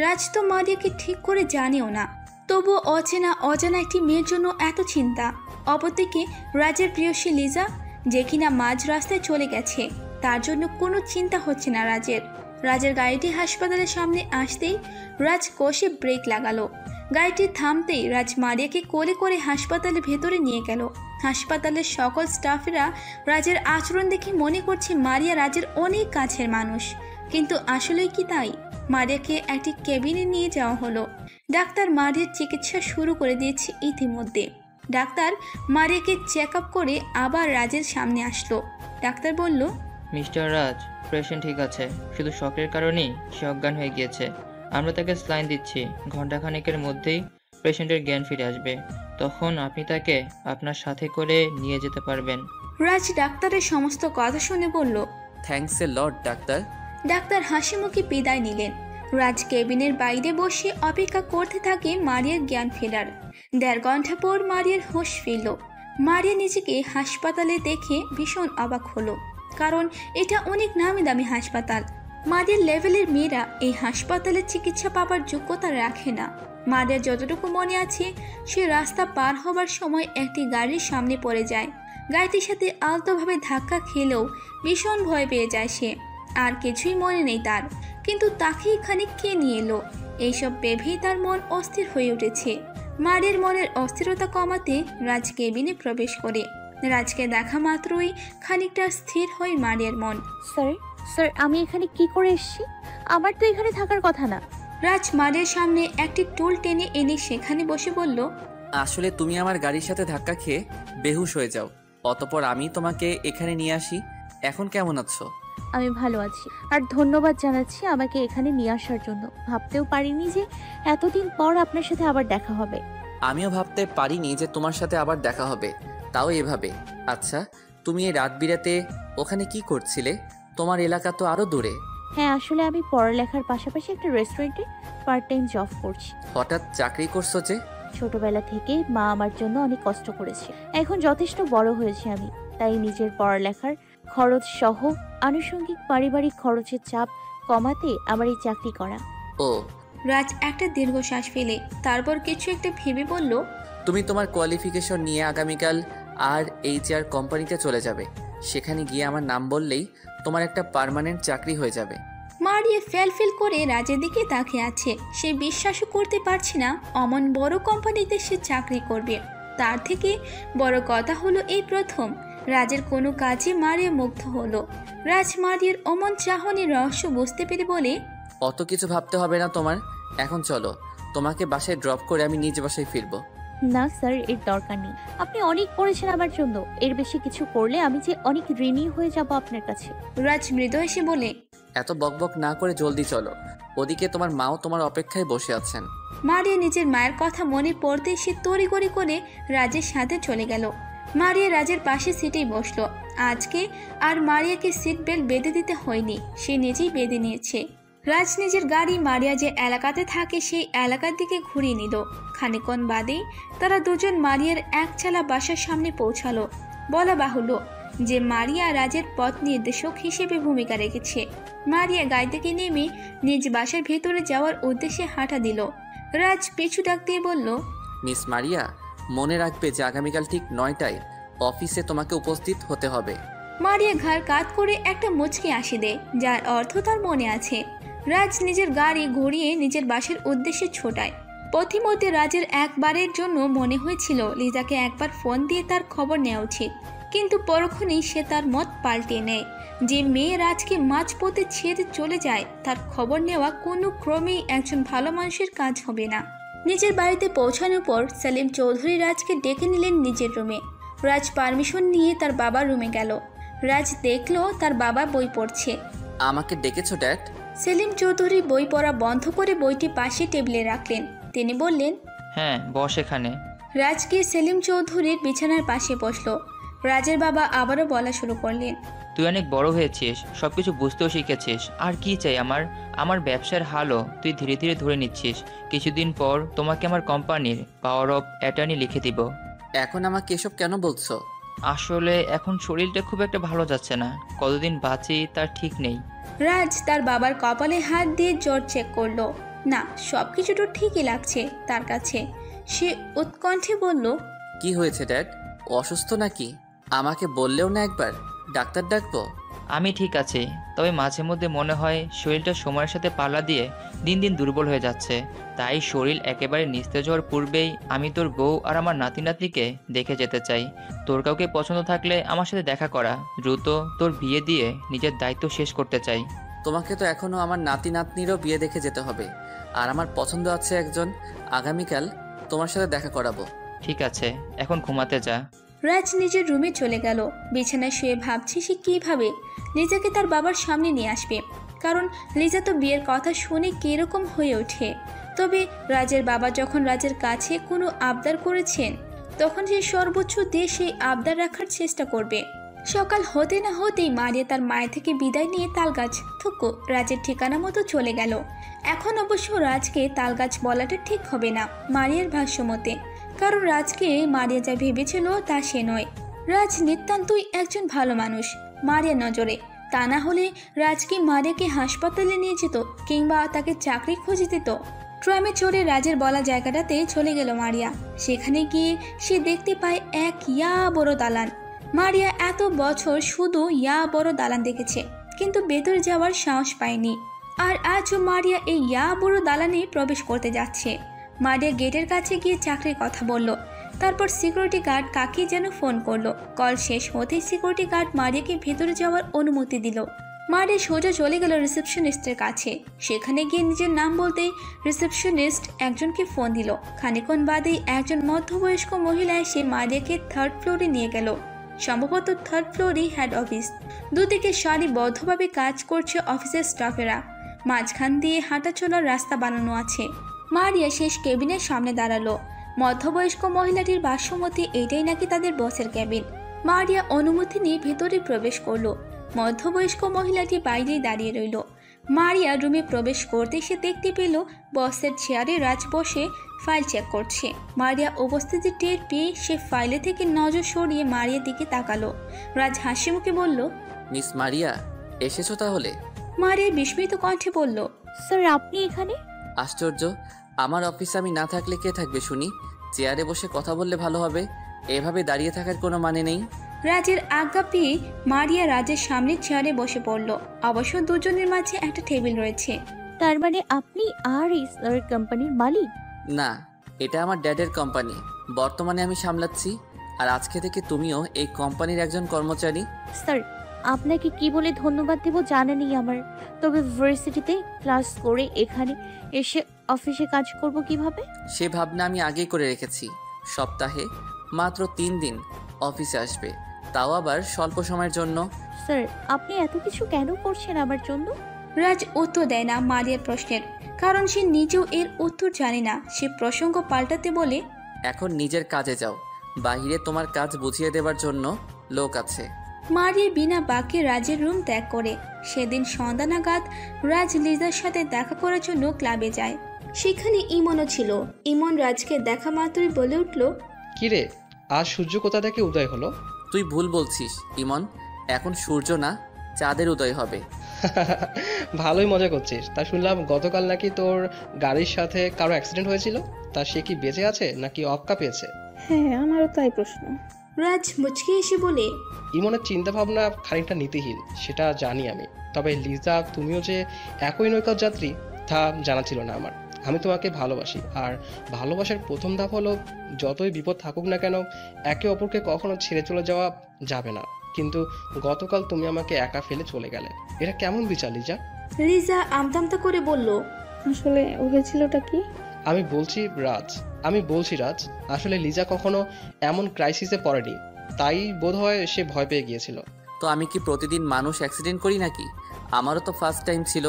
রাজ তো মারিয়াকে ঠিক করে জানেও না, তবু অজানা একটি মেয়ের জন্য এত চিন্তা। অপরদিকে রাজের প্রিয়সী লিজা, যে কিনা মাঝ রাস্তায় চলে গেছে, তার জন্য কোনো চিন্তা হচ্ছে না রাজের গাড়িটি হাসপাতালের সামনে আসতেই রাজ কষে ব্রেক লাগালো। গাড়িটি থামতেই রাজ মারিয়াকে কোলে করে হাসপাতালের ভেতরে নিয়ে গেল। হাসপাতালের সকল স্টাফেরা রাজের আচরণ দেখে মনে করছে মারিয়া রাজের অনেক কাছের মানুষ, কিন্তু আসলেই কি তাই? মারিয়াকে একটি কেবিনে নিয়ে যাওয়া হলো। ডাক্তার মারিয়ার চিকিৎসা শুরু করে দিয়েছে ইতিমধ্যে। ডাক্তার মারিয়াকে চেক আপ করে আবার রাজের সামনে আসলো। ডাক্তার বলল, মিস্টার রাজ, পেশেন্ট ঠিক আছে, শুধু শকের কারণেই সে অজ্ঞান হয়ে গিয়েছে। আমরা তাকে স্লাইন দিচ্ছি, ঘন্টাখানেকের মধ্যেই পেশেন্টের জ্ঞান ফিরে আসবে, তখন আপনি তাকে আপনার সাথে করে নিয়ে যেতে পারবেন। রাজ ডাক্তারের সমস্ত কথা শুনে বলল, thanks a lot doctor. Doctor হাসি মুখে বিদায় নিলেন। রাজ কেবিনের বাইরে বসে অপেক্ষা করতে থাকে মারিয়ার জ্ঞান ফেরার। 1.5 ঘন্টা পর মারিয়ার হোশ ফিরল। মারিয়া নিজেকে হাসপাতালে দেখে ভীষণ অবাক হলো, কারণ এটা অনেক নামি দামি হাসপাতাল। মারিয়ার লেভেলের মেয়েরা এই হাসপাতালে চিকিৎসা পাবার যোগ্যতা রাখে না। মারিয়ার যতটুকু মনে আছে, সে রাস্তা পার হবার সময় একটি গাড়ির সামনে পড়ে যায়। গাড়িটির সাথে আলতোভাবে ধাক্কা খেলেও ভীষণ ভয় পেয়ে যায় সে। আর কিছুই মনে নেই তার, কিন্তু তাকে এখানে কে নিয়ে এলো, এইসব ভেবেই তার মন অস্থির হয়ে উঠেছে। মারিয়ার মনের অস্থিরতা কমাতে রাজ কেবিনে প্রবেশ করে। রাজকে দেখা মাত্রই খানিকটা স্থির হয় মারিয়ার মন। স্যার, আমি এখানে কি করে এসেছি? আমার তো এখানে থাকার কথা না। রাজ মারিয়ার সামনে একটি টুল টেনে এনে সেখানে বসে বলল, আসলে তুমি আমার গাড়ির সাথে ধাক্কা খেয়ে বেহুশ হয়ে যাও, অতপর আমি তোমাকে এখানে নিয়ে আসি। এখন কেমন আছো? আমি ভালো আছি, আর ধন্যবাদ জানাচ্ছি আমাকে এখানে নিয়ে আসার জন্য। ভাবতেও পারিনি যে এতদিন পর আপনার সাথে আবার দেখা হবে। আমিও ভাবতে পারিনি যে তোমার সাথে আবার দেখা হবে, তাও এভাবে। আচ্ছা, তুমি এই রাত বিরাতে ওখানে কি করছিলে? তোমার এলাকা তো আরো দূরে। হ্যাঁ, আসলে আমি পড়ালেখার পাশাপাশি একটা রেস্টুরেন্টে পার্ট টাইম জব করছি। হঠাৎ চাকরি করছো যে? ছোটবেলা থেকে মা আমার জন্য অনেক কষ্ট করেছে। এখন যথেষ্ট বড় হয়েছে আমি, তাই নিজের পড়ালেখার খরচ সহ আনুষঙ্গিক পারিবারিক খরচের চাপ কমাতে আমার এই চাকরি করা। ও। রাজ একটা দীর্ঘশ্বাস ফেলে তারপর কিছু একটা ভেবে বলল, তুমি তোমার কোয়ালিফিকেশন নিয়ে আগামীকাল HR কোম্পানিতে চলে যাবে। সেখানে গিয়ে আমার নাম বললেই তোমার একটা পার্মানেন্ট চাকরি হয়ে যাবে। মারিয়া ফেল করে রাজের দিকে তাকিয়ে আছে। সে বিশ্বাসও করতে পারছে না অমন বড় কোম্পানিতে সে চাকরি করবে। তার থেকে বড় কথা হলো এই প্রথম রাজের কোনো কাজে মারিয়া মুগ্ধ হলো। রাজ মারিয়ার অমন চাহনির রহস্য বুঝতে পেরে বলে, অত কিছু ভাবতে হবে না তোমার, এখন চলো, তোমাকে বাসায় ড্রপ করে আমি নিজ বাসায় ফিরবো। না স্যার, এর দরকার নেই। আপনি অনেক করেছেন আমার জন্য, এর বেশি কিছু করলে আমি যে অনেক ঋণী হয়ে যাব আপনার কাছে। রাজ মৃদু এসে বলে, এত বকবক না করে জলদি চলো, ওদিকে তোমার মাও তোমার অপেক্ষায় বসে আছেন। মারিয়া নিজের মায়ের কথা মনে পড়তে সে তড়িঘড়ি করে রাজের সাথে চলে গেল। মারিয়া রাজের পাশে সিটেই বসলো। আজকে আর মারিয়াকে সিট বেল্ট বেঁধে দিতে হয়নি, সে নিজেই বেঁধে নিয়েছে। রাজ নিজের গাড়ি মারিয়া যে এলাকাতে থাকে সেই এলাকার দিকে ঘুরিয়ে নিল। খানিকক্ষণ বাদেই তারা দুজন মারিয়ার একচালা বাসার সামনে পৌঁছালো। বলা বাহুল্য যে মারিয়া রাজের পথ নির্দেশক হিসেবে ভূমিকা রেখেছে। মারিয়া গাড়ি থেকে নেমে নিজ বাসার ভেতরে যাওয়ার উদ্দেশ্যে হাঁটা দিল। রাজ পিছু ডাক দিয়ে বলল, মিস মারিয়া, মনে রাখবে যে আগামীকাল ঠিক 9টায় অফিসে তোমাকে উপস্থিত হতে হবে। মারিয়া ঘাড় কাত করে একটা মুচকি হাসি দেয়, যার অর্থ তার মনে আছে। রাজ নিজের গাড়ি ঘুরিয়ে নিজের বাসার উদ্দেশ্যে ছোটায়। পথিমধ্যে রাজের একবারের জন্য মনে হয়েছিল লিজাকে একবার ফোন দিয়ে তার খবর নেওয়া উচিত, কিন্তু পরক্ষণেই সে তার মত পাল্টে নেয়। যে মেয়ে রাজকে মাঝপথে ছেড়ে চলে যায়, তার খবর নেওয়া কোনো ক্রমেই একজন ভালো মানুষের কাজ হবে না। নিজের বাড়িতে পৌঁছানোর পর সেলিম চৌধুরী রাজকে ডেকে নিলেন নিজের রুমে। রাজ পারমিশন নিয়ে তার বাবার রুমে গেল। রাজ দেখলো তার বাবা বই পড়ছে। আমাকে ডেকেছো ড্যাড? সেলিম চৌধুরী বই পড়া বন্ধ করে বইটি পাশে টেবিলে রাখলেন। তিনি বললেন, হ্যাঁ বস এখানে। রাজ গিয়ে সেলিম চৌধুরীর বিছানার পাশে বসলো। রাজের বাবা আবারও বলা শুরু করলেন, তুই অনেক বড় হয়েছিস, সবকিছু বুঝতেও শিখেছিস, আর কি চাই আমার? আমার ব্যবসার হালও তুই ধীরে ধীরে ধরে নিচ্ছিস। কিছুদিন পর তোমাকে আমার কোম্পানির পাওয়ার অফ অ্যাটর্নি লিখে দিব। এখন আমাকে এসব কেন বলছো? আসলে এখন শরীরটা খুব একটা ভালো যাচ্ছে না, কতদিন বাঁচি তার ঠিক নেই। রাজ তার বাবার কপালে হাত দিয়ে জ্বর চেক করলো। না, সবকিছু তো ঠিকই লাগছে তার কাছে। সে উৎকণ্ঠে বলল, কি হয়েছে ড্যাড? অসুস্থ নাকি? আমাকে বললেও না একবার, ডাক্তার ডাকবো? আমি ঠিক আছি, তবে মাঝে মধ্যে মনে হয় শরীরটা সময়ের সাথে পাল্লা দিয়ে দিন দিন দুর্বল হয়ে যাচ্ছে। তাই শরীর একেবারে নিস্তেজ হওয়ার পূর্বেই আমি তোর বউ আর আমার নাতি নাতনিকে দেখে যেতে চাই। তোর কাউকে পছন্দ থাকলে আমার সাথে দেখা করা, দ্রুত তোর বিয়ে দিয়ে নিজের দায়িত্ব শেষ করতে চাই। তোমাকে তো এখনো আমার নাতি নাতনিরও বিয়ে দেখে যেতে হবে, আর আমার পছন্দ আছে একজন। আগামীকাল তোমার সাথে দেখা করাবো। ঠিক আছে, এখন ঘুমাতে যা। রাজ নিজের রুমে চলে গেল। বিছানায় শুয়ে ভাবছে সে কীভাবে লিজাকে তার বাবার সামনে নিয়ে আসবে, কারণ লিজা তো বিয়ের কথা শুনে কীরকম হয়ে ওঠে। তবে রাজের বাবা যখন রাজের কাছে কোনো আবদার করেছেন, তখন সে সর্বোচ্চ দিয়ে সেই আবদার রাখার চেষ্টা করবে। সকাল হতে না হতেই মারিয়া তার মায়ের থেকে বিদায় নিয়ে তালগাছ থুকু রাজের ঠিকানা মতো চলে গেল। এখন অবশ্য রাজকে তালগাছ বলাটা ঠিক হবে না মারিয়ার ভাষ্য মতে, কারণ রাজকে মারিয়া যা ভেবেছিল তা সে নয়। রাজ নিতান্তই একজন ভালো মানুষ মারিয়ার নজরে। তা না হলে রাজকে মারিয়াকে হাসপাতালে নিয়ে যেত, কিংবা তাকে চাকরি খুঁজে দিত। ট্রামে চড়ে রাজের বলা জায়গাটাতে চলে গেল মারিয়া। সেখানে গিয়ে সে দেখতে পায় এক বড় দালান। মারিয়া এত বছর শুধু বড় দালান দেখেছে, কিন্তু ভেতরে যাওয়ার সাহস পায়নি। আর আজও মারিয়া এই বড় দালানে প্রবেশ করতে যাচ্ছে। মারিয়া গেটের কাছে গিয়ে চাকরির কথা বলল। তারপর সিকিউরিটি গার্ড কাকে যেন ফোন করলো। কল শেষ হতেই সিকিউরিটি গার্ড মারিয়াকে ভেতরে যাওয়ার অনুমতি দিল। মারিয়া সোজা চলে গেল রিসেপশনিস্টের কাছে। সেখানে গিয়ে নিজের নাম বলতেই রিসেপশনিস্ট একজনকে ফোন দিল। খানিকক্ষণ বাদেই একজন মধ্যবয়স্ক মহিলা এসে মারিয়াকে 3rd ফ্লোরে নিয়ে গেল। সম্ভবত 3rd ফ্লোরই হেড অফিস। দুদিকে সারিবদ্ধভাবে কাজ করছে অফিসের স্টাফেরা। মাঝখান দিয়ে হাঁটা চলার রাস্তা বানানো আছে। মারিয়া শেষ কেবিনের সামনে দাঁড়ালো। মধ্যবয়স্ক মহিলাটির ভাষ্যমতে এটাই নাকি তাদের বসের কেবিন। মারিয়া অনুমতি নিয়ে ভেতরে প্রবেশ করলো। মধ্যবয়স্ক মহিলাটি বাইরেই দাঁড়িয়ে রইল। মারিয়া রুমে প্রবেশ করতে সে দেখতে পেল বসের চেয়ারে রাজ বসে ফাইল চেক করছে। মারিয়া উপস্থিতি টের পেয়ে সে ফাইলে থেকে নজর সরিয়ে মারিয়ার দিকে তাকালো। রাজ হাসি মুখে বলল, মিস মারিয়া, এসেছো তাহলে? মারিয়া বিস্মিত কণ্ঠে বলল, স্যার আপনি এখানে? আশ্চর্য, আমার অফিসে আমি না থাকলে কে থাকবে শুনি? চেয়ারে বসে কথা বললে ভালো হবে, এভাবে দাঁড়িয়ে থাকার কোনো মানে নেই। রাজের আজ্ঞা পেয়ে মারিয়া রাজের সামনে চেয়ারে বসে পড়ল। অবশ্য দুজনের মাঝে একটা টেবিল রয়েছে। তার মানে আপনি আর এই স্যার কোম্পানির মালিক? না, এটা আমার ড্যাডের কোম্পানি, বর্তমানে আমি সামলাচ্ছি। আর আজকে থেকে তুমিও এই কোম্পানির একজন কর্মচারী। স্যার আপনাকে কি বলে ধন্যবাদ দেব জানা নেই আমার। তবে ইউনিভার্সিটিতে ক্লাস করে এখানে এসে অফিসে কাজ করব কিভাবে? সে ভাবনা আমি আগেই করে রেখেছি। সপ্তাহে মাত্র 3 দিন অফিসে আসবে, তাও আবার স্বল্প সময়ের জন্য। স্যার আপনি এত কিছু কেন করছেন আমার জন্য? রাজ উত্তর দেয় না মারিয়ার প্রশ্নের, কারণ সে নিজেও এর উত্তর জানে না। সে প্রসঙ্গ পাল্টাতে বলে, এখন নিজের কাজে যাও, বাইরে তোমার কাজ বুঝিয়ে দেবার জন্য লোক আছে। মারিয়া বিনা বাক্যে রাজের রুম ত্যাগ করে। সেদিন সন্ধ্যা নাগাদ রাজ লিজার সাথে দেখা করার জন্য ক্লাবে যায়। সেখানে ইমনও ছিল। ইমন রাজকে দেখা মাত্রই বলে উঠল, কিরে, আজ সূর্য কোথা থেকে উদয় হলো? তুই ভুল বলছিস ইমন, এখন সূর্য না চাঁদের উদয় হবে। ভালোই মজা করছিস। তা শুনলাম গতকাল নাকি তোর গাড়ির সাথে কারো অ্যাক্সিডেন্ট হয়েছিল। তা সে কি বেঁচে আছে নাকি অক্কা পেয়েছে? হ্যাঁ, আমারও তাই প্রশ্ন। রাজ মুচকি এসে বলে, ইমনের চিন্তাভাবনা খানিকটা নীতিহীন, সেটা জানি আমি। তবে লিজা, তুমিও যে একই নৌকার যাত্রী তা জানা ছিল না আমার। আমি তোমাকে ভালোবাসি, আর ভালোবাসার প্রথম ধাপ হলো যতই বিপদ থাকুক না কেন একে অপরকে কখনো ছেড়ে চলে যাওয়া যাবে না। কিন্তু গতকাল তুমি আমাকে একা ফেলে চলে গেলে, এটা কেমন বিচার লিজা? লিজা আমতামতা করে বলল, আসলে হয়েছিলটা কি? আমি বলছি রাজ, আসলে লিজা কখনো এমন ক্রাইসিসে পড়েনি, তাই বোধহয় সে ভয় পেয়ে গিয়েছিল। তো আমি কি প্রতিদিন মানুষ অ্যাক্সিডেন্ট করি নাকি? আমারও তো ফার্স্ট টাইম ছিল।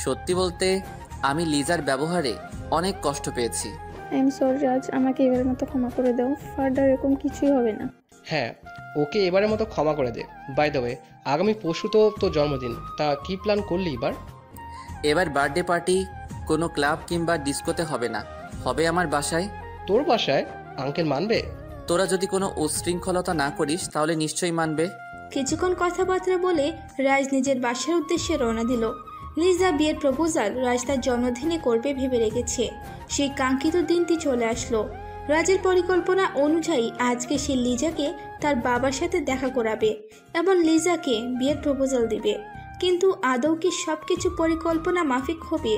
সত্যি বলতে আমি লিজার ব্যবহারে অনেক কষ্ট পেয়েছি। আই এম সরি রাজ, আমাকে এবারের মতো ক্ষমা করে দাও। ফার্দার এরকম কিছুই হবে না। হ্যাঁ, ওকে এবারের মতো ক্ষমা করে দে। বাই দ্য ওয়ে, আগামী পরশু তো জন্মদিন, তা কি প্ল্যান করলি এবার? এবার বার্থডে পার্টি কোনো ক্লাব কিংবা ডিস্কোতে হবে না, হবে আমার বাসায়। তোর বাসায়? আঙ্কেল মানবে? তোরা যদি কোনো উচ্ছৃঙ্খলতা না করিস তাহলে নিশ্চয়ই মানবে। কিছুক্ষণ কথাবার্তা বলে রাজ নিজের বাসার উদ্দেশ্যে রওনা দিল। লিজা বিয়ের প্রপোজাল রাজ তার জন্মদিনে করবে ভেবে রেখেছে। সেই কাঙ্ক্ষিত দিনটি চলে আসলো। রাজের পরিকল্পনা অনুযায়ী আজকে সে লিজাকে তার বাবার সাথে দেখা করাবে এবং লিজাকে বিয়ের প্রপোজাল দিবে। কিন্তু আদৌ কি সবকিছু পরিকল্পনা মাফিক হবে?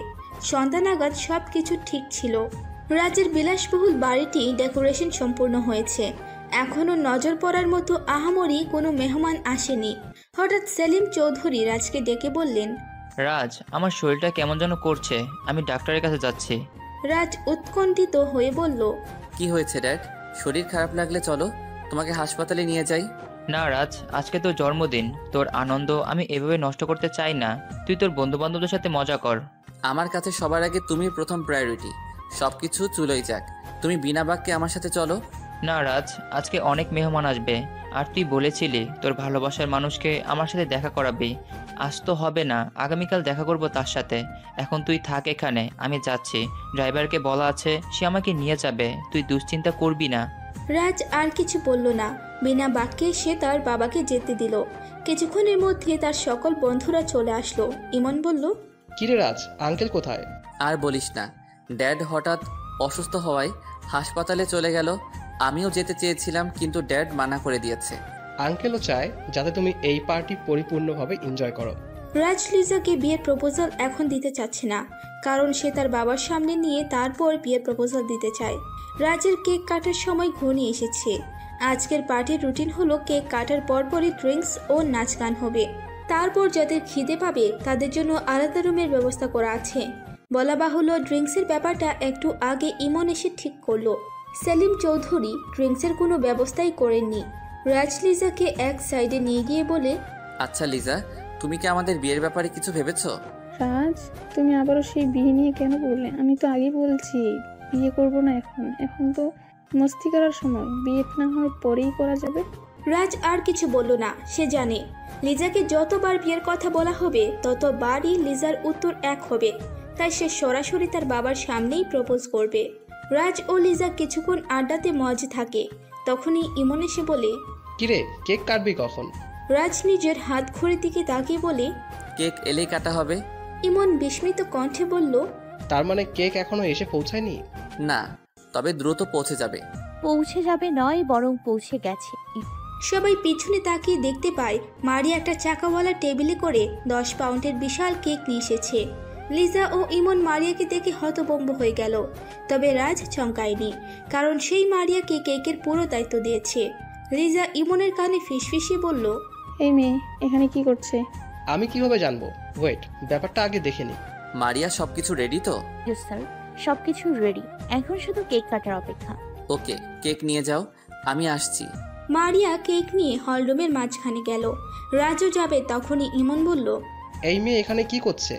সন্ধ্যা নাগাদ সবকিছু ঠিক ছিল। রাজের বিলাসবহুল বাড়িটি ডেকোরেশন সম্পূর্ণ হয়েছে। এখনো নজর পড়ার মতো আহামরি কোনো মেহমান আসেনি। হঠাৎ সেলিম চৌধুরী রাজকে ডেকে বললেন, রাজ, আমার শরীরটা কেমন যেন করছে, আমি ডাক্তারের কাছে যাচ্ছি। রাজ উৎকণ্ঠিত হয়ে বলল, কি হয়েছে ড্যাড? শরীর খারাপ লাগলে চলো, তোমাকে হাসপাতালে নিয়ে যাই। না রাজ, আজকে তোর জন্মদিন, তোর আনন্দ আমি এভাবে নষ্ট করতে চাই না। তুই তোর বন্ধু বান্ধবদের সাথে মজা কর। আমার কাছে সবার আগে তুমি প্রথম প্রায়োরিটি। সব কিছু চুলোই যাক, তুমি বিনা বাক্যে আমার সাথে চলো। না রাজ, আজকে অনেক মেহমান আসবে, আর তুই বলেছিলি তোর ভালোবাসার মানুষকে আমার সাথে দেখা করাবি। আজ তো হবে না, আগামীকাল দেখা করব তার সাথে। এখন তুই থাক এখানে, আমি যাচ্ছি। ড্রাইভারকে বলা আছে, সে আমাকে নিয়ে যাবে, তুই দুশ্চিন্তা করবি না। রাজ আর কিছু বলল না। বিনা বাক্যে সে তার বাবাকে যেতে দিল। কিছুক্ষণের মধ্যে তার সকল বন্ধুরা চলে আসলো। ইমন বলল, কিরে রাজ, আঙ্কেল কোথায়? আর বলিস না, ড্যাড হঠাৎ অসুস্থ হওয়ায় হাসপাতালে চলে গেল। আমিও যেতে চেয়েছিলাম কিন্তু ড্যাড মানা করে দিয়েছে। আঙ্কেলও চায় যাতে তুমি এই পার্টি পরিপূর্ণভাবে এনজয় করো। রাজ লিজাকে বিয়ের প্রপোজাল এখন দিতে চাচ্ছে না, কারণ সে তার বাবার সামনে নিয়ে তারপর বিয়ের প্রপোজাল দিতে চায়। রাজের কেক কাটার সময় ঘনিয়ে এসেছে। আজকের পার্টির রুটিন হলো কেক কাটার পরপরই ড্রিঙ্কস ও নাচ গান হবে। তারপর যাদের খিদে পাবে তাদের জন্য আলাদা রুমের ব্যবস্থা করা আছে। বলা বাহুল্য, ড্রিঙ্কসের ব্যাপারটা একটু আগে ইমন এসে ঠিক করলো। সেলিম চৌধুরী ড্রিঙ্কসের কোনো ব্যবস্থাই করেননি। রাজ লিজাকে এক সাইডে নিয়ে গিয়ে বলে, আচ্ছা লিজা, তুমি কি আমাদের বিয়ের ব্যাপারে কিছু ভেবেছো? রাজ, তুমি আবারও সেই বিয়ে নিয়ে কেন বললে? আমি তো আগে বলছি বিয়ে করব না এখন। এখন তো মস্তি করার সময়, বিয়ে না হয় পরেই করা যাবে। রাজ আর কিছু বলল না। সে জানে লিজাকে যতবার বিয়ের কথা বলা হবে ততবারই লিজার উত্তর এক হবে। তাই সে সরাসরি তার বাবার সামনেই প্রপোজ করবে। রাজ ও লিজা কিছুক্ষণ আড্ডাতে মজা থাকে। তখনই ইমন এসে বলে, কিরে, কেক কাটবি কখন? রাজ নিজের হাত ঘড়ির দিকে তাকিয়ে বলে, কেক এলেই কাটা হবে। ইমন বিস্মিত কণ্ঠে বলল, তার মানে কেক এখনো এসে পৌঁছায়নি? না, তবে দ্রুত পৌঁছে যাবে। পৌঁছে যাবে নয়, বরং পৌঁছে গেছে। সবাই পিছনে তাকিয়ে দেখতে পায় মারিয়া একটা চাকাওয়ালা টেবিলে করে 10 পাউন্ডের বিশাল কেক নিয়ে এসেছে। লিজা ও ইমন মারিয়াকে দেখে হতভম্ব হয়ে গেল। তবে রাজ চমকায়নি, কারণ সেই মারিয়াকে কেকের পুরো দায়িত্ব দিয়েছে। লিজা ইমনের কানে ফিসফিসিয়ে বলল, এই মেয়ে এখানে কি করছে? আমি কিভাবে জানবো? ওয়েট, ব্যাপারটা আগে দেখে নি। মারিয়া সবকিছু রেডি তো? ইয়েস স্যার, সবকিছু রেডি, এখন শুধু কেক কাটার অপেক্ষা। ওকে, কেক নিয়ে যাও, আমি আসছি। মারিয়া কেক নিয়ে হলরুমের মাঝখানে গেল। রাজও যাবে তখনই ইমন বলল, এই মেয়ে এখানে কি করছে?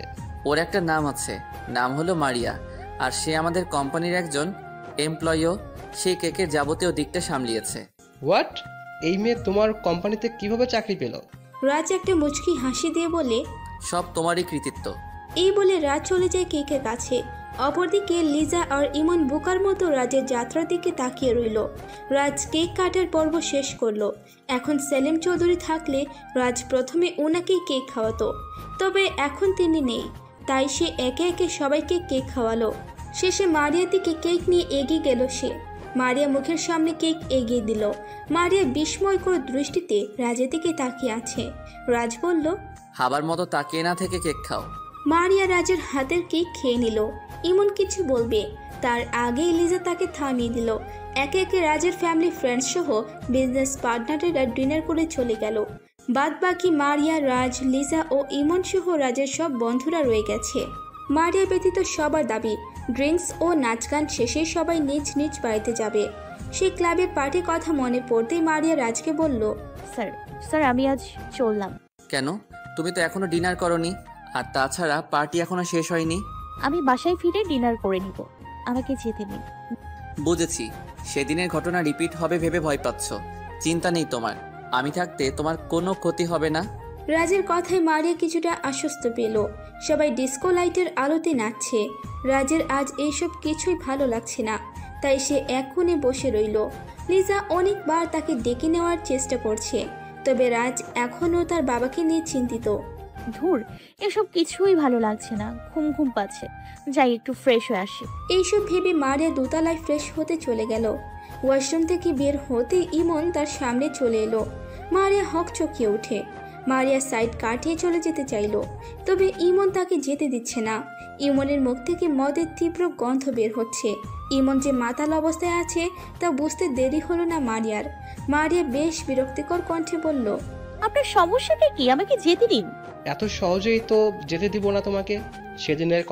ওর একটা নাম আছে, নাম হলো মারিয়া, আর সে আমাদের কোম্পানির একজন এমপ্লয়িও। সে কেকের যাবতীয় দিকটা সামলিয়েছে। হোয়াট? এই মেয়ে তোমার কোম্পানিতে কিভাবে চাকরি পেল? রাজ একটা মুচকি হাসি দিয়ে বলে, সব তোমারই কৃতিত্ব। এই বলে রাজ চলে যায় কেকের কাছে। অপরদিকে লিজা আর ইমন বোকার মতো রাজের যাত্রার দিকে তাকিয়ে রইল। রাজ কেক কাটার পর্ব শেষ করলো। এখন সেলিম চৌধুরী থাকলে রাজ প্রথমে ওনাকেই কেক খাওয়াতো, তবে এখন তিনি নেই, তাই সে একে একে সবাইকে কেক খাওয়ালো। শেষে মারিয়ার দিকে কেক নিয়ে এগিয়ে গেল সে। মারিয়া মুখের সামনে কেক এগিয়ে দিল। মারিয়া বিস্ময়কর দৃষ্টিতে রাজের দিকে তাকিয়ে আছে। রাজ বলল, হাবার মতো তাকিয়ে না থেকে কেক খাও। মারিয়া রাজের হাতের কেক খেয়ে নিল। ইমন কিছু বলবে তার আগেই লিজা তাকে থামিয়ে দিল। একে একে রাজের ফ্যামিলি ফ্রেন্ডস সহ বিজনেস পার্টনাররা ডিনার করে চলে গেল। বাদ বাকি মারিয়া, রাজ, লিজা ও ইমন সহ রাজের সব বন্ধুরা রয়ে গেছে। মারিয়া ব্যতীত সবার দাবি ড্রিঙ্কস ও নাচ গান শেষে সবাই নিজ নিজ বাড়িতে যাবে। সেই ক্লাবের পার্টির কথা মনে পড়তেই মারিয়া রাজকে বলল, স্যার আমি আজ চললাম। কেন? তুমি তো এখনো ডিনার করনি, আর তাছাড়া পার্টি এখনো শেষ হয়নি। আমি বাসায় ফিরে ডিনার করে নিব, আমাকে যেতে দিন। বুঝেছি, সেদিনের ঘটনা রিপিট হবে ভেবে ভয় পাচ্ছ। চিন্তা নেই তোমার, আমি থাকতে তোমার কোনো ক্ষতি হবে না। রাজের কথায় মারিয়া কিছুটা আশ্বস্ত পেল। সবাই ডিস্কো লাইটের আলোতে নাচছে। রাজের আজ এইসব কিছুই ভালো লাগছে না, তাই সে এক কোণে বসে রইল। লিজা অনেকবার তাকে ডেকে নেওয়ার চেষ্টা করছে, তবে রাজ এখনও তার বাবাকে নিয়ে চিন্তিত। ধুর, এসব কিছুই ভালো লাগছে না, ঘুম ঘুম পাচ্ছে, যাই একটু ফ্রেশ হয়ে আসি। এইসব ভেবে মারিয়া দোতলায় ফ্রেশ হতে চলে গেল। ওয়াশরুম থেকে বের হতেই ইমন তার সামনে চলে এলো। মারিয়া হকচকিয়ে ওঠে। মারিয়া সাইড কাটিয়ে চলে যেতে চাইল, তবে ইমন তাকে যেতে দিচ্ছে না। ইমনের মুখ থেকে মদের তীব্র গন্ধ বের হচ্ছে। ইমন যে মাতাল অবস্থায় আছে তা বুঝতে দেরি হলো না মারিয়ার। মারিয়া বেশ বিরক্তিকর কণ্ঠে বলল, আপনার সমস্যাটা কি? আমাকে যেতে দিন। এত সহজেই তো যেতে দিব না তোমাকে। সেদিনের